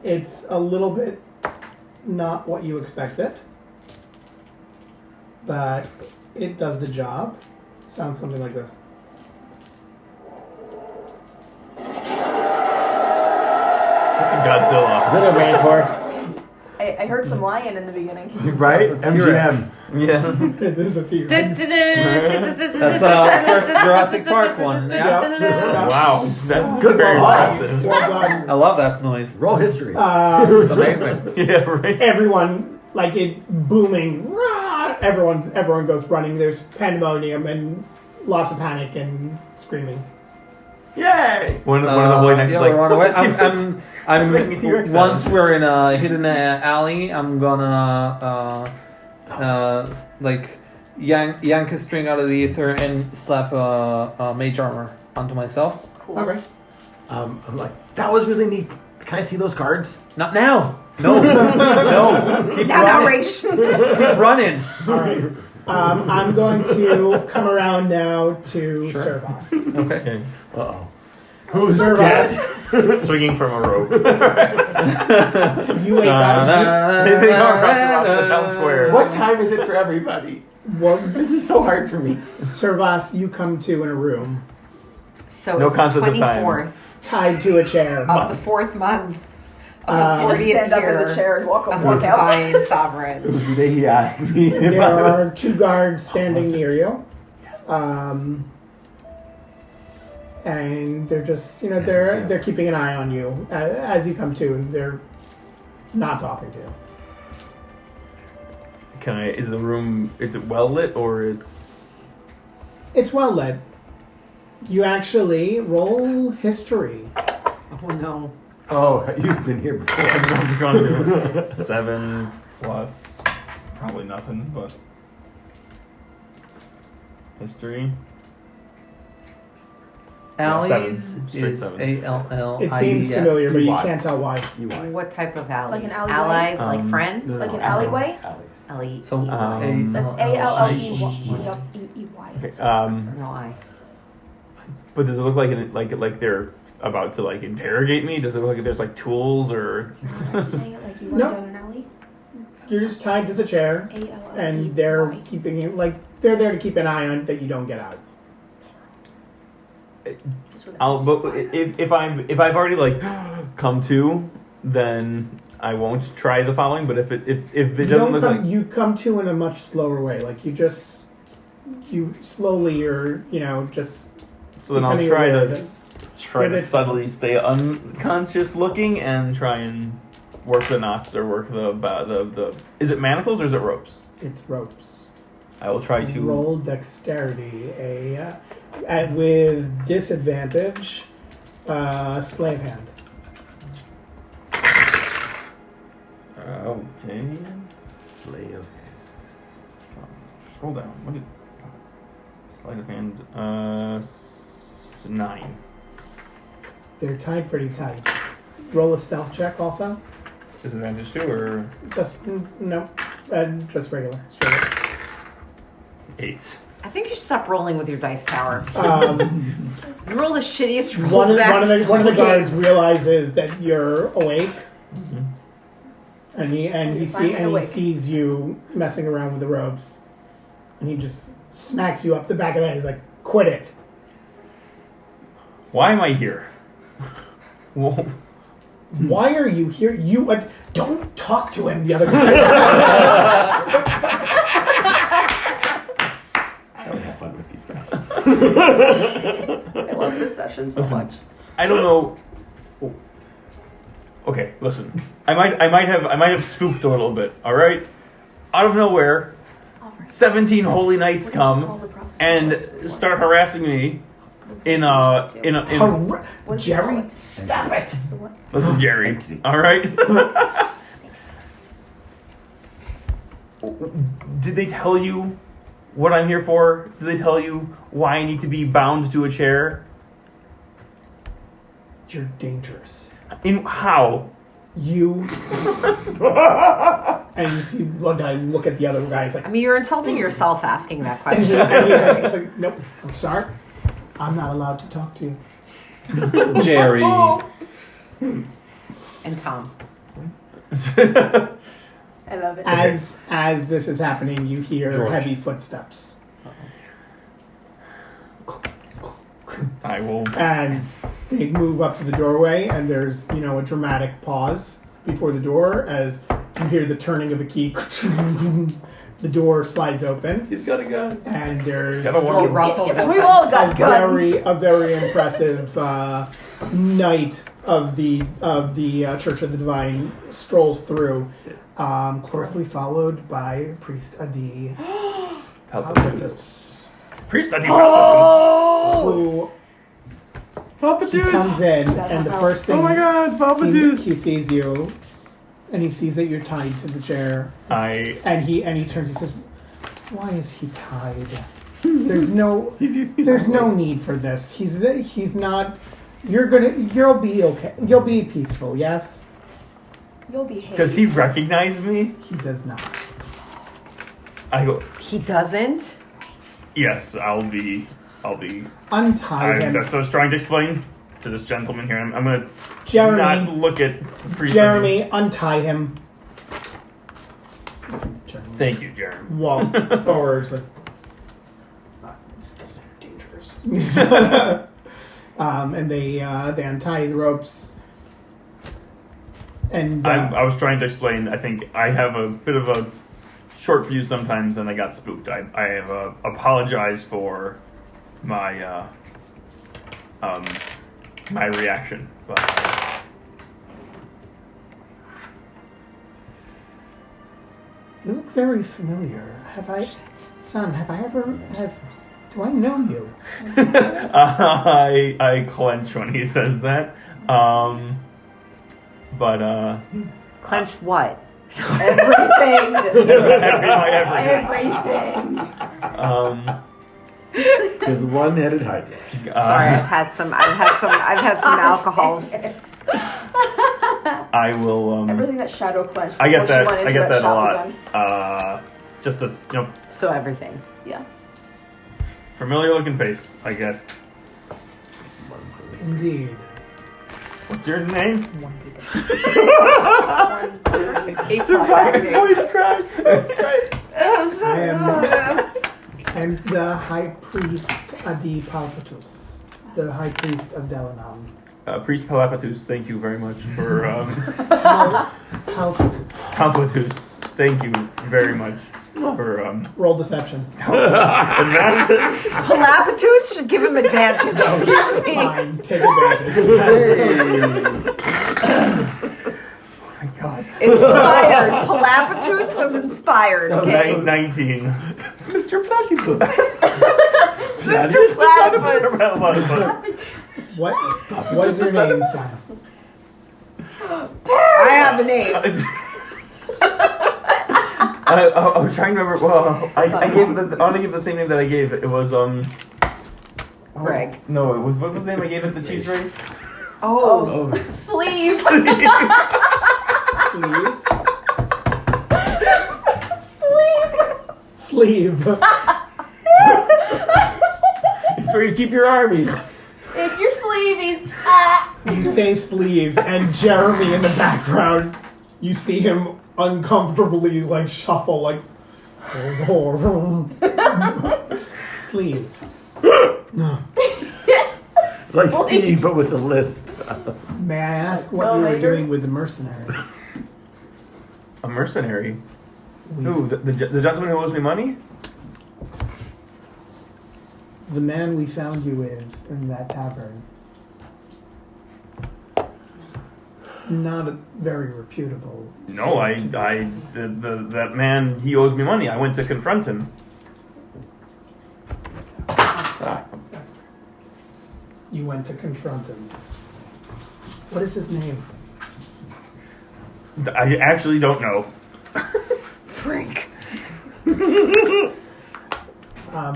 It's a little bit not what you expected, but it does the job. Sounds something like this. That's a Godzilla. Is that a rancor? I heard some lion in the beginning. Right? That's a T-Rex. MGM. Yeah. It is a T-Rex. That's first Jurassic Park one. Yeah. Yeah. Wow. That's Good very call. impressive. Well done. I love that noise. Roll history. It's amazing. Yeah, right. Everyone, like it booming, everyone goes running. There's pandemonium and lots of panic and screaming. Yay! One of the boy next is like, run away. Let's make me T-Rex Once sound. we're in a hidden alley, I'm gonna like yank a string out of the ether and slap a mage armor onto myself. Cool. Okay. I'm like, that was really neat. Can I see those cards? Not now. No, no. Keep Now, running. Raish. Keep running. All right. I'm going to come around now to Servaas. Okay. Uh-oh. Who's Servaas? Swinging from a rope. You wake up. They go across the town square. What time is it for everybody? Well, This is so hard for me. Servaas, you come to in a room So No it's concept of time. 24th tied to a chair. of the 4th month of the Just 40th stand up in year the chair and walk of out. the divine It sovereign. was the day he asked me if There I are 2 guards standing near you. And they're just, they're keeping an eye on you as you come to, and they're not talking to you. Is it well lit or it's... It's well lit. You actually roll history. Oh no. Oh, you've been here before. I'm going to 7 plus probably nothing, but history. Alleys 7. Straight is 7. ALLIES. It seems familiar, but you Why? can't tell why. You want What type of alleys? Like an alleyway? Allies, like Um, friends? No, no, Like no, an alleyway? Alley. So That's ALLEY. Okay, No, I. but does it look like they're about to like interrogate me? Does it look like there's like tools or? Say it like you No. went down an alley. You're just tied to the chair, ALLEY. and they're keeping you, they're there to keep an eye on that you don't get out. Just with But S. if I've already like come to, then I won't try the following. But if it You doesn't don't look come, like you come to in a much slower way. Like you slowly, you're just. so, then I'll becoming try aware to that- Yeah, subtly stay unconscious looking and try and work the knots or work the. Is it manacles or is it ropes? It's ropes. I will try to Roll dexterity. With disadvantage, slave hand. Okay. Slave. Scroll down. What did sleight of hand? 9. They're tied pretty tight. Roll a stealth check also. Disadvantage too, or Just no, just regular. Straight up. 8. I think you should stop rolling with your dice tower. You roll the shittiest rolls One of back. the guards realizes that you're awake, and he You're finally he awake. sees you messing around with the ropes, and he just smacks you up the back of the head. He's like, "Quit it!" Why am I here? Whoa. Why are you here? Don't talk to him. The other guy. I would have fun with these guys. I love this session so much. I don't know. Okay, listen. I might have spooked a little bit. All right. Out of nowhere, 17 holy knights come and start harassing me. Jerry, stop it! Listen, Jerry. Entity. All right. Did they tell you what I'm here for? Did they tell you why I need to be bound to a chair? You're dangerous. In how? You and you see one guy look at the other guy. He's like, I mean, you're insulting yourself asking that and question. he's like, nope, I'm sorry. I'm not allowed to talk to you. Jerry. And Tom. I love it. As this is happening, you hear George. heavy footsteps, I will. and they move up to the doorway, and there's a dramatic pause before the door as you hear the turning of a key. The door slides open, He's got a gun. and there's He's got a Little one. ruffles Yes, open. we've all got guns. a very impressive knight Church of the Divine strolls through, closely followed by Priest Adi Palpatus, Priest Adi who Palpatus. he comes in, and the first thing Oh my God, Palpatus. he sees you, and he sees that you're tied to the chair, and he turns and says, "Why is he tied? There's no need for this. He's not. You'll be okay. You'll be peaceful. Yes." You'll behave. Does he recognize me? He does not. I go, He doesn't. yes, I'll be. Untie him. That's what I was trying to explain to this gentleman here. I'm gonna Jeremy, not look at Priest Jeremy, untie him. Jeremy. Thank you, Jeremy. Walk forward. Like, still say you're dangerous. And they untie the ropes. And I was trying to explain. I think I have a bit of a short fuse sometimes, and I got spooked. I have apologized for my my reaction, but you look very familiar. Do I know you? I clench when he says that. But Clench what? Everything. everything. There's the one-headed hydra. Sorry, I've had some alcohols. I will. Everything that Shadow clenched. I get before she that. went I into get that a shop lot. again. Just a So everything. Yeah. familiar looking face, I guess. Indeed. What's your name? Voice crack. I'm the High Priest Adi Palpatus, the High Priest of Delanam. Priest Palapatus, thank you very much for Palpatus. Palapatus. Thank you very much for Roll deception. advantage. Palapatus should give him advantage. Fine, take advantage. Oh my god. Inspired. Palapatus was inspired. Okay. 19. Mr. Platypus. Mr. Platypus. What is your name, son? I have a name. I was trying to remember. Well, I want to give the same name that I gave. It was Greg. No, it was what was the name I gave at the cheese race? Oh. Sleeve. Sleeve. It's where you keep your armies. In your sleeves. You say sleeve, and Jeremy in the background, you see him uncomfortably like shuffle like sleeve. Like Steve, but with a lisp. May I ask what you were doing with the mercenary? A mercenary. Who? The gentleman who owes me money? The man we found you with in that tavern. It's not a very reputable. No, that man, he owes me money. I went to confront him. You went to confront him. What is his name? I actually don't know. Frank.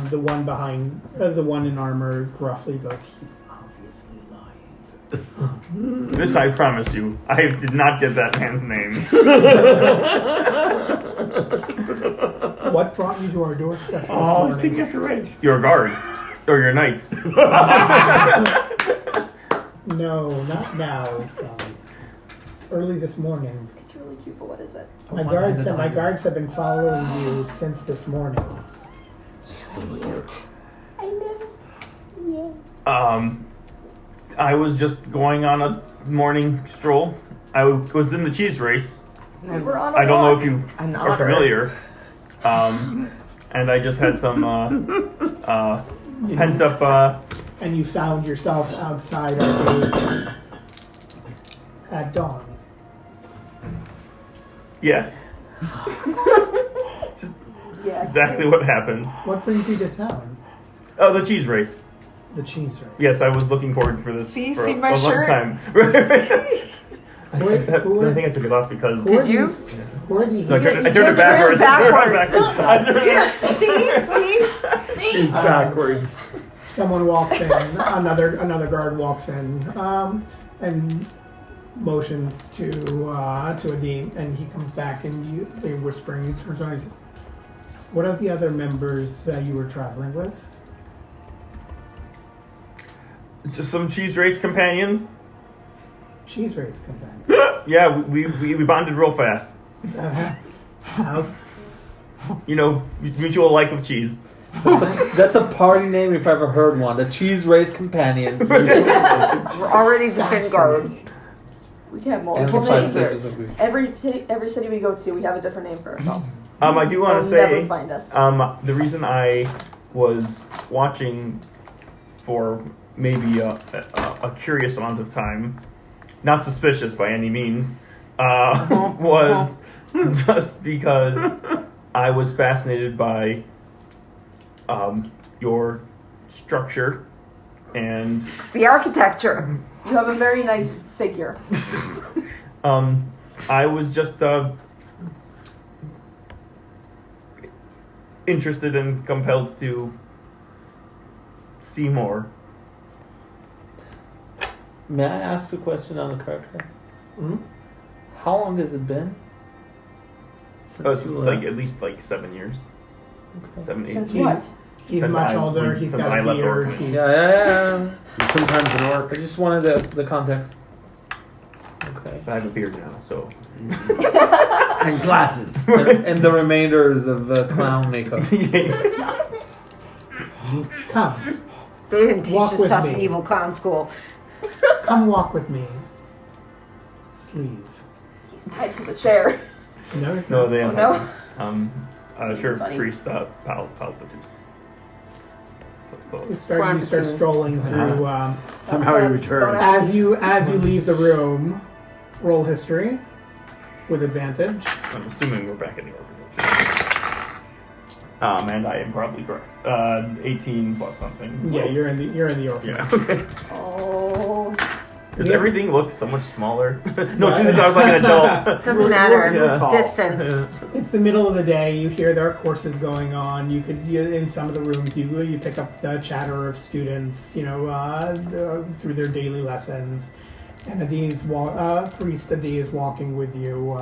The one behind, the one in armor gruffly goes, he's obviously lying. This I promise you. I did not get that man's name. What brought you to our doorstep this morning? Your guards. Or your knights. No, not now, son. Early this morning. It's really cute, but what is it? My guards have been following you since this morning. I love it. I was just going on a morning stroll. I was in the cheese race. We were on a I don't know walk. if you An are otter. familiar. And I just had some pent up. And you found yourself outside our gates. at dawn. Yes. Yes. Exactly what happened. What brings you to town? Oh, the cheese race. The cheese race. Yes, I was looking forward for this See- for see a my long shirt? time. I think I took it off because Who are Did you? these- Who are these? No, I turned You it turned backwards. I turned it backwards. backwards. I turned it- See? He's backwards. Someone walks in. Another guard walks in, and motions to Adine, and he comes back, and they whispering. He turns around and says, "What are the other members you were traveling with?" Just some cheese race companions. Cheese race companions. Yeah, we bonded real fast. How? You know, mutual like of cheese. That's a party name if I ever heard one. The Cheese Race Companions. We're already the Finn guard. We can have multiple Emphasize names this here. as a group. Every city we go to, we have a different name for ourselves. I do want to They'll never say, find us. the reason I was watching for maybe a curious amount of time, not suspicious by any means, was just because I was fascinated by your structure and It's the architecture. You have a very nice figure. I was just interested and compelled to see more. May I ask a question on the character? Mhm. How long has it been? Oh, it's Since you like left? at least like 7 years. Okay. 7, 8 Since He's- what? He's Since much I older. was- He's since got I a left beard. Orphanage. He's, Yeah. Sometimes an orc. I just wanted the context. Okay. I have a beard now, so. And glasses. And the remainders of clown makeup. Come, They didn't teach Walk us with us me. in evil clown school. come walk with me. Sleeve. He's tied to the chair. No, it's No, not. they have. Oh, Sure, Funny. priest Palpatus. You start strolling through. Somehow he returned. As you leave the room, roll history with advantage. I'm assuming we're back in the orphanage. And I am probably correct. 18 plus something. Yeah, you're in the orphanage. Yeah. Okay. Oh. Does Yeah. everything look so much smaller? No, to this I was like an adult. Doesn't matter. Yeah. Distance. It's the middle of the day. You hear there are courses going on. In some of the rooms, you pick up the chatter of students, through their daily lessons. And priest Adi is walking with you,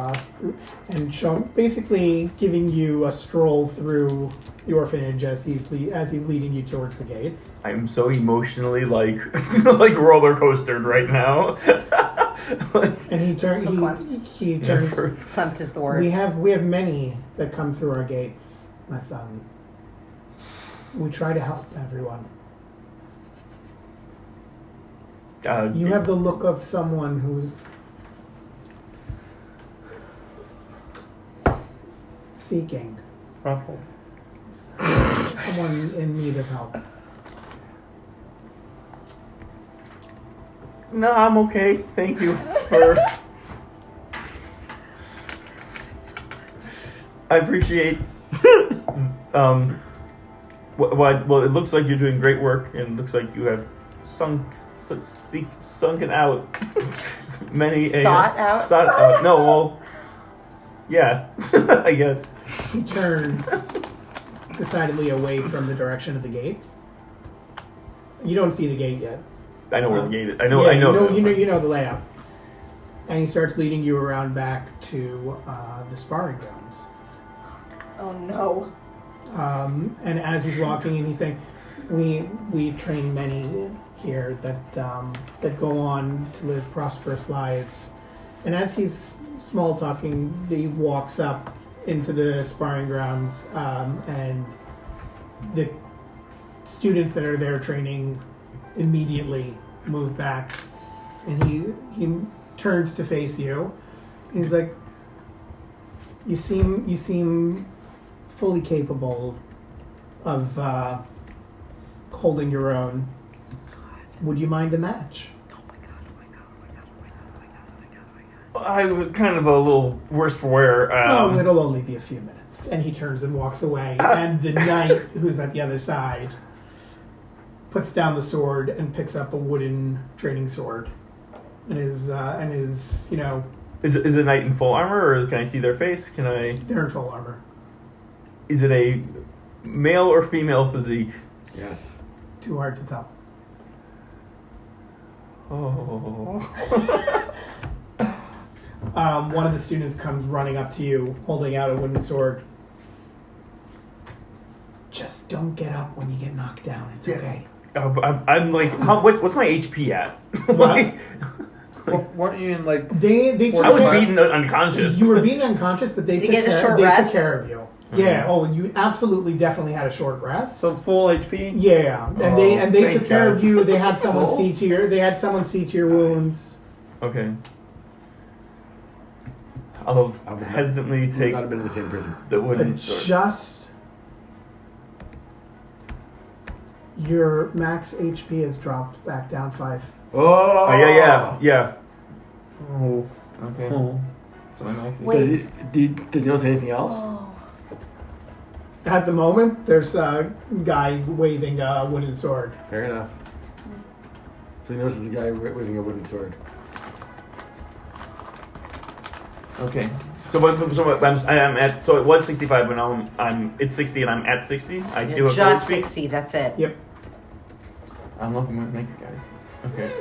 and basically giving you a stroll through the orphanage as he's leading you towards the gates. I'm so emotionally like roller coastered right now. And he turns. Punt is the word. We have many that come through our gates, my son. We try to help everyone. You have the look of someone who's seeking, Ruffle. someone in need of help. No, I'm okay. Thank you for. I appreciate. Well, it looks like you're doing great work, and it looks like you have sunken out many. Sought out? Sought out. No, well, yeah, I guess. He turns decidedly away from the direction of the gate. You don't see the gate yet. I know where the gate is. I know. Yeah, I know. You know the layout. And he starts leading you around back to the sparring grounds. Oh no. And as he's walking, and he's saying, "We train many here that go on to live prosperous lives." And as he's small talking, he walks up into the sparring grounds, and the students that are there training immediately move back, and he turns to face you. And he's like, "You seem fully capable of holding your own. Would you mind a match?" I was kind of a little worse for wear. Oh, it'll only be a few minutes. And he turns and walks away. And the knight, who's at the other side, puts down the sword and picks up a wooden training sword. And is you know, Is a knight in full armor, or can I see their face? Can I? they're in full armor. Is it a male or female physique? Yes. Too hard to tell. Oh. One of the students comes running up to you, holding out a wooden sword. Just don't get up when you get knocked down. It's okay. I'm like, what's my HP at? What? Weren't you in like? They took I was care- beaten unconscious. You were beaten unconscious, but they Did took you get a care, short they rest? took care of you. Yeah. Oh, you absolutely definitely had a short rest. So full HP. Yeah, and Oh, they thanks, took care of guys. you. They had someone Full? see to your wounds. Okay. I'll I would not- hesitantly We would take not have been in the same prison. the wooden But sword. just your max HP has dropped back down 5. Oh! Yeah. Oh. Okay. Oh. So my max is- Wait. Does he notice anything else? Oh. At the moment, there's a guy waving a wooden sword. Fair enough. So he notices the guy waving a wooden sword. Okay. So it was 65, but now it's 60 and I'm at 60. I do You're have just full HP. 60, that's it. Yep. I'm looking at naked guys. Okay.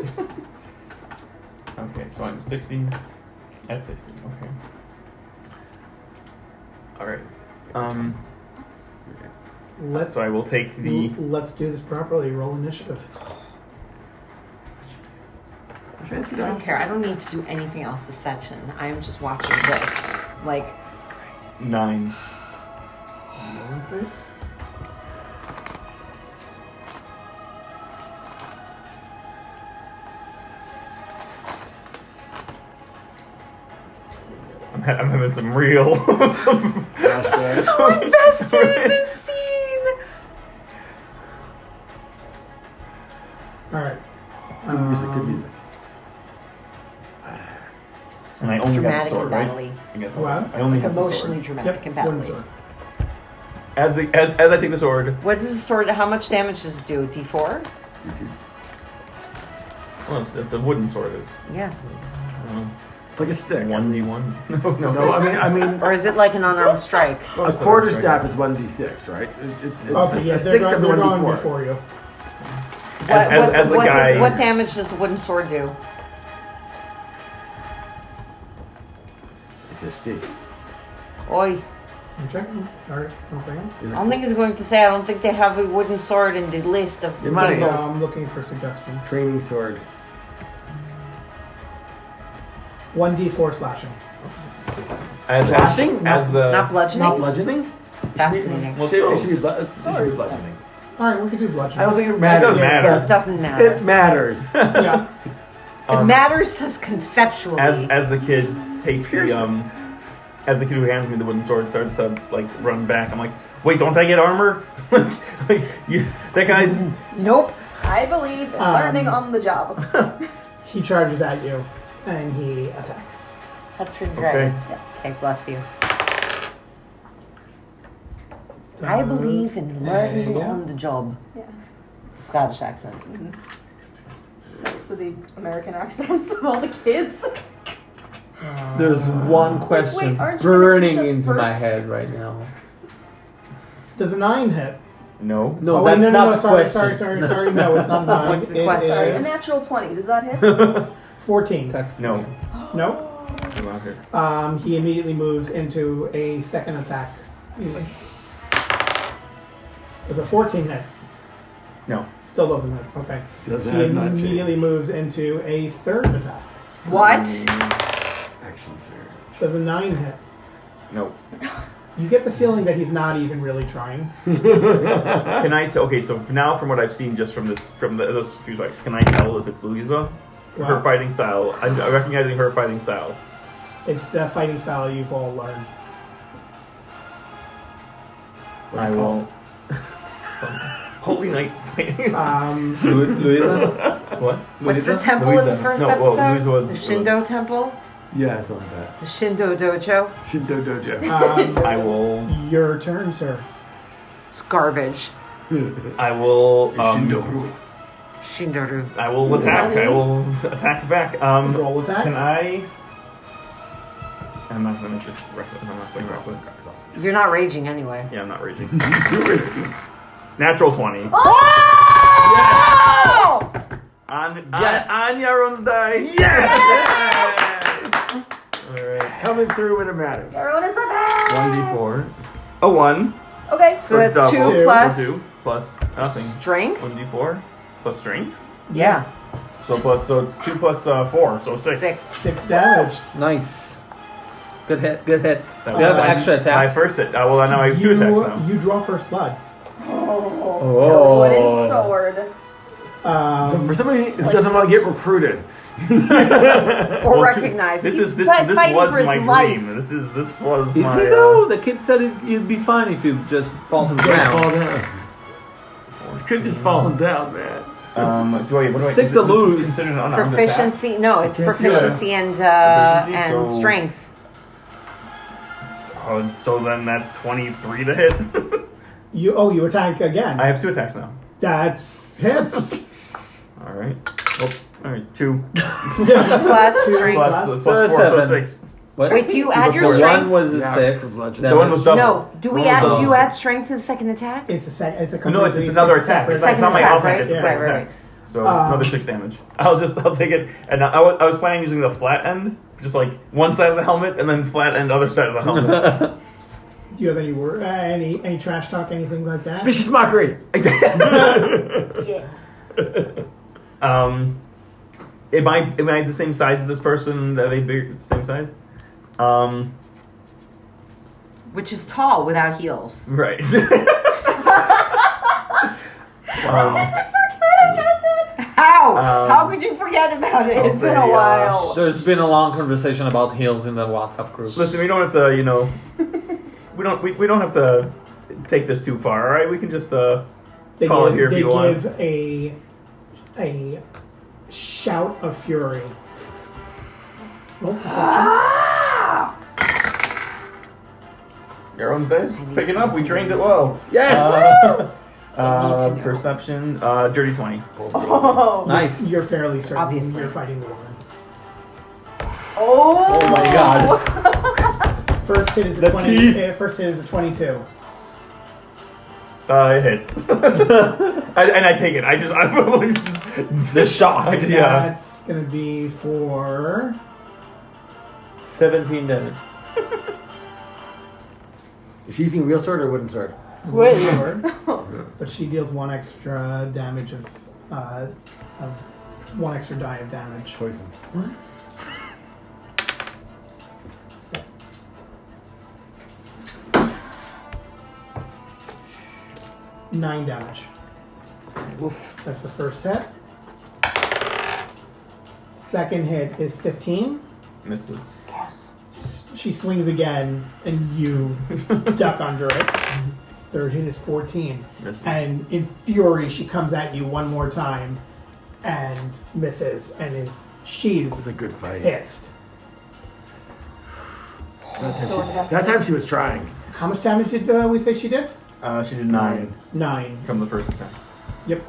Okay, so I'm 60 at 60. Okay. All right. Let's So I will take the. let's do this properly. Roll initiative. Fancy I don't that? care. I don't need to do anything else this section. I'm just watching this. Like, 9. Roll, please. I'm having some real. some, so invested in this scene. All right. Good music, good music. and I only got the Dramatic sword, and right? battly. I guess What? I only have the Emotionally sword. dramatic and Wooden battly. sword. As I take the sword, What does the sword? How much damage does it do? D4? well, it's a wooden sword. Yeah. It's like a stick. 1d1. No, No, I mean, Or is it like an unarmed strike? a quarter staff is 1d6, right? Okay, a yes, stick's they're got the going 1d4. before you. As the guy. What damage does the wooden sword do? It's a stick. Oi. I'm checking. Sorry, 1 second. I don't think he's going to say. I don't think they have a wooden sword in the list of It might. tables. I'm looking for suggestions. Training sword. 1d4 slashing. Slashing? As the. Not bludgeoning. Not bludgeoning? Fascinating. Well, It should so- be bludgeoning. All right, we can do bludgeoning. I don't think it matters. doesn't matter. It doesn't matter. It matters. Yeah. It matters just conceptually. As the kid takes the as the kid who hands me the wooden sword starts to like run back, I'm like, wait, don't I get armor? That guy's. Nope. I believe in learning on the job. He charges at you, and he attacks. A true dragon. Okay. Yes. Okay, bless you. I believe in learning Yeah. on the job. Yeah. Scottish accent. Next to the American accents of all the kids. There's one question wait, aren't you gonna burning teach us into my first? head right now. Does a 9 hit? No. No, Oh, that's wait, not the sorry, question. sorry. No, it's not a 9. What's the question? Sorry, a is natural 20. Does that hit? 14. Text No. me. No. I'm out here. He immediately moves into a second attack. Does a 14 hit? No. Still doesn't hit. Okay. Doesn't He have not immediately moves into a third attack. What? Action surge. Does a 9 hit? No. You get the feeling that he's not even really trying. Can I? Okay, so now from what I've seen, just from those few strikes, can I tell if it's Louisa? Her Wow. fighting style. I'm recognizing her fighting style. It's the fighting style you've all learned. I will. Holy Knight. Louisa? What? What's the Louisa? temple in the Louisa. first No, episode? well, Louisa was- the Shindo was- temple? Yeah, something like that. The Shindo Dojo. Shinto Dojo. I will. Your turn, sir. It's garbage. I will. Shinto. Shindoru. I will attack. I will attack back. Roll attack. Can I? I'm not gonna make this reckless. I'm not playing reckless. You're not raging anyway. Yeah, I'm not raging. Too risky. Natural 20. Oh! On Yes. on Yaron's die. Yes! It's coming through when it matters. Everyone is the best. 1d4. A 1. Okay. So that's double. 2 Two. plus 2 plus nothing. strength. 1d4 plus strength. Yeah. So it's 2 plus 4, so 6. 6. 6 damage. Nice. Good hit. Good hit. That Do you have was extra My attacks? first hit. Well, now I have 2 attacks now. You draw first blood. Oh. Wooden sword. So for somebody who doesn't want to get recruited. Or Well, recognized. This He's is this fighting was for his my life. dream. This was Is my. he though? The kid said you'd be fine if you just fall to the Just fall ground. down. You couldn't just fall down, man. What do I? Stick is to it- this is lose. considered an unarmed attack? Proficiency. No, it's can't do proficiency and Proficiency, so- strength. So then that's 23 to hit. You attack again. I have 2 attacks now. That's hits. All right. Oh, all right. 2 Plus strength. plus plus 4, so 7. 6. What? Wait, do you add your The one strength? was a Yeah, 6. for bludgeoning. The one was double. No. Do we One was add? Do double. you add strength to the second attack? It's a No, it's another attack. It's Second not my attack, offhand. right? It's a Right, second right, attack. right. So it's another 6 damage. I'll take it. And I was planning on using the flat end, just like one side of the helmet, and then flat end other side of the helmet. Do you have any any trash talk, anything like that? Vicious mockery. Yeah. Am I the same size as this person? Are they big, same size? Which is tall without heels. Right. How? Um, How could you forget about it? I'll It's been say, a while. There's been a long conversation about heels in the WhatsApp group. Listen, we don't have to, we don't have to take this too far, all right? We can just call it here if you want. They give a shout of fury. Roll perception. Your own dice picking up. We trained it well. Yes. They need to know. Perception, dirty 20. Oh. Nice. You're fairly certain Obviously. you're fighting the woman. Oh. Oh my god. First hit is a The 20. T. First hit is a 22. It hits. and I take it. I probably just The shock. Yeah. That's gonna be for 17 damage. Is she using real sword or wooden sword? sword, but she deals 1 extra damage of 1 extra die of damage. Poison. 9 damage. Oof. That's the first hit. Second hit is 15. Misses. She swings again, and you duck under it. Third hit is 14. Misses. And in fury, she comes at you one more time and misses, and she's This is a good fight. pissed. That time she was trying. How much damage did we say she did? She did 9 9. from the first attack. Yep.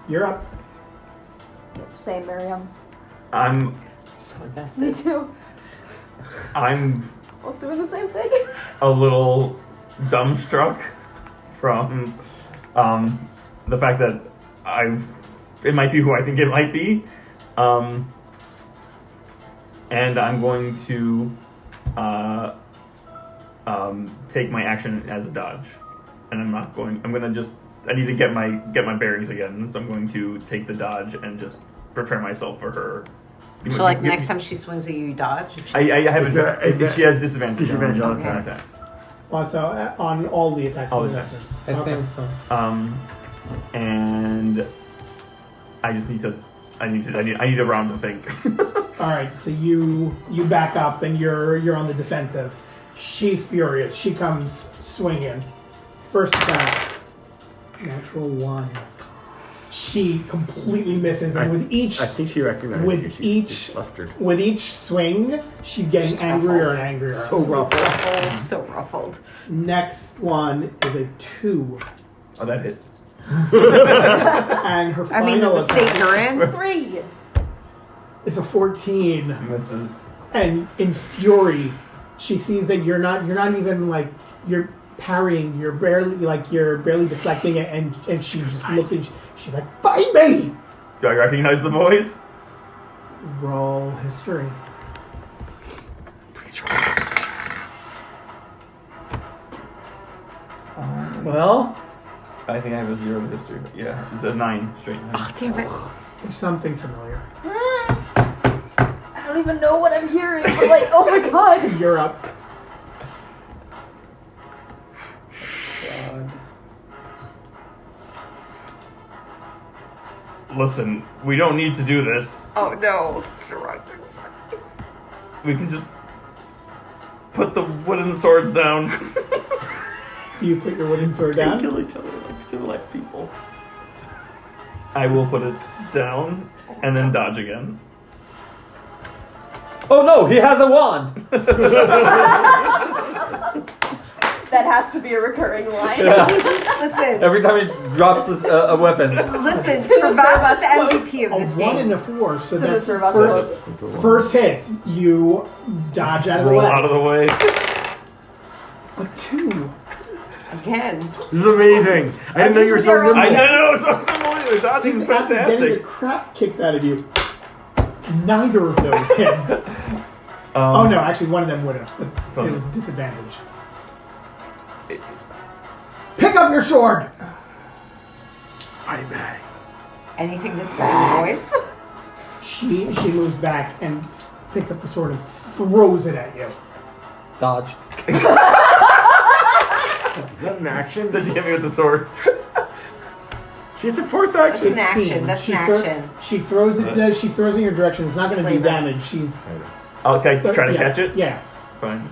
You're up. Same, Miriam. I'm So invested. Me too. Both doing the same thing. a little dumbstruck from the fact that it might be who I think it might be, and I'm going to take my action as a dodge, and I'm gonna just I need to get my bearings again, so I'm going to take the dodge and just prepare myself for her. So like next time she swings at you, you dodge? I haven't. It's She has disadvantage. Disadvantage on on attacks. Also, on all the attacks. All in the the attacks. I Okay. think so. And I just need to. I need a round to think. All right, so you back up and you're on the defensive. She's furious. She comes swinging. First attack, natural 1. She completely misses, and with each I think she recognized with you. She's each flustered. with each swing, she's getting angrier and angrier. So ruffled. So ruffled. Next one is a 2, Oh, that hits. and her I mean, in final the state attack you're in. 3. is a 14. Misses. And in fury, she sees that you're not even like you're parrying, you're barely deflecting it, and she just looks at you, she's like, "Fight me!" Do I recognize the voice? Roll history. Well, I think I have a 0 to history, but yeah, it's a 9 straight 9. Oh, damn it. There's something familiar. I don't even know what I'm hearing, but like, oh my god. You're up. God. Listen, we don't need to do this. Oh no, it's the wrong thing. We can just put the wooden swords down. Do you put your wooden sword And down? kill each other like civilized people. I will put it down and then dodge again. Oh no, he has a wand. That has to be a recurring line. Yeah. Listen, Every time he drops a weapon. listen, It's in the Servaas is the Servaas MVP A of this 1 game. and a 4, so To the that's Servaas first, quotes. first hit. You dodge out of the Roll way. out of the way. A 2. Again. This is amazing. I didn't know you were so nimble. I know, so unbelievable. Dodging is After getting the fantastic. crap kicked out of you, neither of those hit. Oh no, actually one of them would have, but Fine. it was disadvantage. Pick up your sword! Fight back. Anything to say the voice? She moves back and picks up the sword and throws it at you. Dodge. Is that an action? Does she hit me with the sword? She's a fourth That's action. an action. That's an action. She throws it. She throws in your direction. It's not going to do Flavor. damage. She's Okay, try to yeah, catch it? Yeah. Fine.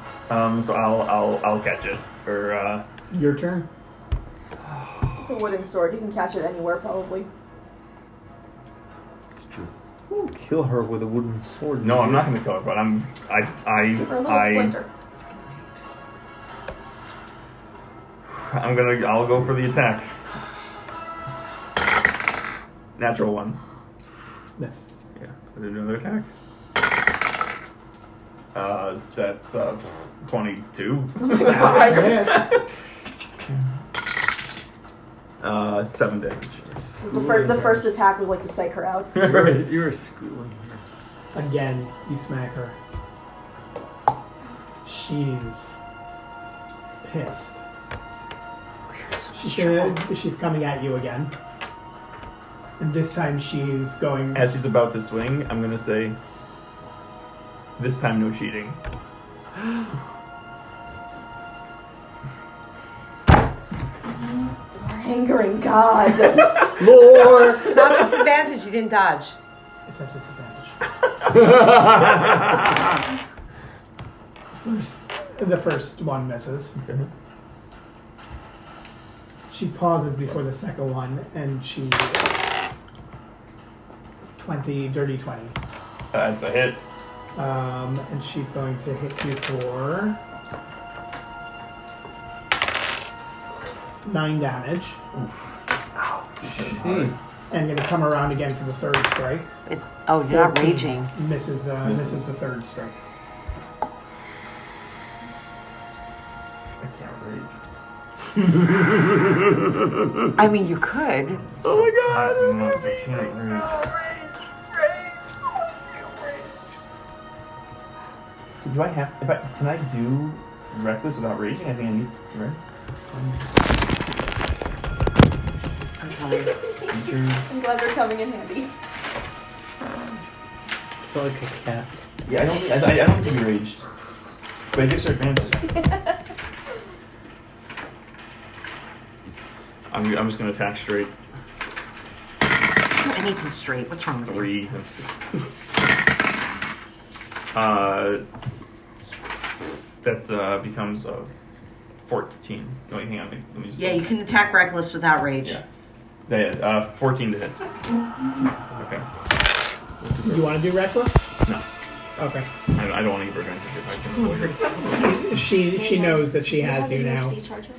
So I'll catch it. Or Your turn. It's a wooden sword. You can catch it anywhere, probably. It's true. Don't kill her with a wooden sword. no, I'm not gonna kill her, but Give her a little splinter. I'll go for the attack. Natural 1. Yes. Yeah. Another attack. That's 22. Yeah. 7 damage. The first attack was like to psych her out. You're schooling her. Again, you smack her. She's pissed. She's coming at you again. And this time she's going. As she's about to swing, I'm gonna say, this time no cheating. Angering God. Lord! It's not a disadvantage. You didn't dodge. It's a disadvantage. The first one misses. Okay. She pauses before the second one, and she dirty 20. That's a hit. And she's going to hit you for 9 damage. Gee. And going to come around again for the third strike. Oh, you're not 14 raging. Misses the third strike. I can't rage. I mean, you could. Oh my god! No, I can't rage. Do I have? Can I do reckless without raging? I think I need. Right? I'm sorry. Features. I'm glad they're coming in handy. I feel like a cat. Yeah, I don't think you raged, but it gives her advantage. I'm just gonna attack straight. Do anything straight. What's wrong with you? 3. That becomes 14. Wait, hang on. Let me just. Yeah, you can attack reckless without rage. Yeah. 14 to hit. Okay. You want to do reckless? No. Okay. I don't want to give her advantage if I can avoid it. She knows that she has you Have a now. speed charger?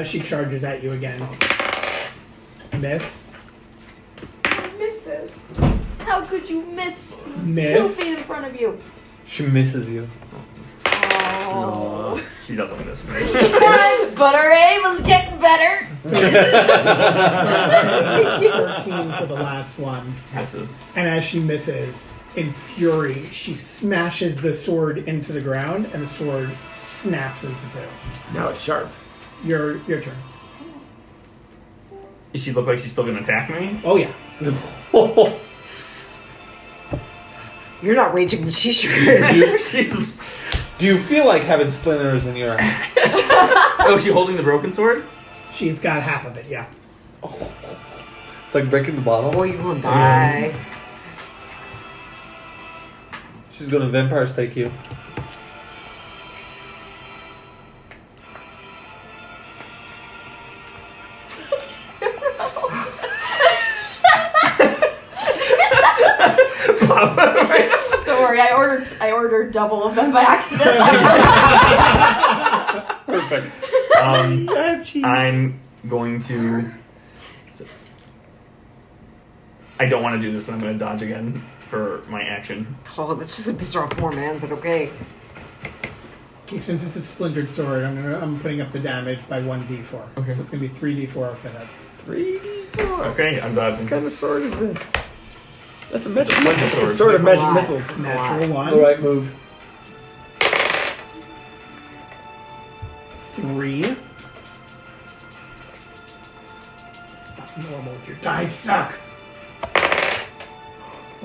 She charges at you again. Miss. I missed this. How could you miss? He's Miss. 2 feet in front of you. She misses you. Oh. She doesn't miss me. Yes, but her aim was getting better. 13 for the last one. Misses. And as she misses, in fury, she smashes the sword into the ground, and the sword snaps into two. Now it's sharp. Your turn. Does she look like she's still gonna attack me? Oh yeah. You're not raging, but she sure is. She's. Do you feel like having splinters in your eyes? Oh, is she holding the broken sword? She's got half of it. Yeah. It's like breaking the bottle. Boy, you're gonna die. She's gonna vampire stake you. Don't worry, I ordered double of them by accident. Perfect. I'm going to. I don't want to do this, and I'm going to dodge again for my action. Oh, that's just a piss her off more, man. But okay. Okay, since it's a splintered sword, I'm putting up the damage by 1d4. Okay. So it's gonna be 3d4 for that. 3d4. Okay, I'm dodging. What kind of sword is this? That's a magic Splinter missile. sword. It's a sword of That's a magic lot. missiles. Natural one. The right move. 3. It's not normal. Your dice suck.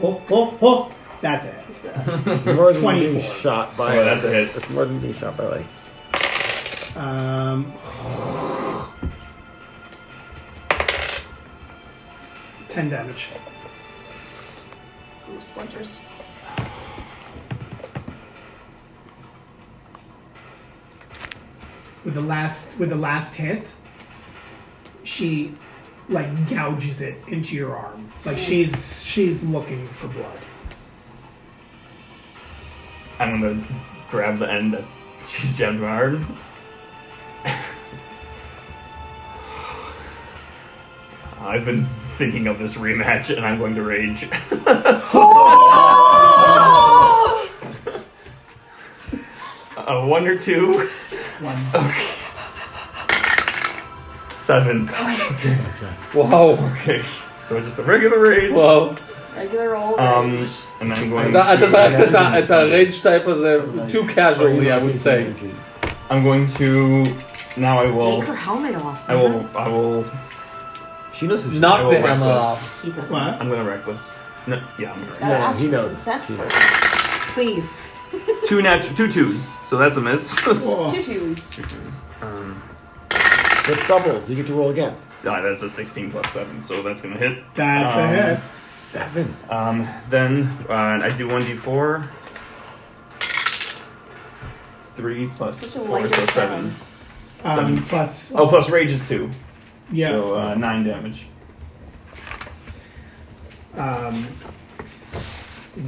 Oh. That's it. It's more than being 24. shot by. Oh, that's a hit. It's more than being shot by like. 10 damage. Ooh, splinters. With the last hit, she like gouges it into your arm. Like she's looking for blood. I'm gonna grab the end that's she's jabbed my arm. I've been thinking of this rematch, and I'm going to rage. A 1 or 2. 1. Okay. 7. Wow. Okay. So it's just a regular rage. Wow. Regular roll. And I'm going At to. the rage type was too casually, I would say. I'm going to. Now I will. Take her helmet off. I will. She knows who she Knock I will the hammer reckless. off. He does What? not. I'm gonna reckless. No, yeah, I'm gonna Gotta reckless. ask he for knows. consent He knows. first. Please. 2 twos, so that's a miss. Oh. 2 twos. 2 twos. With doubles, you get to roll again. That's a 16 plus 7, so that's gonna hit. That's a hit. 7. Then I do 1d4. 3 plus Such a 4, lighter so 7. sound. Plus. Oh, plus rage is 2. Yeah. So 9 damage.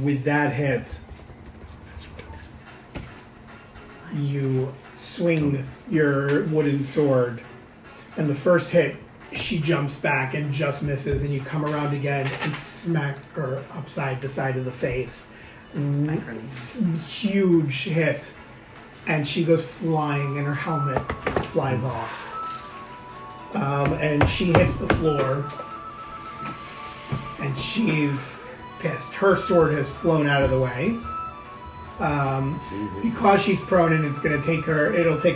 With that hit, you swing your wooden sword, and the first hit, she jumps back and just misses, and you come around again and smack her upside the side of the face. Huge hit, and she goes flying, and her helmet flies off. And she hits the floor, and she's pissed. Her sword has flown out of the way. Because she's prone and it'll take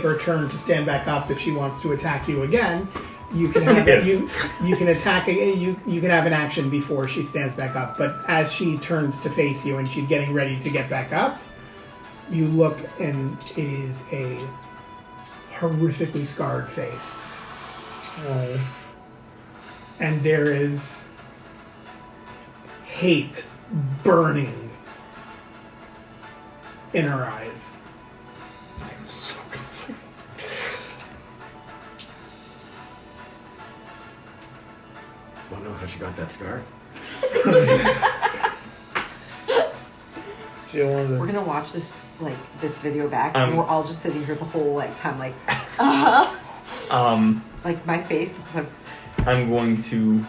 her a turn to stand back up if she wants to attack you again. You can have you can attack you can have an action before she stands back up. But as she turns to face you and she's getting ready to get back up, you look and it is a horrifically scarred face. And there is hate burning in her eyes. she got that scar. We're gonna watch this video back, and we're all just sitting here the whole time, like, like my face. I'm going to.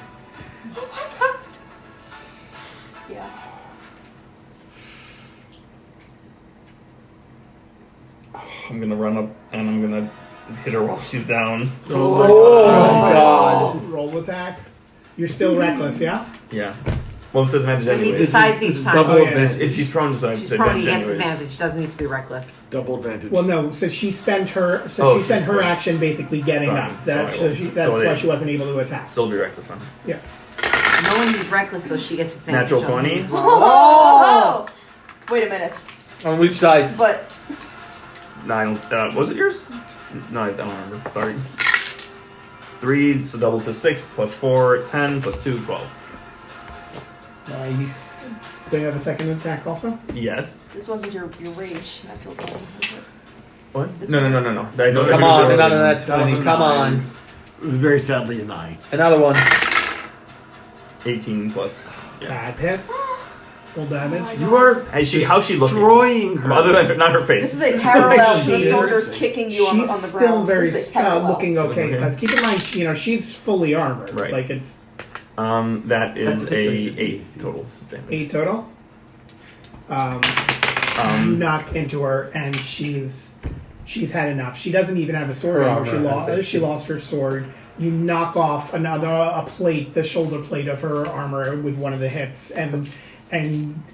Oh my god. Yeah. I'm gonna run up and I'm gonna hit her while she's down. Oh my god. Roll attack. You're still reckless, yeah? Yeah. Well, this is advantage But he anyways. decides each time. double Oh, yeah. advantage. If she's prone, so She's it's prone, he advantage gets anyways. advantage. Doesn't need to be reckless. Double advantage. Well, no. So she spent her. So Oh, she spent she's her fine. action basically getting Fine. up. That's So that's they- why she wasn't able to attack. Still be reckless then. Yeah. Knowing he's reckless, though, she gets advantage. Natural on him 20? as well. Oh! Wait a minute. On which dice? But 9. Was it yours? No, I don't remember. Sorry. 3, so double to 6, plus 4, 10, plus 2, 12. Nice. Do you have a second attack also? Yes. this wasn't your rage natural 20, was it? What? This No. was- Come on, another net 20. Come on. It was very sadly a 9. Another one. 18 plus. Yeah. That hits. Full damage. You are How's she looking? destroying her. Other than not her face. This is a parallel to the She's- soldiers kicking you on She's the still ground. very This is a parallel. looking okay because keep in mind, she's fully armored. Right. Like it's That is That's a a 8 total damage. 8 total. You knock into her, and she's had enough. She doesn't even have a sword Her anymore. armor She lost her sword. You knock off a plate, the shoulder plate of her armor with one of the hits, and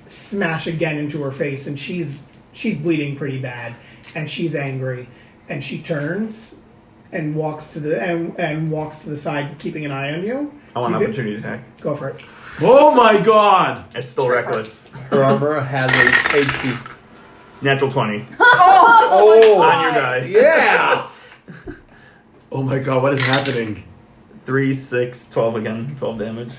smash again into her face, and she's bleeding pretty bad, and she's angry, and she turns and walks to the side, keeping an eye on you. I want an You good? opportunity attack. Go for it. Oh my god! It's still reckless. Her armor has 8 HP. Natural 20. Oh, On your die. yeah! Oh my god, what is happening? 3, 6, 12 again. 12 damage.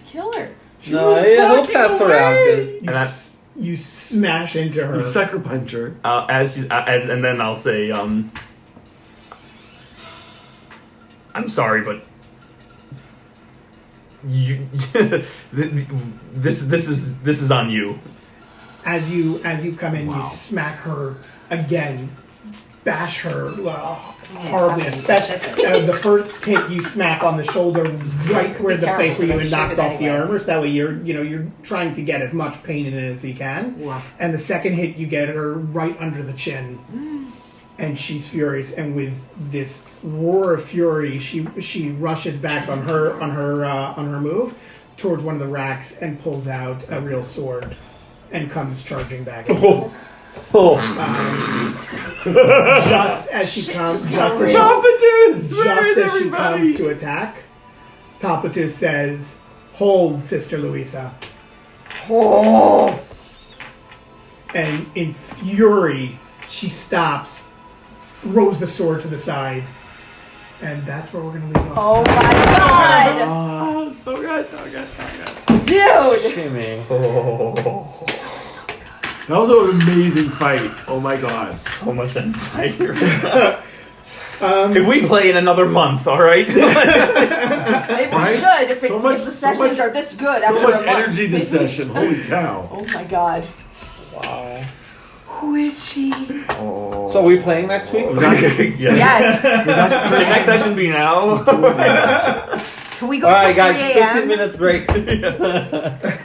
Kill her. No, he'll pass around this. And that's You smash into her. You sucker puncher. and then I'll say, I'm sorry, but you, this is on you. As you come in, Wow. you smack her again, bash her horribly. Especially the first hit you smack on the shoulder, right where the place where you had knocked off the armor. So that way you're trying to get as much pain in it as you can. Wow. And the second hit you get her right under the chin, and she's furious. And with this roar of fury, she rushes back on her move towards one of the racks and pulls out a real sword. And comes charging back. Just as she comes, just as she comes to attack, Palpatine says, "Hold, Sister Louisa." Oh. And in fury, she stops, throws the sword to the side, and that's where we're gonna leave off. Oh my god! Oh, so good. Dude! Shimmy. Oh, That was an amazing fight. Oh my god. so much inside here. If we play in another month, all right? Maybe we Right? should if So much- the so sessions much- are this good So after much a month. energy this Maybe we session. should- Holy cow. Oh my god. Wow. Who is she? Oh. So are we playing next week? yes. Yes. The next session be now. Can we go All till right, guys, 3 15 a.m.? minutes break.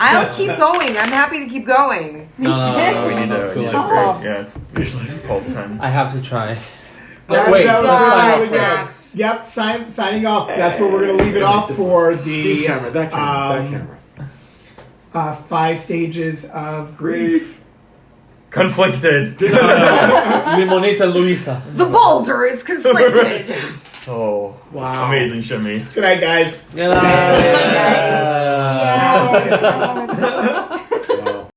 I'll keep going. I'm happy to keep going. Me too. we need to. Cool. We need a Oh. break. Yeah, it's all the time. I have to try. That's Wait, how- that's God, how it goes. Max. Yep, signing off. That's where we're gonna leave it off for This the camera, that camera, that camera. 5 stages of grief. Conflicted. Limonita Luisa. The boulder is conflicted. Oh, Wow. amazing shimmy. Good night, guys. Yeah. Yes.